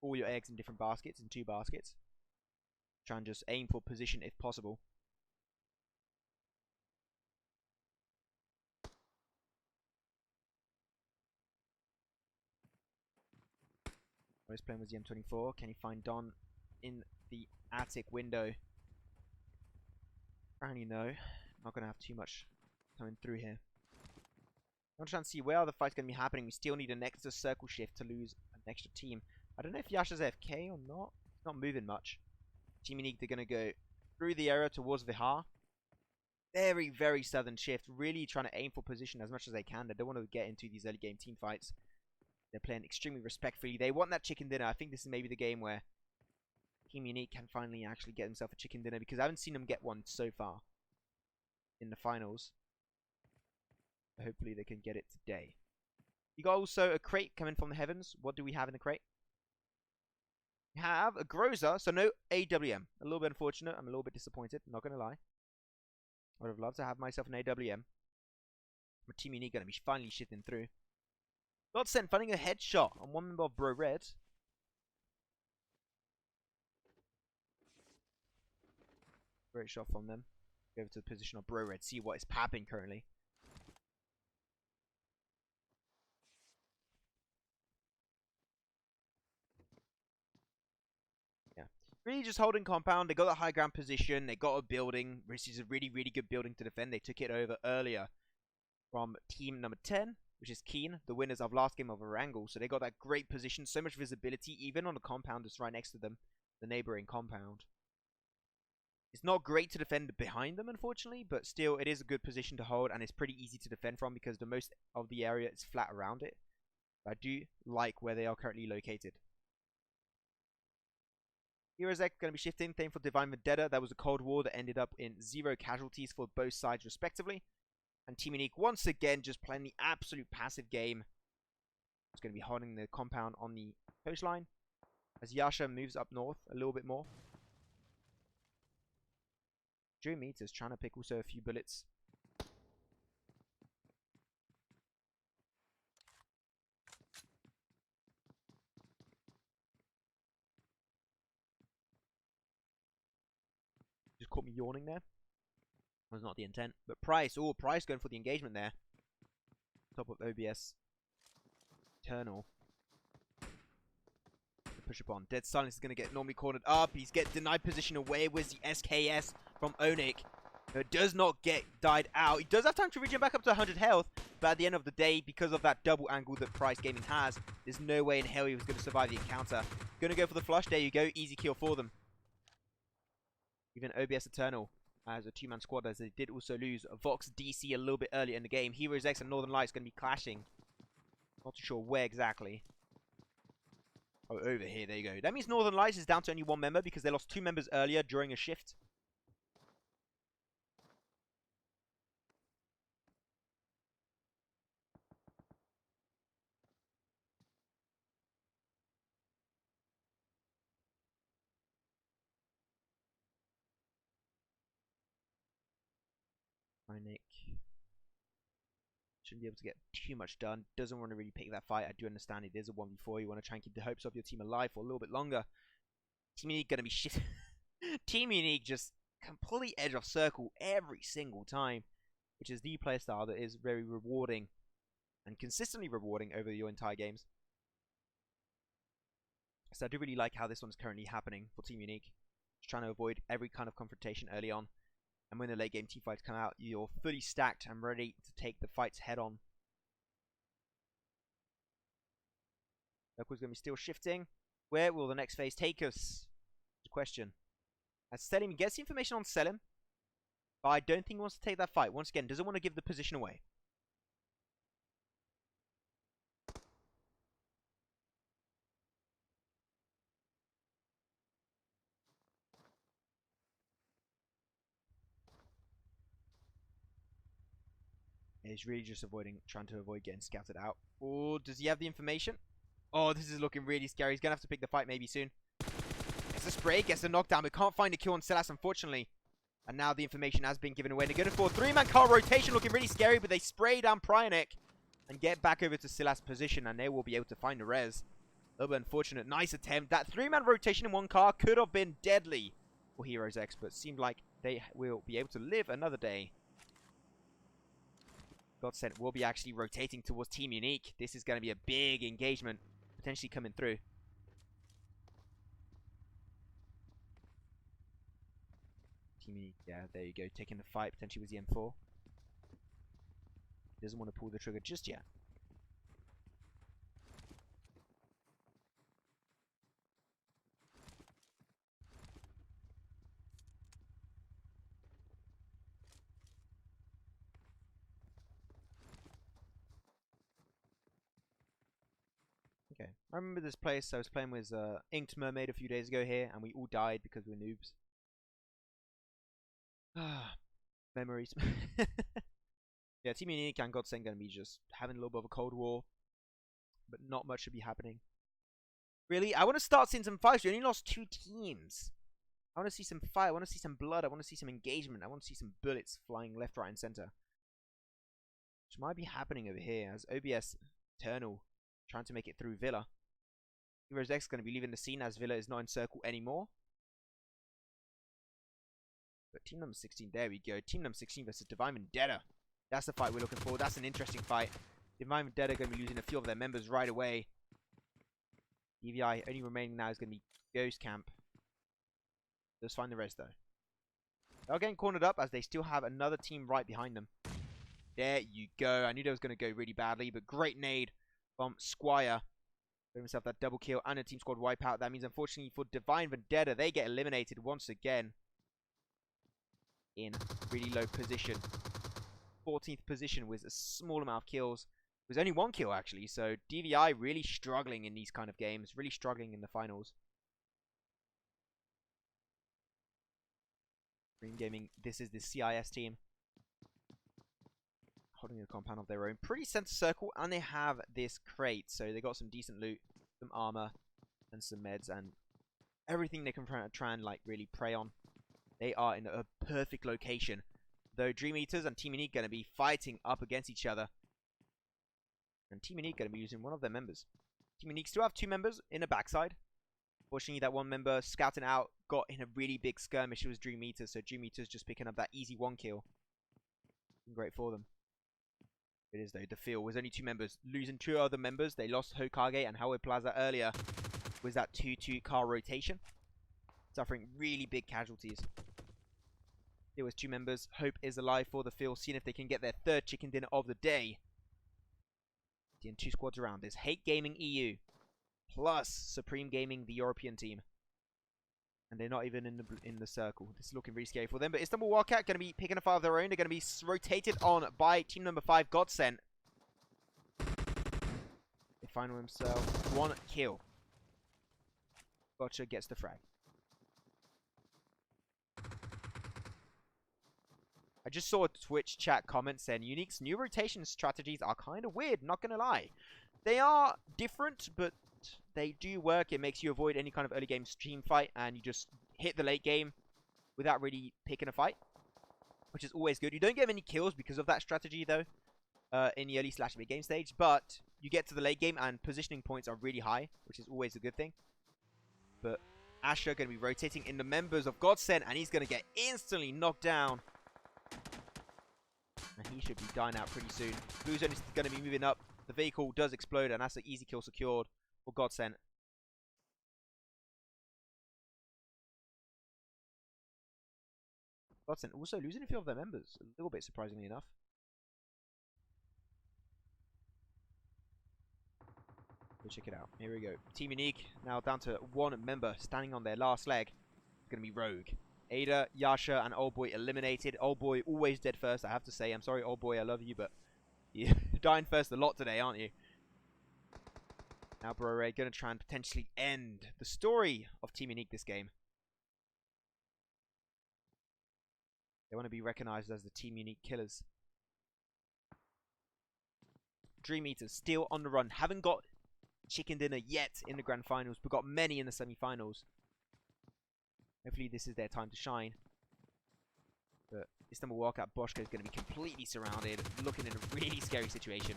all your eggs in different baskets, in 2 baskets. Try and just aim for position if possible. He's playing with the M24. Can he find Don in the attic window? Apparently no. Not going to have too much coming through here. I'm trying to see where the fight's going to be happening. We still need an extra circle shift to lose an extra team. I don't know if Yasha's AFK or not. It's not moving much. Team Unique, they're going to go through the area towards Vihar. Very, very southern shift. Really trying to aim for position as much as they can. They don't want to get into these early game team fights. They're playing extremely respectfully. They want that chicken dinner. I think this is maybe the game where Team Unique can finally actually get himself a chicken dinner, because I haven't seen them get one so far in the finals. Hopefully they can get it today. You got also a crate coming from the heavens. What do we have in the crate? We have a Groza, so no AWM. A little bit unfortunate. I'm a little bit disappointed, not going to lie. I would have loved to have myself an AWM. My Team Unique going to be finally shifting through. Godsend finding a headshot on one member of Bro Red. Great shot from them. Go over to the position of Bro Red. See what is popping currently. Yeah. Really just holding compound. They got the high ground position. They got a building, which is a really, really good building to defend. They took it over earlier from team number 10, which is Keen, the winners of last game of Erangel. So they got that great position. So much visibility, even on the compound that's right next to them. The neighboring compound. It's not great to defend behind them, unfortunately, but still, it is a good position to hold, and it's pretty easy to defend from because the most of the area is flat around it. But I do like where they are currently located. Heroes X going to be shifting. Same for Divine Vendetta. That was a Cold War that ended up in 0 casualties for both sides, respectively. And Team Unique, once again, just playing the absolute passive game. It's going to be holding the compound on the coastline as Yasha moves up north a little bit more. Drew Meters trying to pick also a few bullets. Just caught me yawning there. Was not the intent. But Price, Price going for the engagement there. Top of OBS. Eternal. The push upon. Dead Silence is going to get normally cornered up. He's get denied position away with the SKS from Onik. It does not get died out. He does have time to regen back up to 100 health, but at the end of the day, because of that double angle that Price Gaming has, there's no way in hell he was going to survive the encounter. Going to go for the flush. There you go. Easy kill for them. Even OBS Eternal as a 2-man squad, as they did also lose Vox DC a little bit earlier in the game. Heroes X and Northern Lights going to be clashing. Not too sure where exactly. Oh, over here. There you go. That means Northern Lights is down to only 1 member because they lost 2 members earlier during a shift. Nick shouldn't be able to get too much done. Doesn't want to really pick that fight. I do understand it is a 1v4. You want to try and keep the hopes of your team alive for a little bit longer. Team Unique going to be shit. Team Unique just completely edge of circle every single time, which is the playstyle that is very rewarding and consistently rewarding over your entire games. So I do really like how this one's currently happening for Team Unique. Just trying to avoid every kind of confrontation early on. And when the late game team fights come out, you're fully stacked and ready to take the fights head on. Circle's going to be still shifting. Where will the next phase take us? Good question. As Selim gets information on Selim, but I don't think he wants to take that fight. Once again, doesn't want to give the position away. He's really just trying to avoid getting scouted out. Or does he have the information? Oh, this is looking really scary. He's going to have to pick the fight maybe soon. Gets a spray, gets a knockdown, but can't find a kill on Silas, unfortunately. And now the information has been given away. They're going for a 3-man car rotation, looking really scary, but they spray down Prionek and get back over to Silas' position, and they will be able to find the res. A little bit unfortunate. Nice attempt. That 3-man rotation in one car could have been deadly for Heroes X, but seemed like they will be able to live another day. Godsent will be actually rotating towards Team Unique. This is going to be a big engagement potentially coming through. Team Unique, yeah, there you go. Taking the fight potentially with the M4. Doesn't want to pull the trigger just yet. Okay, I remember this place. I was playing with Inked Mermaid a few days ago here, and we all died because we were noobs. Ah, memories. Yeah, Team Unique and Godsend going to be just having a little bit of a Cold War, but not much should be happening. Really, I want to start seeing some fights. We only lost 2 teams. I want to see some fight. I want to see some blood. I want to see some engagement. I want to see some bullets flying left, right, and center. Which might be happening over here as OBS Eternal trying to make it through Villa. Heroes X is going to be leaving the scene as Villa is not in circle anymore. But team number 16, there we go. Team number 16 versus Divine Vendetta. That's the fight we're looking for. That's an interesting fight. Divine Vendetta going to be losing a few of their members right away. EVI only remaining now is going to be Ghost Camp. Let's find the rest though. They're getting cornered up as they still have another team right behind them. There you go. I knew that was going to go really badly, but great nade from Squire. Got himself that double kill and a team squad wipeout. That means unfortunately for Divine Vendetta, they get eliminated once again. in really low position. 14th position with a small amount of kills. It was only 1 kill actually, so DVI really struggling in these kind of games, really struggling in the finals. Dream Gaming, this is the CIS team. Holding a compound of their own. Pretty center circle, and they have this crate, so they got some decent loot, some armor, and some meds, and everything they can try and like really prey on. They are in a perfect location. Though Dream Eaters and Team Unique going to be fighting up against each other. And Team Unique going to be using one of their members. Team Unique still have 2 members in the backside. Fortunately, that one member scouting out got in a really big skirmish. It was Dream Eaters, so Dream Eaters just picking up that easy 1 kill. Great for them. It is though. The field was only 2 members. Losing 2 other members. They lost Hokage and Howard Plaza earlier. Was that 2-2 car rotation. Suffering really big casualties. There was 2 members. Hope is alive for the field. Seeing if they can get their 3rd chicken dinner of the day. And 2 squads around. There's Hate Gaming EU. Plus Supreme Gaming, the European team. And they're not even in the circle. This is looking really scary for them. But Istanbul Wildcat going to be picking a fire of their own. They're going to be rotated on by team number 5, Godsent. They find himself 1 kill. Gotcha gets the frag. I just saw a Twitch chat comment saying Unique's new rotation strategies are kind of weird, not going to lie. They are different, but they do work. It makes you avoid any kind of early game team fight, and you just hit the late game without really picking a fight, which is always good. You don't get many kills because of that strategy, though, in the early / mid game stage, but you get to the late game, and positioning points are really high, which is always a good thing. But Asher going to be rotating in the members of Godsent, and he's going to get instantly knocked down. And he should be dying out pretty soon. Blue Zone is going to be moving up. The vehicle does explode, and that's an easy kill secured for Godsent. Godsent also losing a few of their members, a little bit surprisingly enough. Go check it out. Here we go. Team Unique now down to 1 member standing on their last leg. It's going to be Rogue. Ada, Yasha, and Old Boy eliminated. Old Boy always dead first, I have to say. I'm sorry, Old Boy, I love you, but you're dying first a lot today, aren't you? Now Bro Ray going to try and potentially end the story of Team Unique this game. They want to be recognized as the Team Unique killers. Dream Eaters still on the run. Haven't got chicken dinner yet in the grand finals, but got many in the semi-finals. Hopefully this is their time to shine. But Istanbul Wildcat Boschko is going to be completely surrounded, looking in a really scary situation.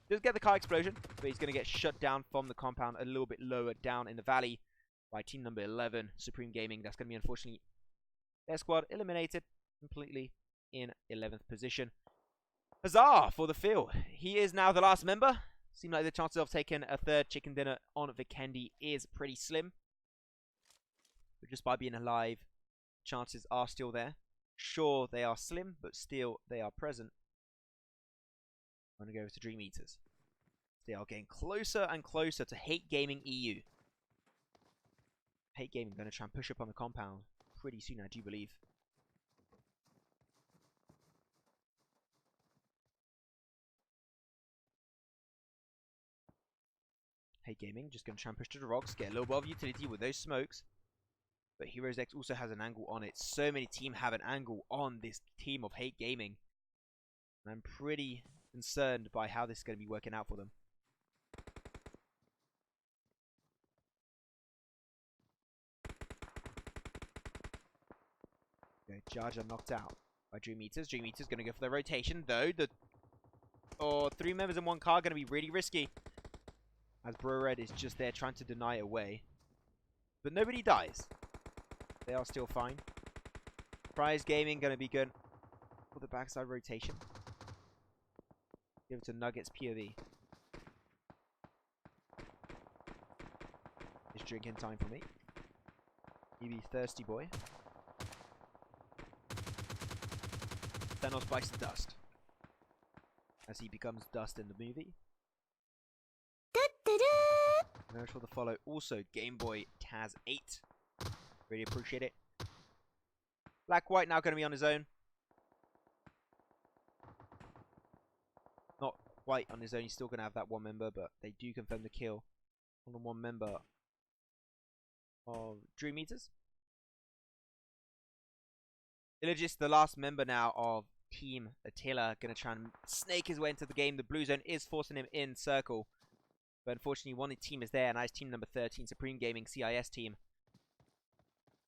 Does get the car explosion, but he's going to get shut down from the compound a little bit lower down in the valley by team number 11, Supreme Gaming. That's going to be, unfortunately, their squad eliminated completely in 11th position. Huzzah for the field. He is now the last member. Seems like the chances of taking a 3rd chicken dinner on Vikendi is pretty slim. But just by being alive, chances are still there. Sure, they are slim, but still they are present. I'm going to go over to Dream Eaters. They are getting closer and closer to Hate Gaming EU. Hate Gaming going to try and push up on the compound pretty soon, I do believe. Hate Gaming just going to try and push to the rocks, get a little bit of utility with those smokes. But Heroes X also has an angle on it. So many teams have an angle on this team of Hate Gaming. And I'm pretty concerned by how this is going to be working out for them. Okay, Jar Jar knocked out by Dream Eaters. Dream Eaters going to go for the rotation, though. The 3 members in 1 car going to be really risky. As Bro Red is just there trying to deny it away. But nobody dies. They are still fine. Prize Gaming going to be good for the backside rotation. Give it to Nuggets POV. It's drinking time for me. You be thirsty boy. Thanos bites the dust. As he becomes dust in the movie. Note for the follow. Also, Game Boy Taz 8. Really appreciate it. Black White now going to be on his own. Not White on his own. He's still going to have that one member, but they do confirm the kill on the one member of Dream Eaters. Illogist, the last member now of Team Attila, going to try and snake his way into the game. The blue zone is forcing him in circle. But unfortunately, one team is there, and that's team number 13, Supreme Gaming CIS team.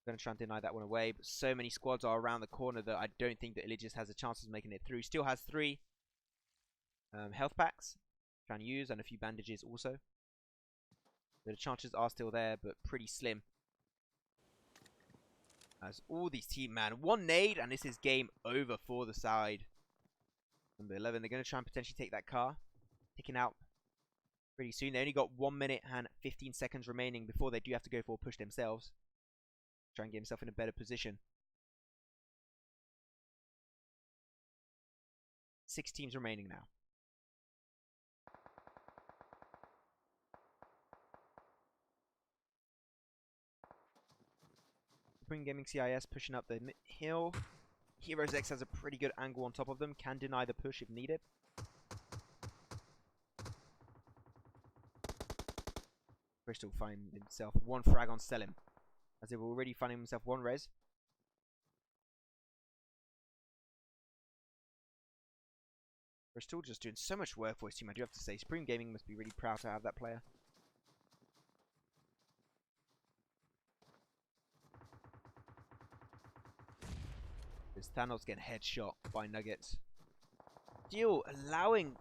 Going to try and deny that one away, but so many squads are around the corner that I don't think that Illogist has a chance of making it through. Still has 3 health packs, trying to use, and a few bandages also. The chances are still there, but pretty slim. As all these team, man, 1 nade, and this is game over for the side. Number 11, they're going to try and potentially take that car. Ticking out pretty soon. They only got 1 minute and 15 seconds remaining before they do have to go for a push themselves. Try and get himself in a better position. 6 teams remaining now. Supreme Gaming CIS pushing up the hill. Heroes X has a pretty good angle on top of them. Can deny the push if needed. Crystal finding himself 1 frag on Selim, as they were already finding himself 1 res. Crystal just doing so much work for his team, I do have to say. Supreme Gaming must be really proud to have that player. As Thanos getting headshot by Nuggets. Still allowing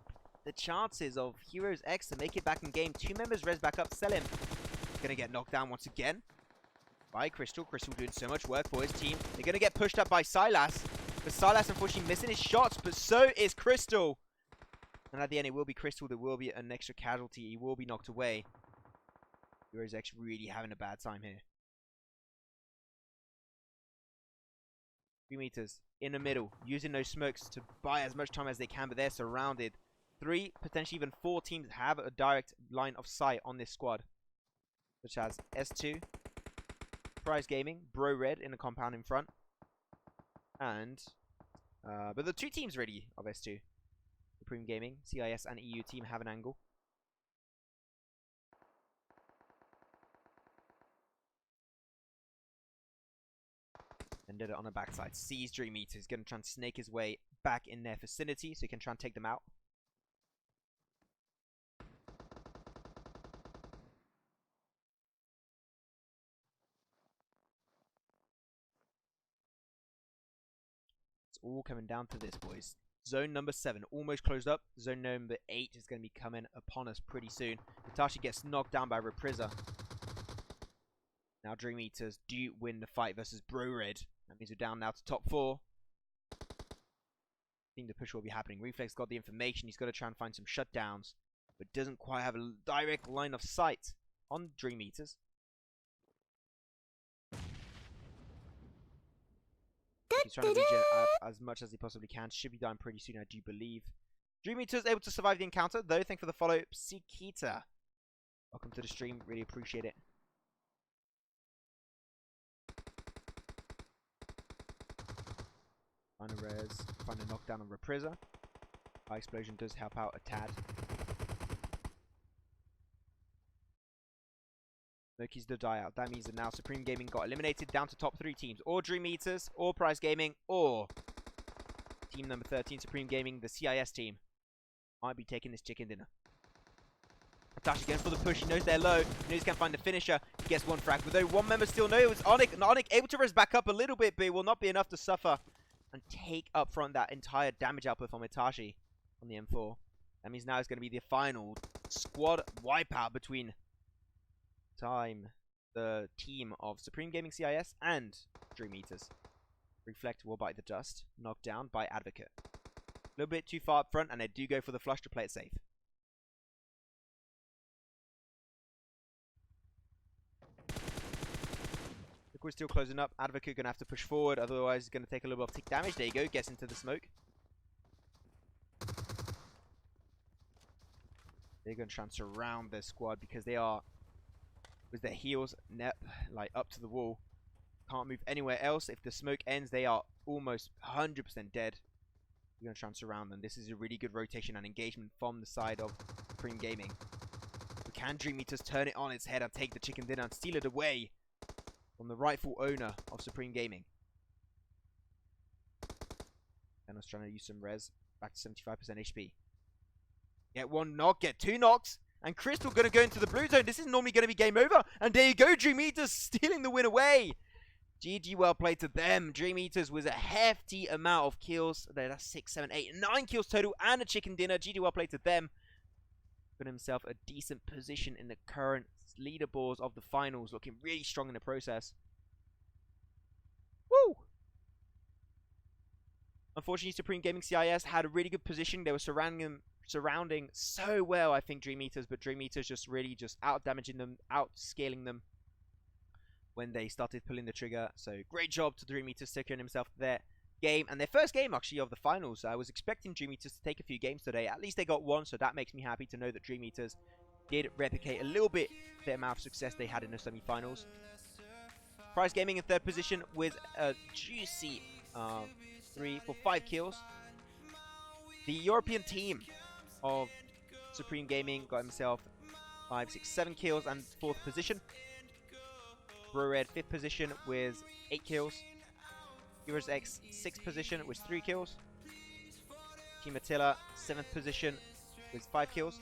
the chances of Heroes X to make it back in game. 2 members res back up. Selim gonna get knocked down once again by Crystal. Crystal doing so much work for his team. They're gonna get pushed up by Silas. But Silas unfortunately missing his shots, but so is Crystal. And at the end it will be Crystal. There will be an extra casualty. He will be knocked away. Heroes X really having a bad time here. 3 meters in the middle, using those smokes to buy as much time as they can, but they're surrounded. 3, potentially even 4 teams have a direct line of sight on this squad, such as S2, Prize Gaming, Bro Red in the compound in front, and but the 2 teams really of S2, Supreme Gaming, CIS, and EU team have an angle. And did it on the backside. Sees Dream Eater. He's going to try and snake his way back in their vicinity so he can try and take them out. It's all coming down to this, boys. Zone number 7 almost closed up. Zone number 8 is going to be coming upon us pretty soon. Itachi gets knocked down by Reprisa. Now Dream Eaters do win the fight versus Bro Red. That means we're down now to top 4. I think the push will be happening. Reflex got the information. He's got to try and find some shutdowns, but doesn't quite have a direct line of sight on Dream Eaters. He's trying to regen up as much as he possibly can. Should be done pretty soon, I do believe. Dream Eaters able to survive the encounter, though. Thank you for the follow, Psykita. Welcome to the stream. Really appreciate it. Find a res, find a knockdown on Reprisa. High explosion does help out a tad. Loki's the die out. That means that now Supreme Gaming got eliminated down to top 3 teams. Or Dream Eaters, or Prize Gaming, or team number 13, Supreme Gaming, the CIS team. Might be taking this chicken dinner. Atashi going for the push. He knows they're low. He knows he can find the finisher. He gets 1 frag. But though 1 member still knows it was Onyx. And Onyx able to res back up a little bit, but it will not be enough to suffer and take up front that entire damage output from Itachi on the M4. That means now it's going to be the final squad wipeout between the team of Supreme Gaming CIS and Dream Eaters. Reflect will bite the dust. Knocked down by Advocate. A little bit too far up front, and they do go for the flush to play it safe. We're still closing up. Advocate going to have to push forward, otherwise he's going to take a little bit of tick damage. There you go, gets into the smoke. They're going to try and surround their squad because they are, with their heels like up to the wall. can't move anywhere else. If the smoke ends, they are almost 100% dead. We're going to try and surround them. This is a really good rotation and engagement from the side of Supreme Gaming. Can Dream Eaters turn it on its head and take the chicken dinner and steal it away from the rightful owner of Supreme Gaming? And I was trying to use some res. Back to 75% HP. Get one knock, get two knocks. And Crystal going to go into the blue zone. This is normally going to be game over. And there you go, Dream Eaters stealing the win away. GG, well played to them. Dream Eaters was a hefty amount of kills. That's 6, 7, 8, 9 kills total and a chicken dinner. GG, well played to them. Put himself a decent position in the current leaderboards of the finals. Looking really strong in the process. Woo! Unfortunately, Supreme Gaming CIS had a really good position. They were surrounding so well, I think, Dream Eaters, but Dream Eaters just really out-damaging them, out-scaling them when they started pulling the trigger. So great job to Dream Eaters securing himself their game, and their first game actually of the finals. I was expecting Dream Eaters to take a few games today. At least they got one, so that makes me happy to know that Dream Eaters did replicate a little bit the amount of success they had in the semi-finals. Prize Gaming in third position with a juicy 5 kills. The European team of Supreme Gaming got himself 5, 6, 7 kills and 4th position. Bro Red 5th position with 8 kills. Heroes X 6th position with 3 kills. Team Attila 7th position with 5 kills.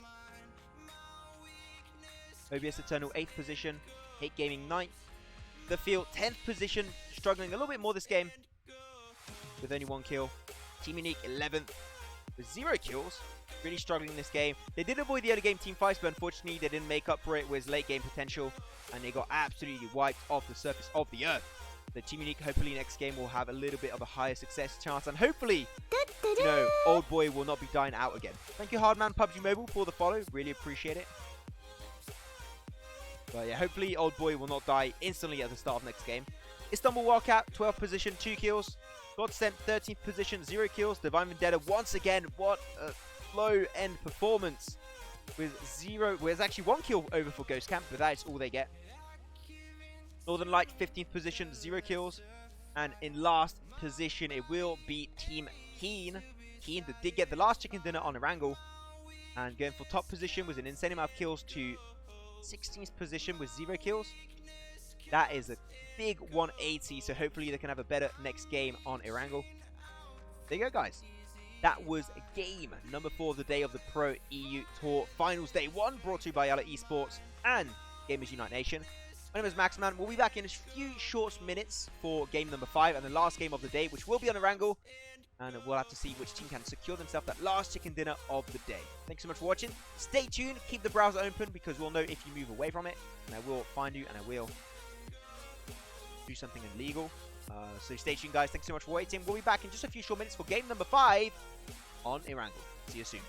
OBS Eternal 8th position. Hate Gaming 9th. The Field 10th position, struggling a little bit more this game with only 1 kill. Team Unique 11th with 0 kills. Really struggling in this game. They did avoid the early game team fights, but unfortunately they didn't make up for it with late game potential, and they got absolutely wiped off the surface of the earth. The Team Unique hopefully next game will have a little bit of a higher success chance, and hopefully, you know, Old Boy will not be dying out again. Thank you, Hardman PUBG Mobile, for the follow. Really appreciate it. But yeah, hopefully Old Boy will not die instantly at the start of next game. Istanbul Wildcat 12th position, 2 kills. Godsent 13th position, 0 kills. Divine Vendetta once again, what a low end performance with 0. Well, there's actually 1 kill over for Ghost Camp, but that is all they get. Northern Light 15th position, 0 kills. And in last position, it will be Team Keen. Keen that did get the last chicken dinner on Erangel. And going for top position was an insane amount of kills to 16th position with 0 kills. That is a big 180, so hopefully they can have a better next game on Erangel. There you go, guys. That was game number 4 of the day of the Pro EU Tour Finals Day 1, brought to you by YaLLa Esports and Gamers Unite Nation. My name is Maxman. We'll be back in a few short minutes for game number 5 and the last game of the day, which will be on Erangel. And we'll have to see which team can secure themselves that last chicken dinner of the day. Thanks so much for watching. Stay tuned. Keep the browser open because we'll know if you move away from it. And I will find you and I will do something illegal. So stay tuned, guys. Thanks so much for waiting. We'll be back in just a few short minutes for game number 5 on Erangel. See you soon.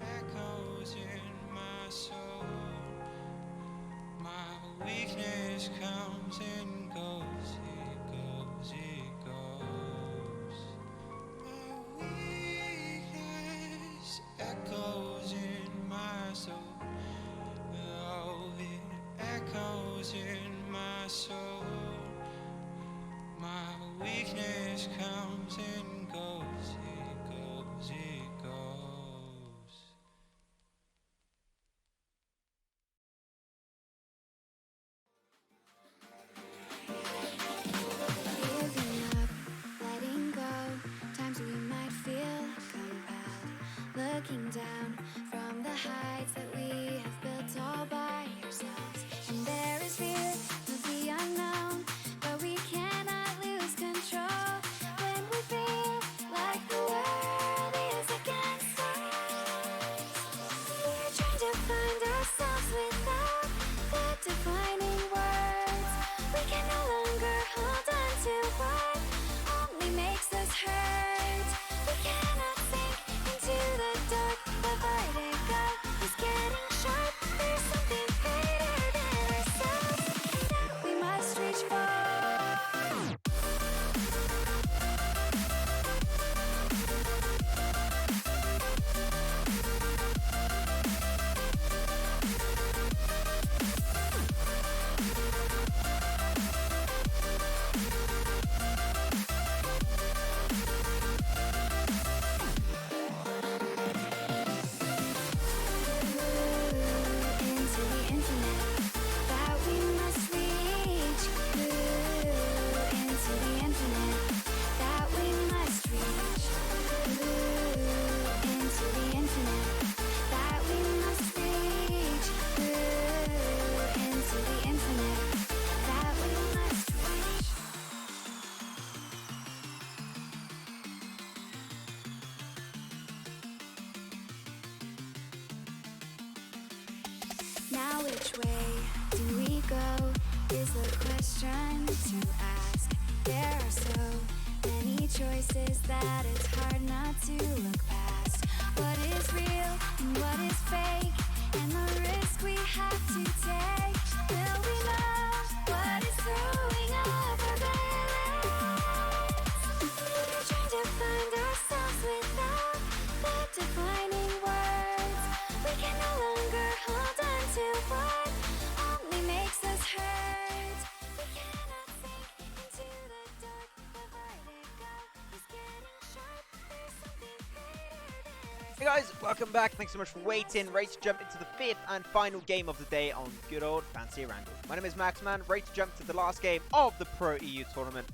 Echoes in which way do we go is the question to ask. There are so many choices that it's hard not to look past. What is real and what is fake, and the risk we have to take. Will we know what is throwing up our balance? We're trying to find ourselves without the defining words. We can no longer hold on to what only makes us hurt. We cannot sink into the dark. The vertigo is getting sharp. There's something greater than Hey guys, welcome back. Thanks so much for waiting. Ready to jump into the fifth and final game of the day on good old Fancy Wrangle. My name is Maxman, ready to jump to the last game of the Pro EU tournament.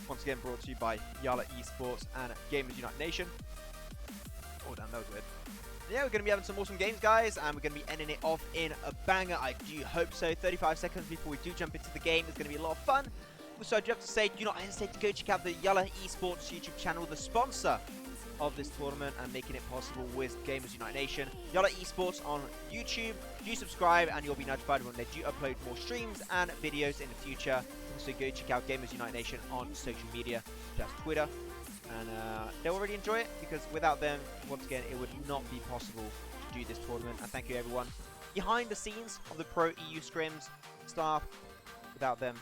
Once again brought to you by YaLLa Esports and Gamers Unite Nation. Oh damn, that was weird. Yeah, we're going to be having some awesome games, guys, and we're going to be ending it off in a banger. I do hope so. 35 seconds before we do jump into the game. It's going to be a lot of fun. Also, I do have to say, do not hesitate to go check out the YaLLa Esports YouTube channel, the sponsor of this tournament and making it possible with Gamers Unite Nation. YaLLa Esports on YouTube. Do subscribe and you'll be notified when they do upload more streams and videos in the future. Also, go check out Gamers Unite Nation on social media, that's Twitter. And they'll already enjoy it because without them, once again, it would not be possible to do this tournament. And thank you everyone behind the scenes of the Pro EU scrims staff. Without them,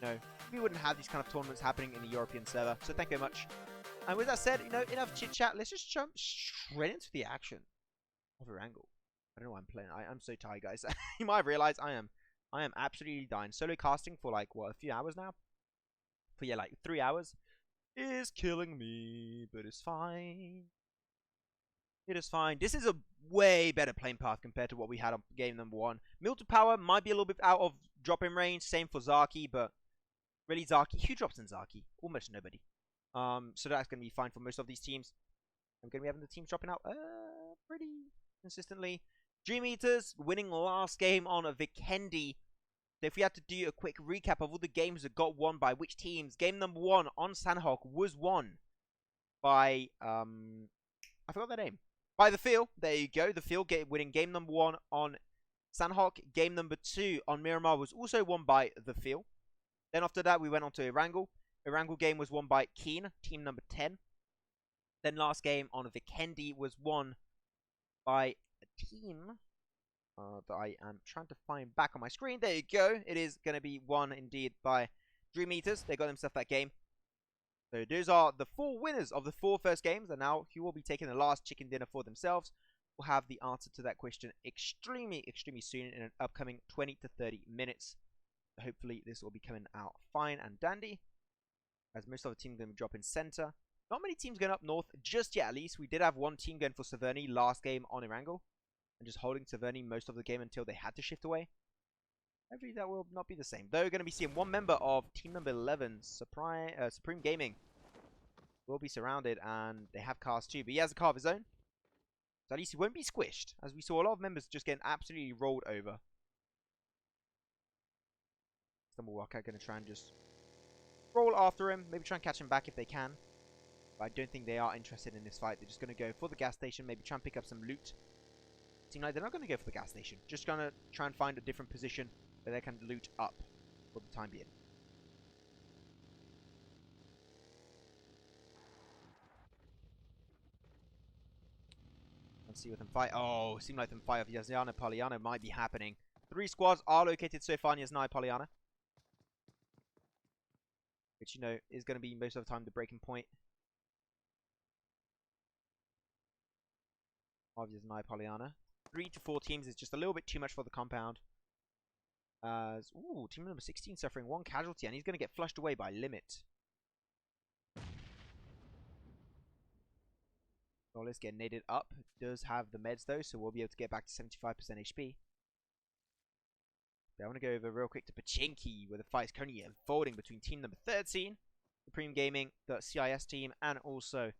no, we wouldn't have these kind of tournaments happening in the European server. So thank you very much. And with that said, you know, enough chit chat. Let's just jump straight into the action of Wrangle. I don't know why I'm playing. I'm so tired, guys. You might have realized I am absolutely dying. Solo casting for like what, a few hours now? For yeah, like 3 hours is killing me, but it's fine. It is fine. This is a way better playing path compared to what we had on game number 1. Milton Power might be a little bit out of drop-in range. Same for Zaki, but really Zaki. Who drops in Zaki? Almost nobody. So that's going to be fine for most of these teams. I'm going to be having the teams dropping out pretty consistently. Dream Eaters winning last game on a Vikendi. So if we had to do a quick recap of all the games that got won by which teams, game number 1 on Sanhok was won by I forgot their name. By the Field. There you go. The Field winning game number 1 on Sanhok. Game number 2 on Miramar was also won by the Field. Then after that we went on to Wrangle. Wrangle game was won by Keen, team number 10. Then last game on Vikendi was won by a team that I am trying to find back on my screen. There you go. It is going to be won indeed by Dream Eaters. They got themselves that game. So those are the 4 winners of the 4 first games. And now who will be taking the last chicken dinner for themselves will have the answer to that question extremely soon in an upcoming 20 to 30 minutes. Hopefully this will be coming out fine and dandy, as most of the teams going to be dropping center. Not many teams going up north just yet, at least. We did have one team going for Severny last game on Wrangle, and just holding Severny most of the game until they had to shift away. Hopefully that will not be the same. Though we're going to be seeing one member of team number 11, Supreme Gaming, will be surrounded, and they have cars too. But he has a car of his own, so at least he won't be squished, as we saw a lot of members just getting absolutely rolled over. Stumblewalker going to try and just roll after him, maybe try and catch him back if they can. But I don't think they are interested in this fight. They're just going to go for the gas station, maybe try and pick up some loot. Seems like they're not going to go for the gas station. Just going to try and find a different position where they can loot up for the time being. Let's see what them fight. Oh, seems like them fight of Yasnaya Poliana might be happening. 3 squads are located so far in Yasnaya Poliana, which, you know, is going to be most of the time the breaking point of Yasnaya Poliana. 3 to 4 teams is just a little bit too much for the compound. As ooh, team number 16 suffering 1 casualty, and he's going to get flushed away by Limit. So let's get naded up. Does have the meds though, so we'll be able to get back to 75% HP. But I want to go over real quick to Pachinki, where the fight is currently unfolding between team number 13, Supreme Gaming, the CIS team, and also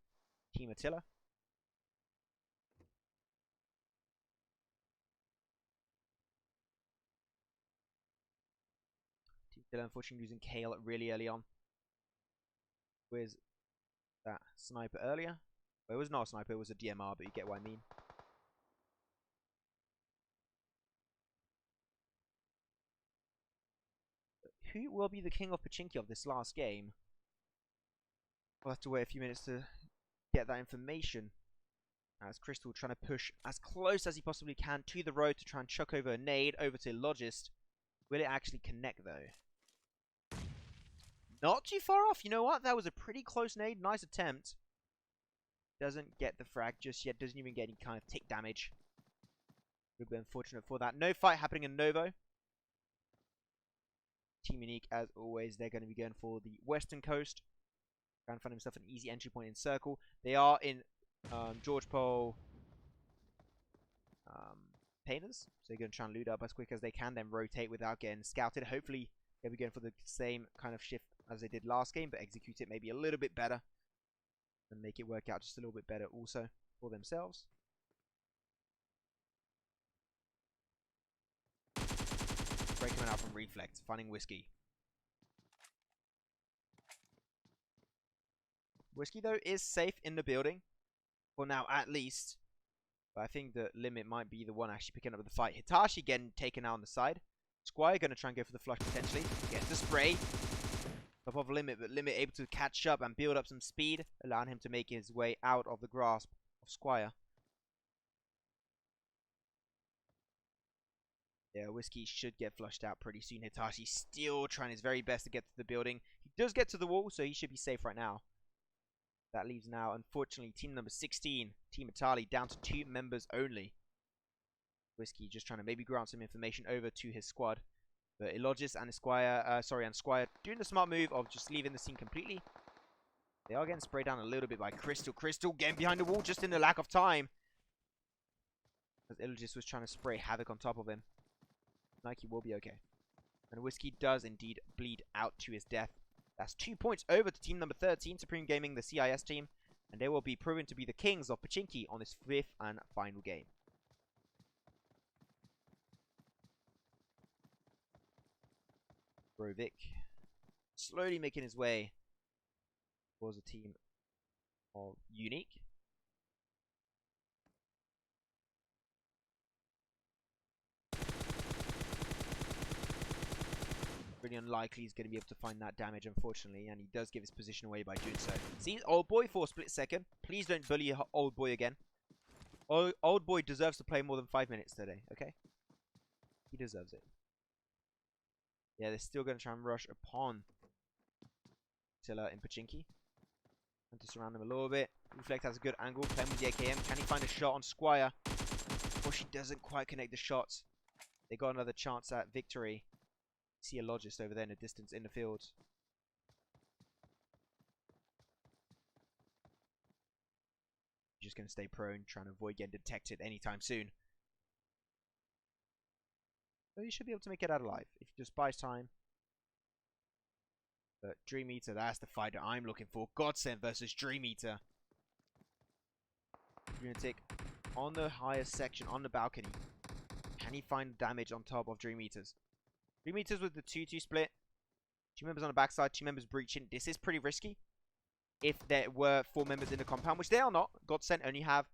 Team Attila. Team Attila unfortunately losing Kale really early on. Where's that sniper earlier? Well, it was not a sniper, it was a DMR, but you get what I mean. who will be the king of Pachinki of this last game? We'll have to wait a few minutes to get that information. As Crystal trying to push as close as he possibly can to the road to try and chuck over a nade over to Logist. Will it actually connect though? Not too far off. You know what? That was a pretty close nade. Nice attempt. Doesn't get the frag just yet. Doesn't even get any kind of tick damage. Would be unfortunate for that. No fight happening in Novo. Team Unique, as always, they're going to be going for the western coast. Trying to find himself an easy entry point in Circle. They are in George Pole Painters. So they're going to try and loot up as quick as they can, then rotate without getting scouted. Hopefully, they'll be going for the same kind of shift as they did last game, but execute it maybe a little bit better. And make it work out just a little bit better also for themselves. Break coming out from Reflect, finding Whiskey. Whiskey, though, is safe in the building. For now, at least. But I think the Limit might be the one actually picking up the fight. Hitachi getting taken out on the side. Squire going to try and go for the flush potentially. Gets the spray. Top of Limit, but Limit able to catch up and build up some speed, allowing him to make his way out of the grasp of Squire. Yeah, Whiskey should get flushed out pretty soon. Hitachi still trying his very best to get to the building. He does get to the wall, so he should be safe right now. That leaves now, unfortunately, team number 16, Team Italy, down to 2 members only. Whiskey just trying to maybe grant some information over to his squad. But Ilogis and Squire doing the smart move of just leaving the scene completely. They are getting sprayed down a little bit by Crystal. Crystal getting behind the wall just in the lack of time. As Ilogis was trying to spray havoc on top of him. Nike will be okay. And Whiskey does indeed bleed out to his death. That's 2 points over to team number 13, Supreme Gaming, the CIS team. And they will be proven to be the kings of Pachinki on this 5th and final game. Brovic slowly making his way towards a team of Unique. Really unlikely he's going to be able to find that damage, unfortunately, and he does give his position away by doing so. See, Old Boy for a split second. Please don't bully Old Boy again. Old Boy deserves to play more than 5 minutes today, okay? He deserves it. Yeah, they're still going to try and rush upon Tiller in Pachinki. And to surround him a little bit. Reflect has a good angle, playing with the AKM. Can he find a shot on Squire? Or she doesn't quite connect the shots. They got another chance at victory. See a Logist over there in the distance in the field. Just going to stay prone, trying to avoid getting detected anytime soon. So he should be able to make it out alive if he just buys time. But Dream Eater, that's the fighter I'm looking for. Godsend versus Dream Eater. Lunatic on the highest section, on the balcony. Can he find damage on top of Dream Eaters? Dream Eaters with the 2-2 split. 2 members on the backside, 2 members breaching. This is pretty risky. If there were 4 members in the compound, which they are not. Godsend only have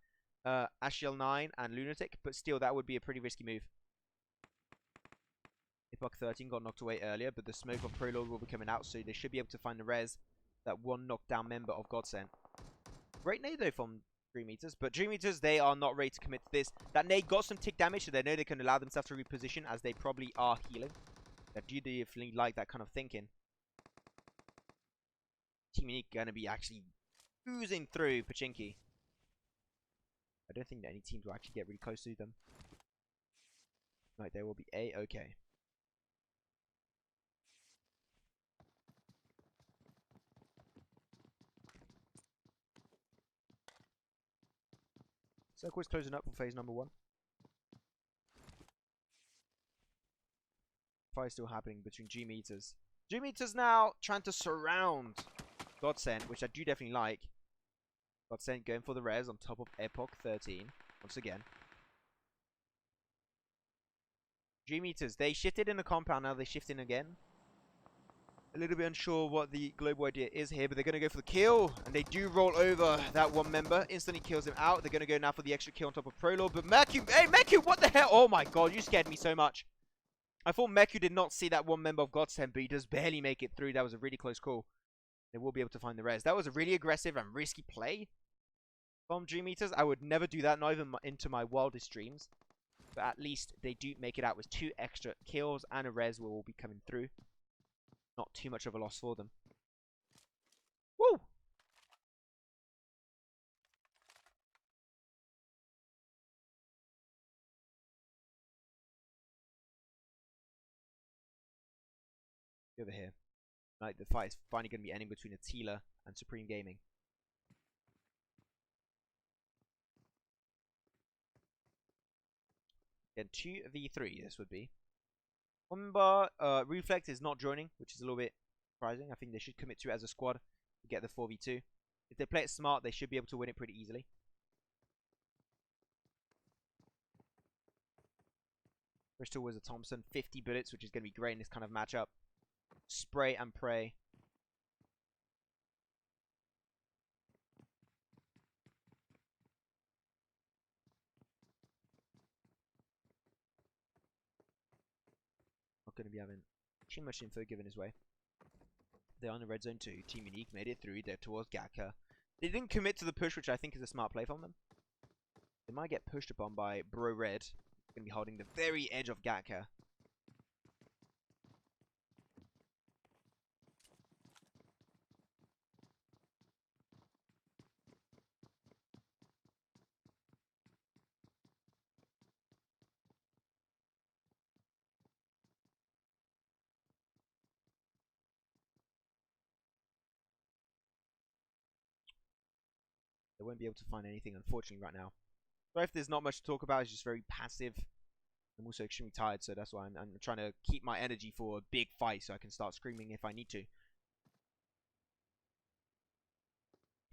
Ashiel 9 and Lunatic, but still that would be a pretty risky move. Epoch 13 got knocked away earlier, but the smoke of Prologue will be coming out, so they should be able to find the res that one knockdown member of Godsend. Great nade though from Dream Eaters, but Dream Eaters, they are not ready to commit to this. That nade got some tick damage, so they know they can allow themselves to reposition as they probably are healing. I do definitely like that kind of thinking. Team Unique gonna be actually oozing through Pachinki. I don't think that any teams will actually get really close to them. Right, there will be A-okay. Circle is closing up for phase number 1. Fight still happening between Dream Eaters. Dream Eaters now trying to surround Godsend, which I do definitely like. Godsend going for the res on top of Epoch 13 once again. Dream Eaters, they shifted in the compound, now they shift in again. A little bit unsure what the global idea is here, but they're going to go for the kill. And they do roll over that one member. Instantly kills him out. They're going to go now for the extra kill on top of Prologue. But Mercu, hey Mercu, what the hell? Oh my god, you scared me so much. I thought Meku did not see that one member of Godsend, but he does barely make it through. That was a really close call. They will be able to find the res. That was a really aggressive and risky play from Dream Eaters. I would never do that, not even into my wildest dreams. But at least they do make it out with 2 extra kills and a res will be coming through. Not too much of a loss for them. Woo! Over here. Like, the fight is finally going to be ending between Attila and Supreme Gaming. Again, 2v3 this would be. Remember, Reflect is not joining, which is a little bit surprising. I think they should commit to it as a squad to get the 4v2. If they play it smart, they should be able to win it pretty easily. Bristol was a Thompson, 50 bullets, which is going to be great in this kind of matchup. Spray and pray. Not going to be having too much info given his way. They're on the red zone too. Team Unique made it through. They're towards Gaka. They didn't commit to the push, which I think is a smart play from them. They might get pushed upon by Bro Red. Going to be holding the very edge of Gaka. They won't be able to find anything, unfortunately, right now. So if there's not much to talk about, it's just very passive. I'm also extremely tired, so that's why I'm trying to keep my energy for a big fight so I can start screaming if I need to.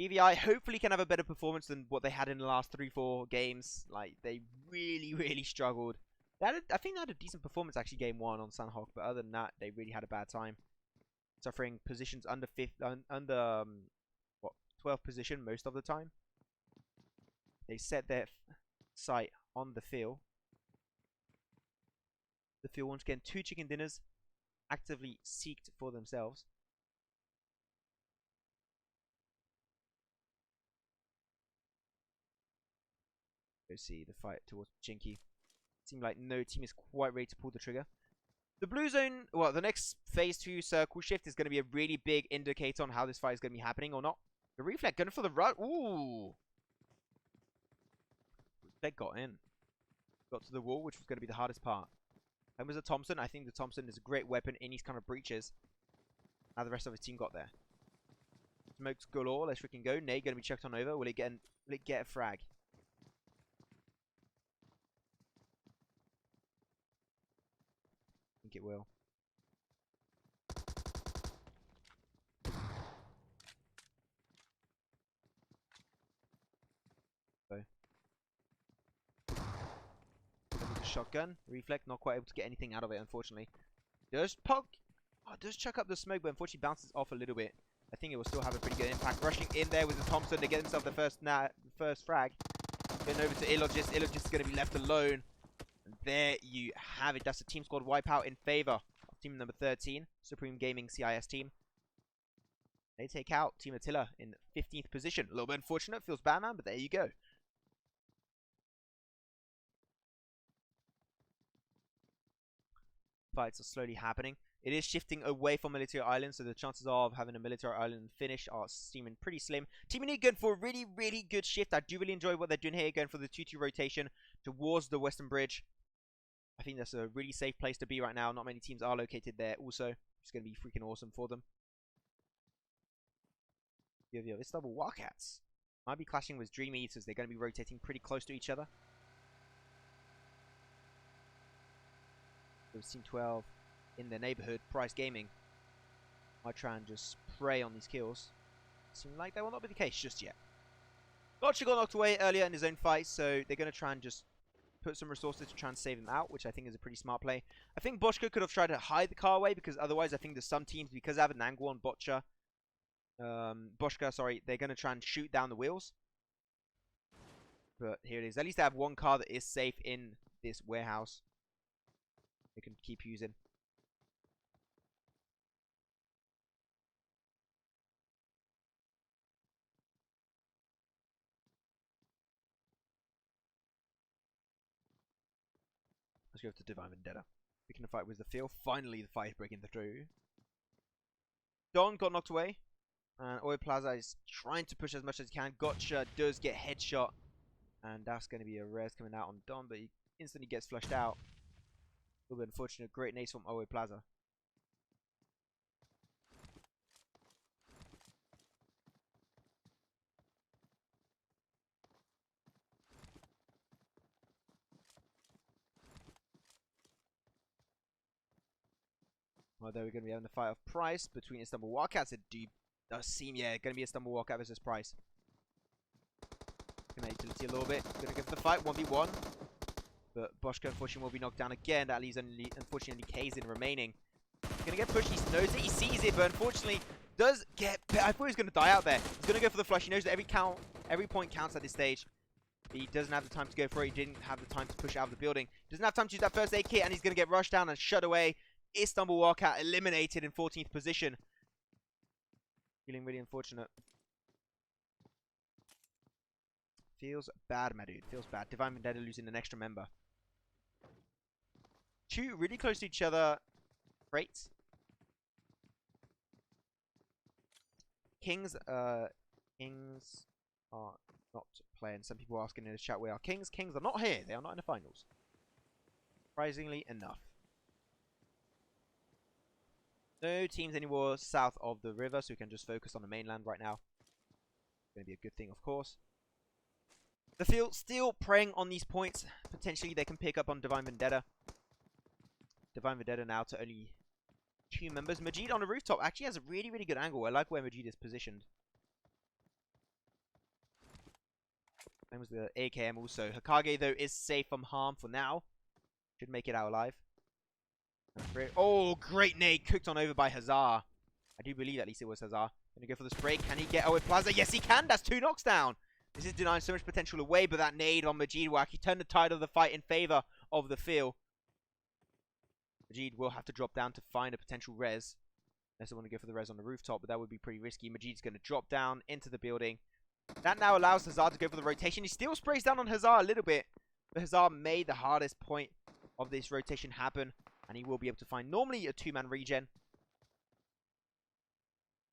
EVI hopefully can have a better performance than what they had in the last 3-4 games. Like, they really, really struggled. I think they had a decent performance, actually, game 1 on Sunhawk, but other than that, they really had a bad time. Suffering positions under 12th position most of the time. They set their sight on the field. The field once again, 2 chicken dinners actively seeked for themselves. Go see the fight towards Chinky. Seems like no team is quite ready to pull the trigger. The blue zone, well, the next phase 2 circle shift is going to be a really big indicator on how this fight is going to be happening or not. The Reflect going for the run. Ooh. Reflect got in. Got to the wall, which was going to be the hardest part. And was a Thompson. I think the Thompson is a great weapon in these kind of breaches. Now the rest of his team got there. Smokes galore. Let's freaking go. Nate going to be checked on over. Will it get a frag? I think it will. So. With the shotgun. Reflect not quite able to get anything out of it, unfortunately. Does chuck up the smoke, but unfortunately bounces off a little bit. I think it will still have a pretty good impact. Rushing in there with the Thompson to get himself the first frag. Going over to Illogist. Illogist is going to be left alone. And there you have it. That's the team squad wipeout in favor of team number 13, Supreme Gaming CIS team. They take out Team Attila in 15th position. A little bit unfortunate. Feels bad, man, but there you go. Fights are slowly happening. It is shifting away from Military Island, so the chances of having a Military Island finish are seeming pretty slim. Team Unique going for a really, really good shift. I do really enjoy what they're doing here, going for the 2-2 rotation towards the Western Bridge. I think that's a really safe place to be right now. Not many teams are located there also. It's going to be freaking awesome for them. Yo, it's double Wildcats. Might be clashing with Dream Eaters. They're going to be rotating pretty close to each other. There's Team 12 in their neighborhood. Price Gaming might try and just prey on these kills. Seems like that will not be the case just yet. Gotcha got knocked away earlier in his own fight, so they're going to try and just put some resources to try and save him out, which I think is a pretty smart play. I think Boschka could have tried to hide the car away, because otherwise I think there's some teams, because they have an angle on Boschka, sorry, they're going to try and shoot down the wheels. But here it is. At least they have one car that is safe in this warehouse. they can keep using. Let's go to Divine Vendetta. Picking a fight with the field. Finally, the fight is breaking through. Don got knocked away. And Oil Plaza is trying to push as much as he can. Gotcha does get headshot. And that's going to be a res coming out on Don, but he instantly gets flushed out. A little bit unfortunate. Great nades from Oil Plaza. Although we're going to be having a fight of price between Istanbul Wildcats. It does seem, yeah, going to be Istanbul Wildcat versus Price. Going to utility a little bit. Going to go for the fight, 1v1. But Boschke, unfortunately, will be knocked down again. That leaves only, unfortunately, Kazin remaining. Going to get pushed. He knows it. He sees it, but unfortunately, does get... I thought he was going to die out there. He's going to go for the flush. He knows that every point counts at this stage. He doesn't have the time to go for it. He didn't have the time to push out of the building. He doesn't have time to use that first aid kit, and he's going to get rushed down and shut away. Istanbul Wildcat eliminated in 14th position. Feeling really unfortunate. Feels bad, my dude. Feels bad. Divine Vendetta losing an extra member. Two really close to each other. Great. Kings are not playing. Some people are asking in the chat where are Kings. Kings are not here. They are not in the finals. Surprisingly enough. No teams anymore south of the river, so we can just focus on the mainland right now. Going to be a good thing, of course. The field still preying on these points. Potentially they can pick up on Divine Vendetta. Divine Vendetta now to only 2 members. Majid on the rooftop actually has a really, really good angle. I like where Majid is positioned. And was the AKM also. Hokage, though, is safe from harm for now. Should make it out alive. Oh, great nade cooked on over by Hazar. I do believe at least it was Hazar. Gonna go for the spray. Can he get Owe Plaza? Yes, he can. That's 2 knocks down. This is denying so much potential away, but that nade on Majid will actually turn the tide of the fight in favor of the field. Majid will have to drop down to find a potential res. Unless I want to go for the res on the rooftop, but that would be pretty risky. Majid's going to drop down into the building. That now allows Hazard to go for the rotation. He still sprays down on Hazard a little bit, but Hazard made the hardest point of this rotation happen, and he will be able to find normally a 2-man regen.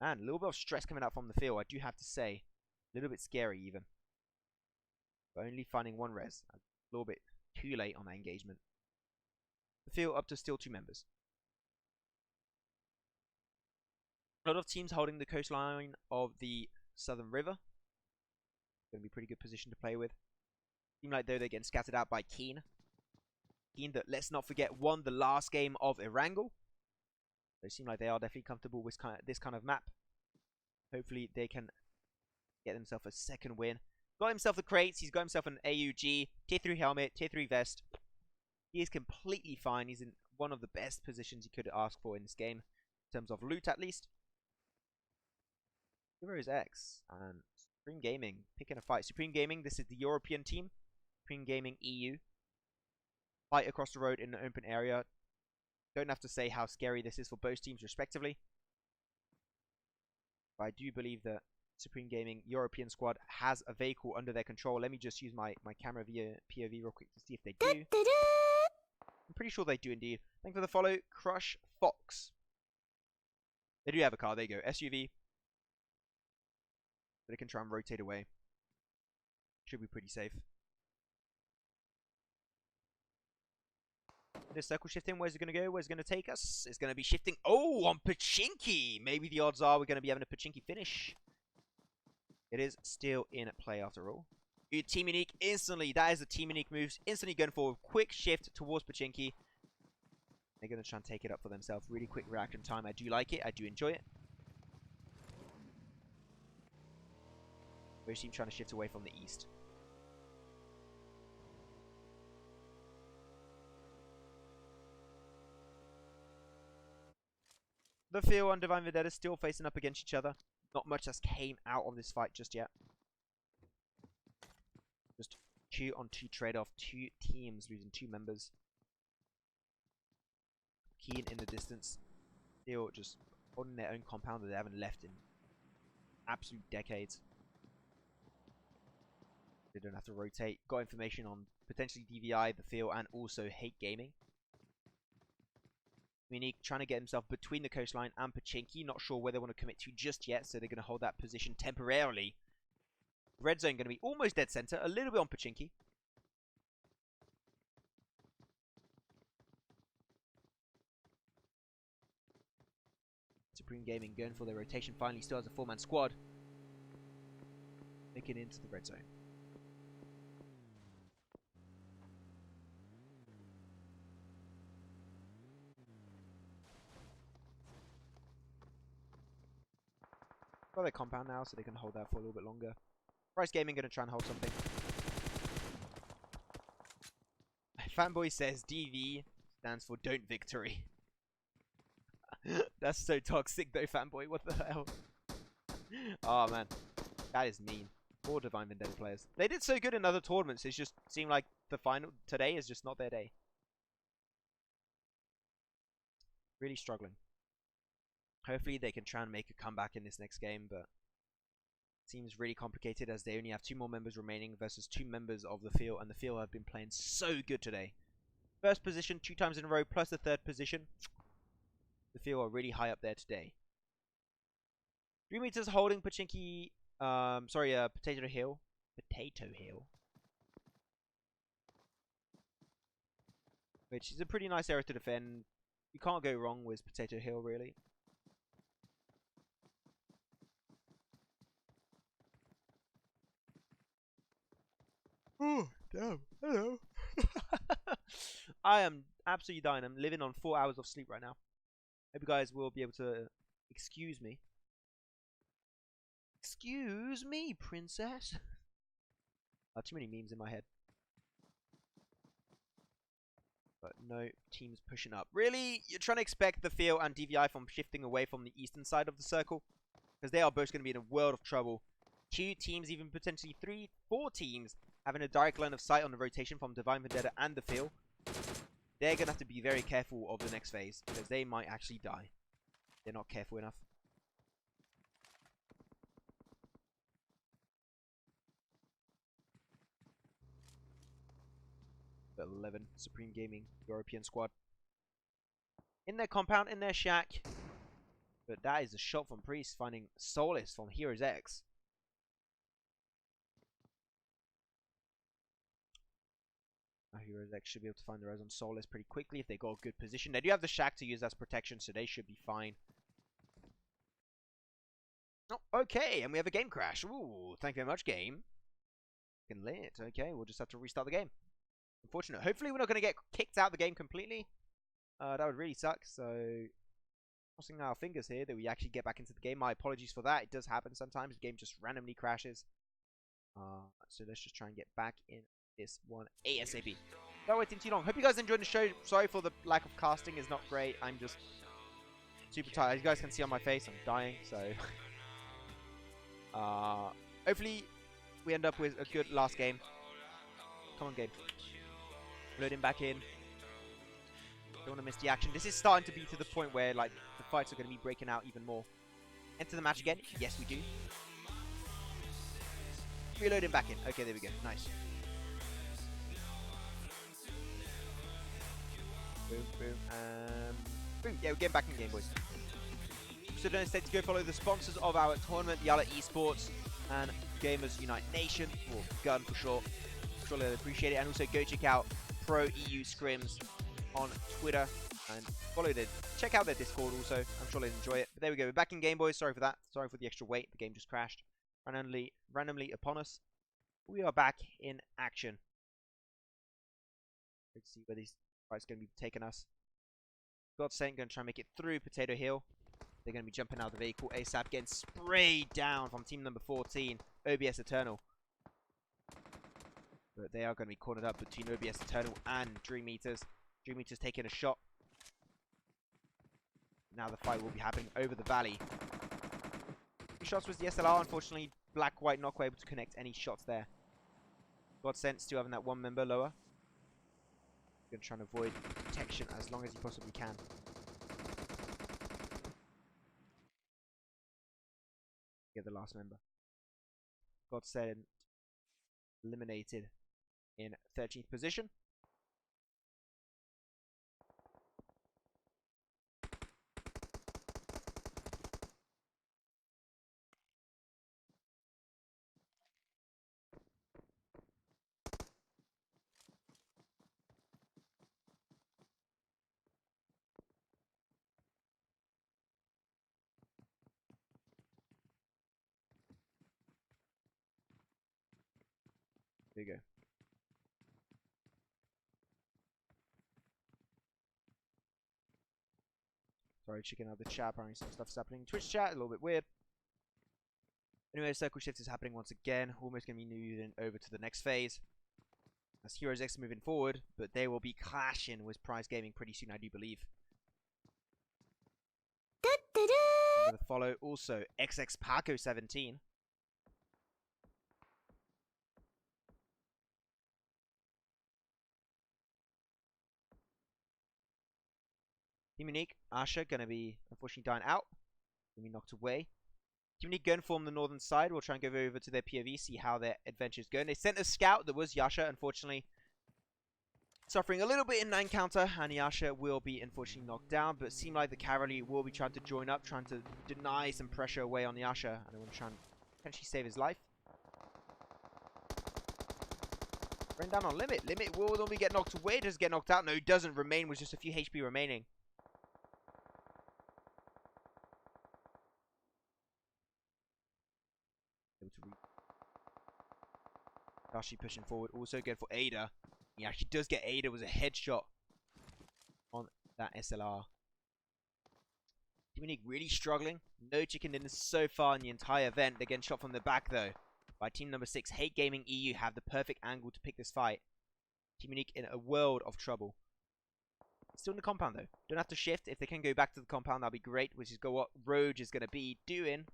And a little bit of stress coming out from the field, I do have to say. A little bit scary even. But only finding 1 res. A little bit too late on that engagement. The field up to still 2 members. A lot of teams holding the coastline of the Southern River. Going to be a pretty good position to play with. Seem like though they're getting scattered out by Keen. Keen that, let's not forget, won the last game of Erangel. They seem like they are definitely comfortable with this kind of map. Hopefully they can get themselves a second win. Got himself the crates. He's got himself an AUG, tier 3 helmet, tier 3 vest. He is completely fine. He's in one of the best positions you could ask for in this game. In terms of loot, at least. Heroes X and Supreme Gaming picking a fight. Supreme Gaming, this is the European team. Supreme Gaming EU. Fight across the road in an open area. Don't have to say how scary this is for both teams respectively. But I do believe that Supreme Gaming European squad has a vehicle under their control. Let me just use my camera via POV real quick to see if they do. I'm pretty sure they do indeed. Thank you for the follow. Crush Fox. They do have a car. There you go. SUV. But they can try and rotate away. Should be pretty safe. This circle shifting, where's it going to go? Where's it going to take us? It's going to be shifting. Oh, on Pachinki! Maybe the odds are we're going to be having a Pachinki finish. It is still in play after all. Team Unique instantly. That is the Team Unique moves. Instantly going for a quick shift towards Pachinki. They're going to try and take it up for themselves. Really quick reaction time. I do like it. I do enjoy it. Both teams trying to shift away from the east. The field and Divine Vendetta still facing up against each other. Not much has came out of this fight just yet. Just 2-on-2 trade-off. 2 teams losing 2 members. Keen in the distance. Still just holding their own compound that they haven't left in absolute decades. They don't have to rotate. Got information on potentially DVI, the field, and also Hate Gaming. Munich trying to get himself between the coastline and Pachinki. Not sure where they want to commit to just yet, so they're going to hold that position temporarily. Red zone going to be almost dead center, a little bit on Pachinki. Supreme Gaming going for their rotation finally, still has a 4-man squad. Making it into the red zone. Got their compound now, so they can hold that for a little bit longer. Price Gaming going to try and hold something. Fanboy says DV stands for Don't Victory. That's so toxic though, Fanboy. What the hell? Oh man, that is mean. Poor Divine Vendetta players. They did so good in other tournaments. It just seemed like the final today is just not their day. Really struggling. Hopefully they can try and make a comeback in this next game, but it seems really complicated as they only have 2 more members remaining versus 2 members of the field, and the field have been playing so good today. First position 2 times in a row, plus the 3rd position. The field are really high up there today. 3 meters holding Pachinki, Potato Hill. Potato Hill. Which is a pretty nice area to defend. You can't go wrong with Potato Hill, really. Oh, damn. Hello. I am absolutely dying. I'm living on 4 hours of sleep right now. Hope you guys will be able to excuse me. Excuse me, princess. Too many memes in my head. But no teams pushing up. Really? You're trying to expect the field and DVI from shifting away from the eastern side of the circle? Because they are both going to be in a world of trouble. 2 teams, even potentially 3, 4 teams, having a direct line of sight on the rotation from Divine Vendetta and the field. They're going to have to be very careful of the next phase, because they might actually die. They're not careful enough. But 11, Supreme Gaming, European squad. In their compound, in their shack. But that is a shot from Priest, finding Solace from Heroes X. Heroes X should be able to find their eyes on Solace pretty quickly if they got a good position. They do have the shack to use as protection, so they should be fine. Oh, okay, and we have a game crash. Ooh, thank you very much, game. Lit. Okay, we'll just have to restart the game. Unfortunate. Hopefully we're not going to get kicked out of the game completely. That would really suck, so crossing our fingers here that we actually get back into the game. My apologies for that. It does happen sometimes. The game just randomly crashes. So let's just try and get back in this one ASAP. Not waiting too long. Hope you guys enjoyed the show. Sorry for the lack of casting. It's not great. I'm just super tired. As you guys can see on my face, I'm dying. So hopefully we end up with a good last game. Come on, game. Loading back in. Don't want to miss the action. This is starting to be to the point where like the fights are going to be breaking out even more. Enter the match again. Yes, we do. Reloading back in. Okay, there we go. Nice. Boom, boom, and boom. Yeah, we're getting back in the game, boys. So don't hesitate to go follow the sponsors of our tournament, YaLLa Esports and Gamers Unite Nation, or GUN for short. Surely I'd appreciate it. And also go check out Pro EU Scrims on Twitter and check out their Discord also. I'm sure they'll enjoy it. But there we go. We're back in game, boys. Sorry for that. Sorry for the extra wait. The game just crashed randomly upon us. We are back in action. Let's see where these fights going to be taking us. Godsent going to try and make it through Potato Hill. They're going to be jumping out of the vehicle ASAP, getting sprayed down from team number 14, OBS Eternal. But they are going to be cornered up between OBS Eternal and Dream Eaters. Dream Eaters taking a shot. Now the fight will be happening over the valley. 2 shots was the SLR. Unfortunately, Black White not quite able to connect any shots there. Godsent still having that 1 member lower. Going to try and avoid protection as long as he possibly can. Get the last member. Godsend eliminated in 13th position. There you go. Sorry, checking out the chat. Apparently some stuff's happening. Twitch chat, a little bit weird. Anyway, circle shift is happening once again. Almost going to be moving over to the next phase. As Heroes X moving forward, but they will be clashing with Prize Gaming pretty soon, I do believe. With a follow also XX Paco 17. Team Unique, Asha going to be unfortunately dying out. Going to be knocked away. Team Unique going for on the northern side. We'll try and go over to their POV, see how their adventure's going. They sent a scout that was Yasha, unfortunately. Suffering a little bit in that encounter, and Yasha will be unfortunately knocked down, but it seems like the cavalry will be trying to join up, trying to deny some pressure away on Yasha, and they want to try and potentially save his life. Running down on Limit. Limit will normally get knocked away, does get knocked out. No, he doesn't remain with just a few HP remaining. Dashi pushing forward, also good for Ada. He actually does get Ada with a headshot on that SLR. Team Unique really struggling. No chicken dinners so far in the entire event. They're getting shot from the back though by team number 6. Hate Gaming EU have the perfect angle to pick this fight. Team Unique in a world of trouble. Still in the compound though. Don't have to shift. If they can go back to the compound, that'll be great. Which is what Roge is going to be doing.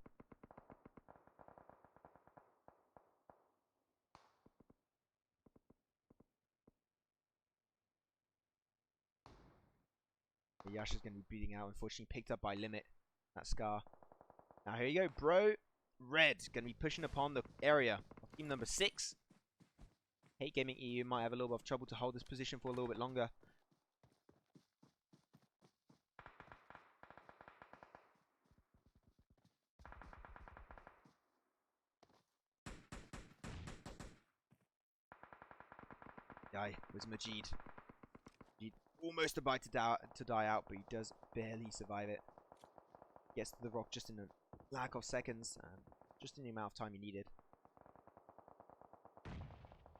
Yasha's going to be beating out. Unfortunately picked up by Limit. That Scar. Now here you go, bro. Red's going to be pushing upon the area of team number 6. Hate Gaming EU might have a little bit of trouble to hold this position for a little bit longer. Die was Majid. Majid almost about to die out, but he does barely survive it. Gets to the rock just in a lack of seconds, and just in the amount of time he needed.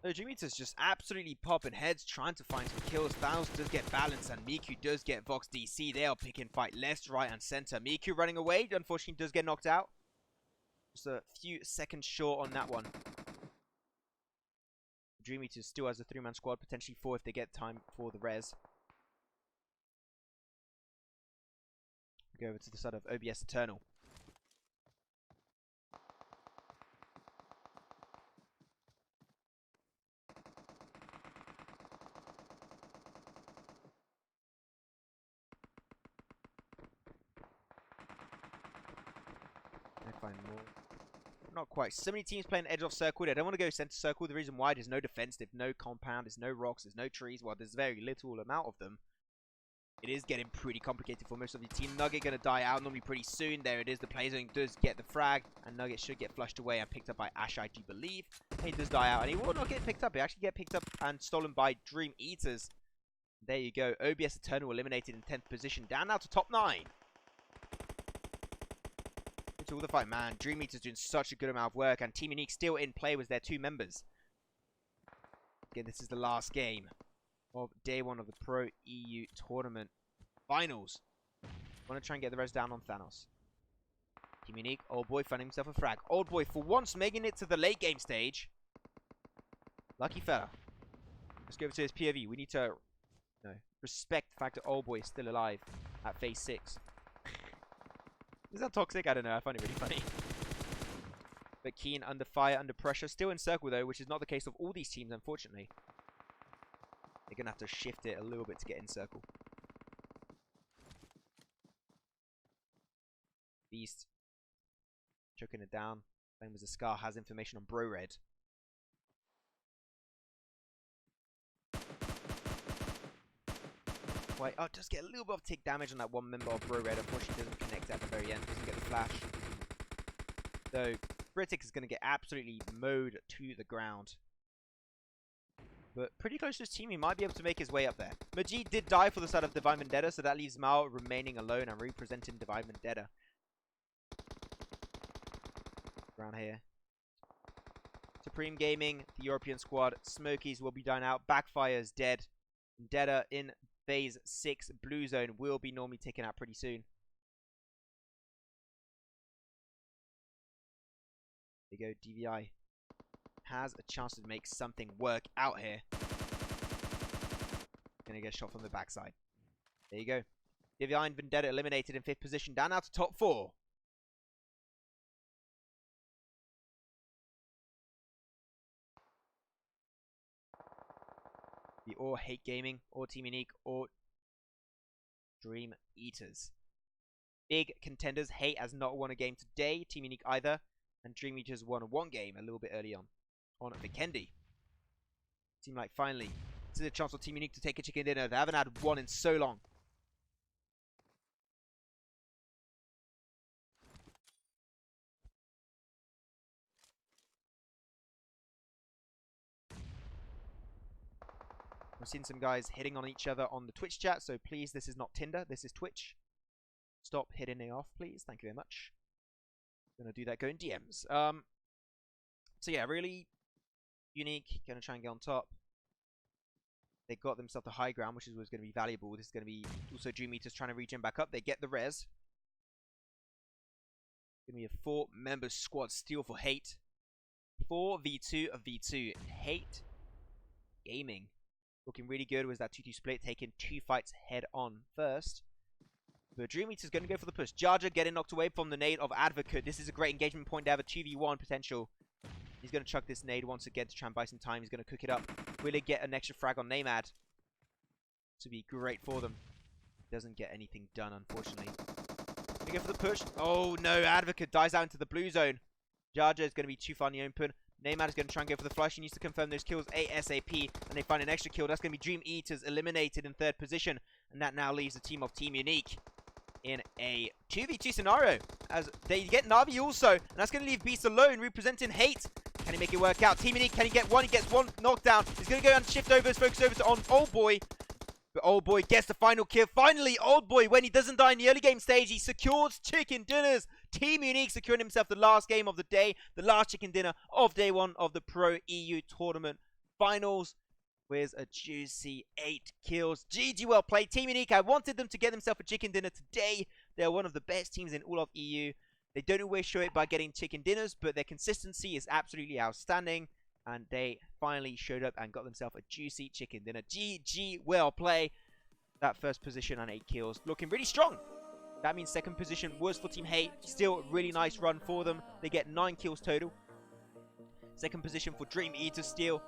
No, Dream Eater's just absolutely popping heads, trying to find some kills. Thanos does get balance, and Miku does get Vox DC. They are picking fight left, right, and center. Miku running away, unfortunately does get knocked out. Just a few seconds short on that one. Dream Eater still has a 3-man squad, potentially 4 if they get time for the res. Go over to the side of OBS Eternal. Find more. Not quite. So many teams playing edge of circle. They don't want to go center circle. The reason why, there's no defense, there's no compound, there's no rocks, there's no trees. Well, there's very little amount of them. It is getting pretty complicated for most of the team. Nugget going to die out normally pretty soon. There it is. The play zone does get the frag, and Nugget should get flushed away and picked up by Ash, I do believe. He does die out, and he will not get picked up. He actually get picked up and stolen by Dream Eaters. There you go. OBS Eternal eliminated in 10th position. Down now to top 9. All the fight, man. Dream Eater's doing such a good amount of work, and Team Unique still in play with their 2 members. Again, this is the last game of day 1 of the Pro EU Tournament Finals. Want to try and get the res down on Thanos. Team Unique, Old Boy finding himself a frag. Old Boy, for once, making it to the late game stage. Lucky fella. Let's go over to his POV. We need to respect the fact that Old Boy is still alive at phase 6. Is that toxic? I don't know. I find it really funny. But Keen under fire, under pressure. Still in circle, though, which is not the case of all these teams, unfortunately. They're going to have to shift it a little bit to get in circle. Beast choking it down. Same as the Scar has information on Bro Red. Wait, oh, just get a little bit of tick damage on that one member of Bro Red. Unfortunately, doesn't connect at the very end. Doesn't get the flash. So, Britic is going to get absolutely mowed to the ground. But pretty close to his team. He might be able to make his way up there. Majid did die for the side of Divine Vendetta, so that leaves Mao remaining alone and representing Divine Vendetta. Around here. Supreme Gaming, the European squad. Smokies will be done out. Backfire's dead. Vendetta in phase 6. Blue Zone will be normally taken out pretty soon. There you go, DVI has a chance to make something work out here. Gonna get shot from the backside. There you go. DVI and Vendetta eliminated in 5th position, down now to top 4. The or Hate Gaming, or Team Unique, or Dream Eaters. Big contenders. Hate has not won a game today. Team Unique either. And Dream Eaters won one game a little bit early on Vikendi. Seemed like finally, this is a chance for Team Unique to take a chicken dinner. They haven't had one in so long. I've seen some guys hitting on each other on the Twitch chat, so please, this is not Tinder, this is Twitch. Stop hitting it off, please. Thank you very much. Gonna do that, go in DMs. So yeah, really Unique, gonna try and get on top. They got themselves the high ground, which is going to be valuable. This is going to be also Dream Eaters trying to regen back up. They get the res. Going to be a 4-member squad steal for Hate. 4v2 of V2. Hate Gaming. Looking really good with that 2-2 split, taking 2 fights head on first. But Dream Eaters going to go for the push. Jarja getting knocked away from the nade of Advocate. This is a great engagement point. They have a 2v1 potential. He's going to chuck this nade once again to try and buy some time. He's going to cook it up. Will he get an extra frag on Namad? To be great for them. Doesn't get anything done, unfortunately. Going to go for the push. Oh, no. Advocate dies out into the blue zone. Jarja is going to be too far in the open. Namad is going to try and go for the flush. He needs to confirm those kills ASAP. And they find an extra kill. That's going to be Dream Eaters eliminated in 3rd position. And that now leaves the team of Team Unique in a 2v2 scenario. As they get Navi also. And that's going to leave Beast alone, representing Hate. Can he make it work out? Team Unique, can he get one? He gets one knockdown. He's going to go and shift over his focus over to on Old Boy. But Old Boy gets the final kill. Finally, Old Boy, when he doesn't die in the early game stage, he secures chicken dinners. Team Unique securing himself the last game of the day. The last chicken dinner of day 1 of the Pro EU Tournament Finals. With a juicy 8 kills. GG, well played. Team Unique, I wanted them to get themselves a chicken dinner today. They're one of the best teams in all of EU. They don't always show it by getting chicken dinners, but their consistency is absolutely outstanding. And they finally showed up and got themselves a juicy chicken dinner. GG, well play. That first position and 8 kills. Looking really strong. That means 2nd position was for Team Hate. Still a really nice run for them. They get 9 kills total. 2nd position for Dream Eaters still.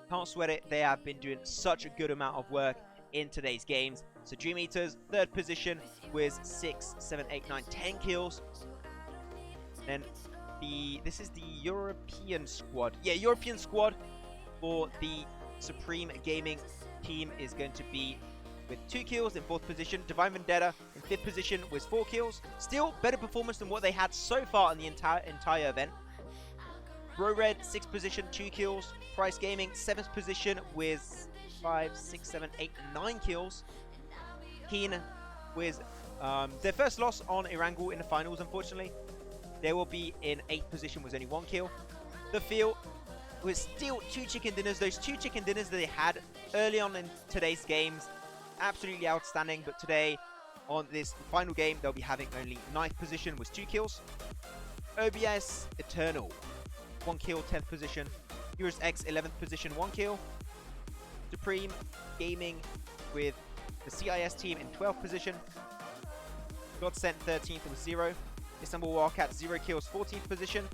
Can't sweat it. They have been doing such a good amount of work in today's games. So Dream Eaters, 3rd position with 6, 7, 8, 9, 10 kills. Then this is the European squad. Yeah, European squad for the Supreme Gaming team is going to be with 2 kills in 4th position. Divine Vendetta in 5th position with 4 kills. Still better performance than what they had so far in the entire event. Bro Red, 6th position, 2 kills. Price Gaming, 7th position with 5, 6, 7, 8, 9 kills. Keen with their first loss on Erangel in the finals, unfortunately. They will be in 8th position with only 1 kill. The field was still 2 chicken dinners. Those 2 chicken dinners that they had early on in today's games, absolutely outstanding. But today, on this final game, they'll be having only 9th position with 2 kills. OBS Eternal, 1 kill, 10th position. Heroes X, 11th position, 1 kill. Supreme Gaming with the CIS team in 12th position. Godsent 13th with 0. Istanbul Wildcats 0 kills, 14th position.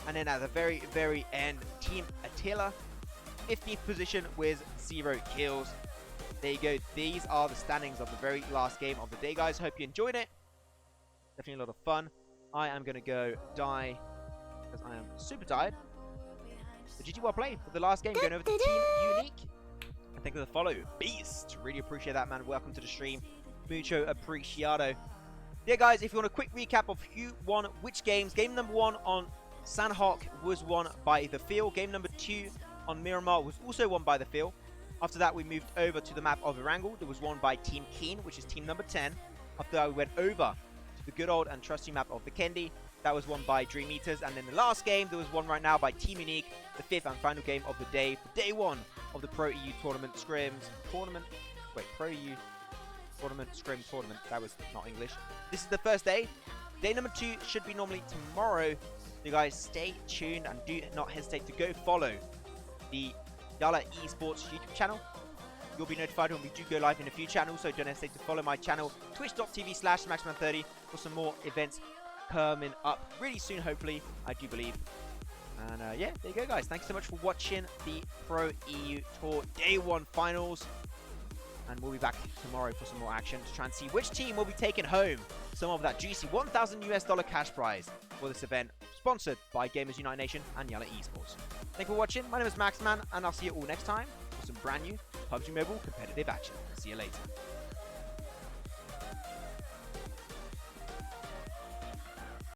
And then at the very, very end, Team Attila, 15th position with 0 kills. There you go. These are the standings of the very last game of the day, guys. Hope you enjoyed it. Definitely a lot of fun. I am going to go die because I am super tired. But GG, well played for the last game. Going over to Team Unique. And thank you for the follow. Beast. Really appreciate that, man. Welcome to the stream. Mucho apreciado. Yeah, guys, if you want a quick recap of who won which games. Game number 1 on Sandhawk was won by The Field. Game number 2 on Miramar was also won by The Field. After that, we moved over to the map of Erangel. That was won by Team Keen, which is team number 10. After that, we went over to the good old and trusty map of Vikendi. That was won by Dream Eaters. And then the last game, there was won right now by Team Unique, the 5th and final game of the day, for day 1 of the Pro EU Tournament Scrims Tournament. Wait, Pro EU Tournament Scrim Tournament. That was not English. This is the first day. Day number 2 should be normally tomorrow. You guys stay tuned and do not hesitate to go follow the YaLLa Esports YouTube channel. You'll be notified when we do go live in a few channels, so don't hesitate to follow my channel, twitch.tv/maxman30, for some more events coming up really soon, hopefully, I do believe. And yeah, there you go, guys. Thanks so much for watching the Pro EU Tour Day 1 Finals. And we'll be back tomorrow for some more action to try and see which team will be taking home some of that juicy $1,000 cash prize for this event, sponsored by Gamers United Nation and YaLLa Esports. Thank you for watching. My name is Maxman, and I'll see you all next time for some brand new PUBG Mobile competitive action. See you later.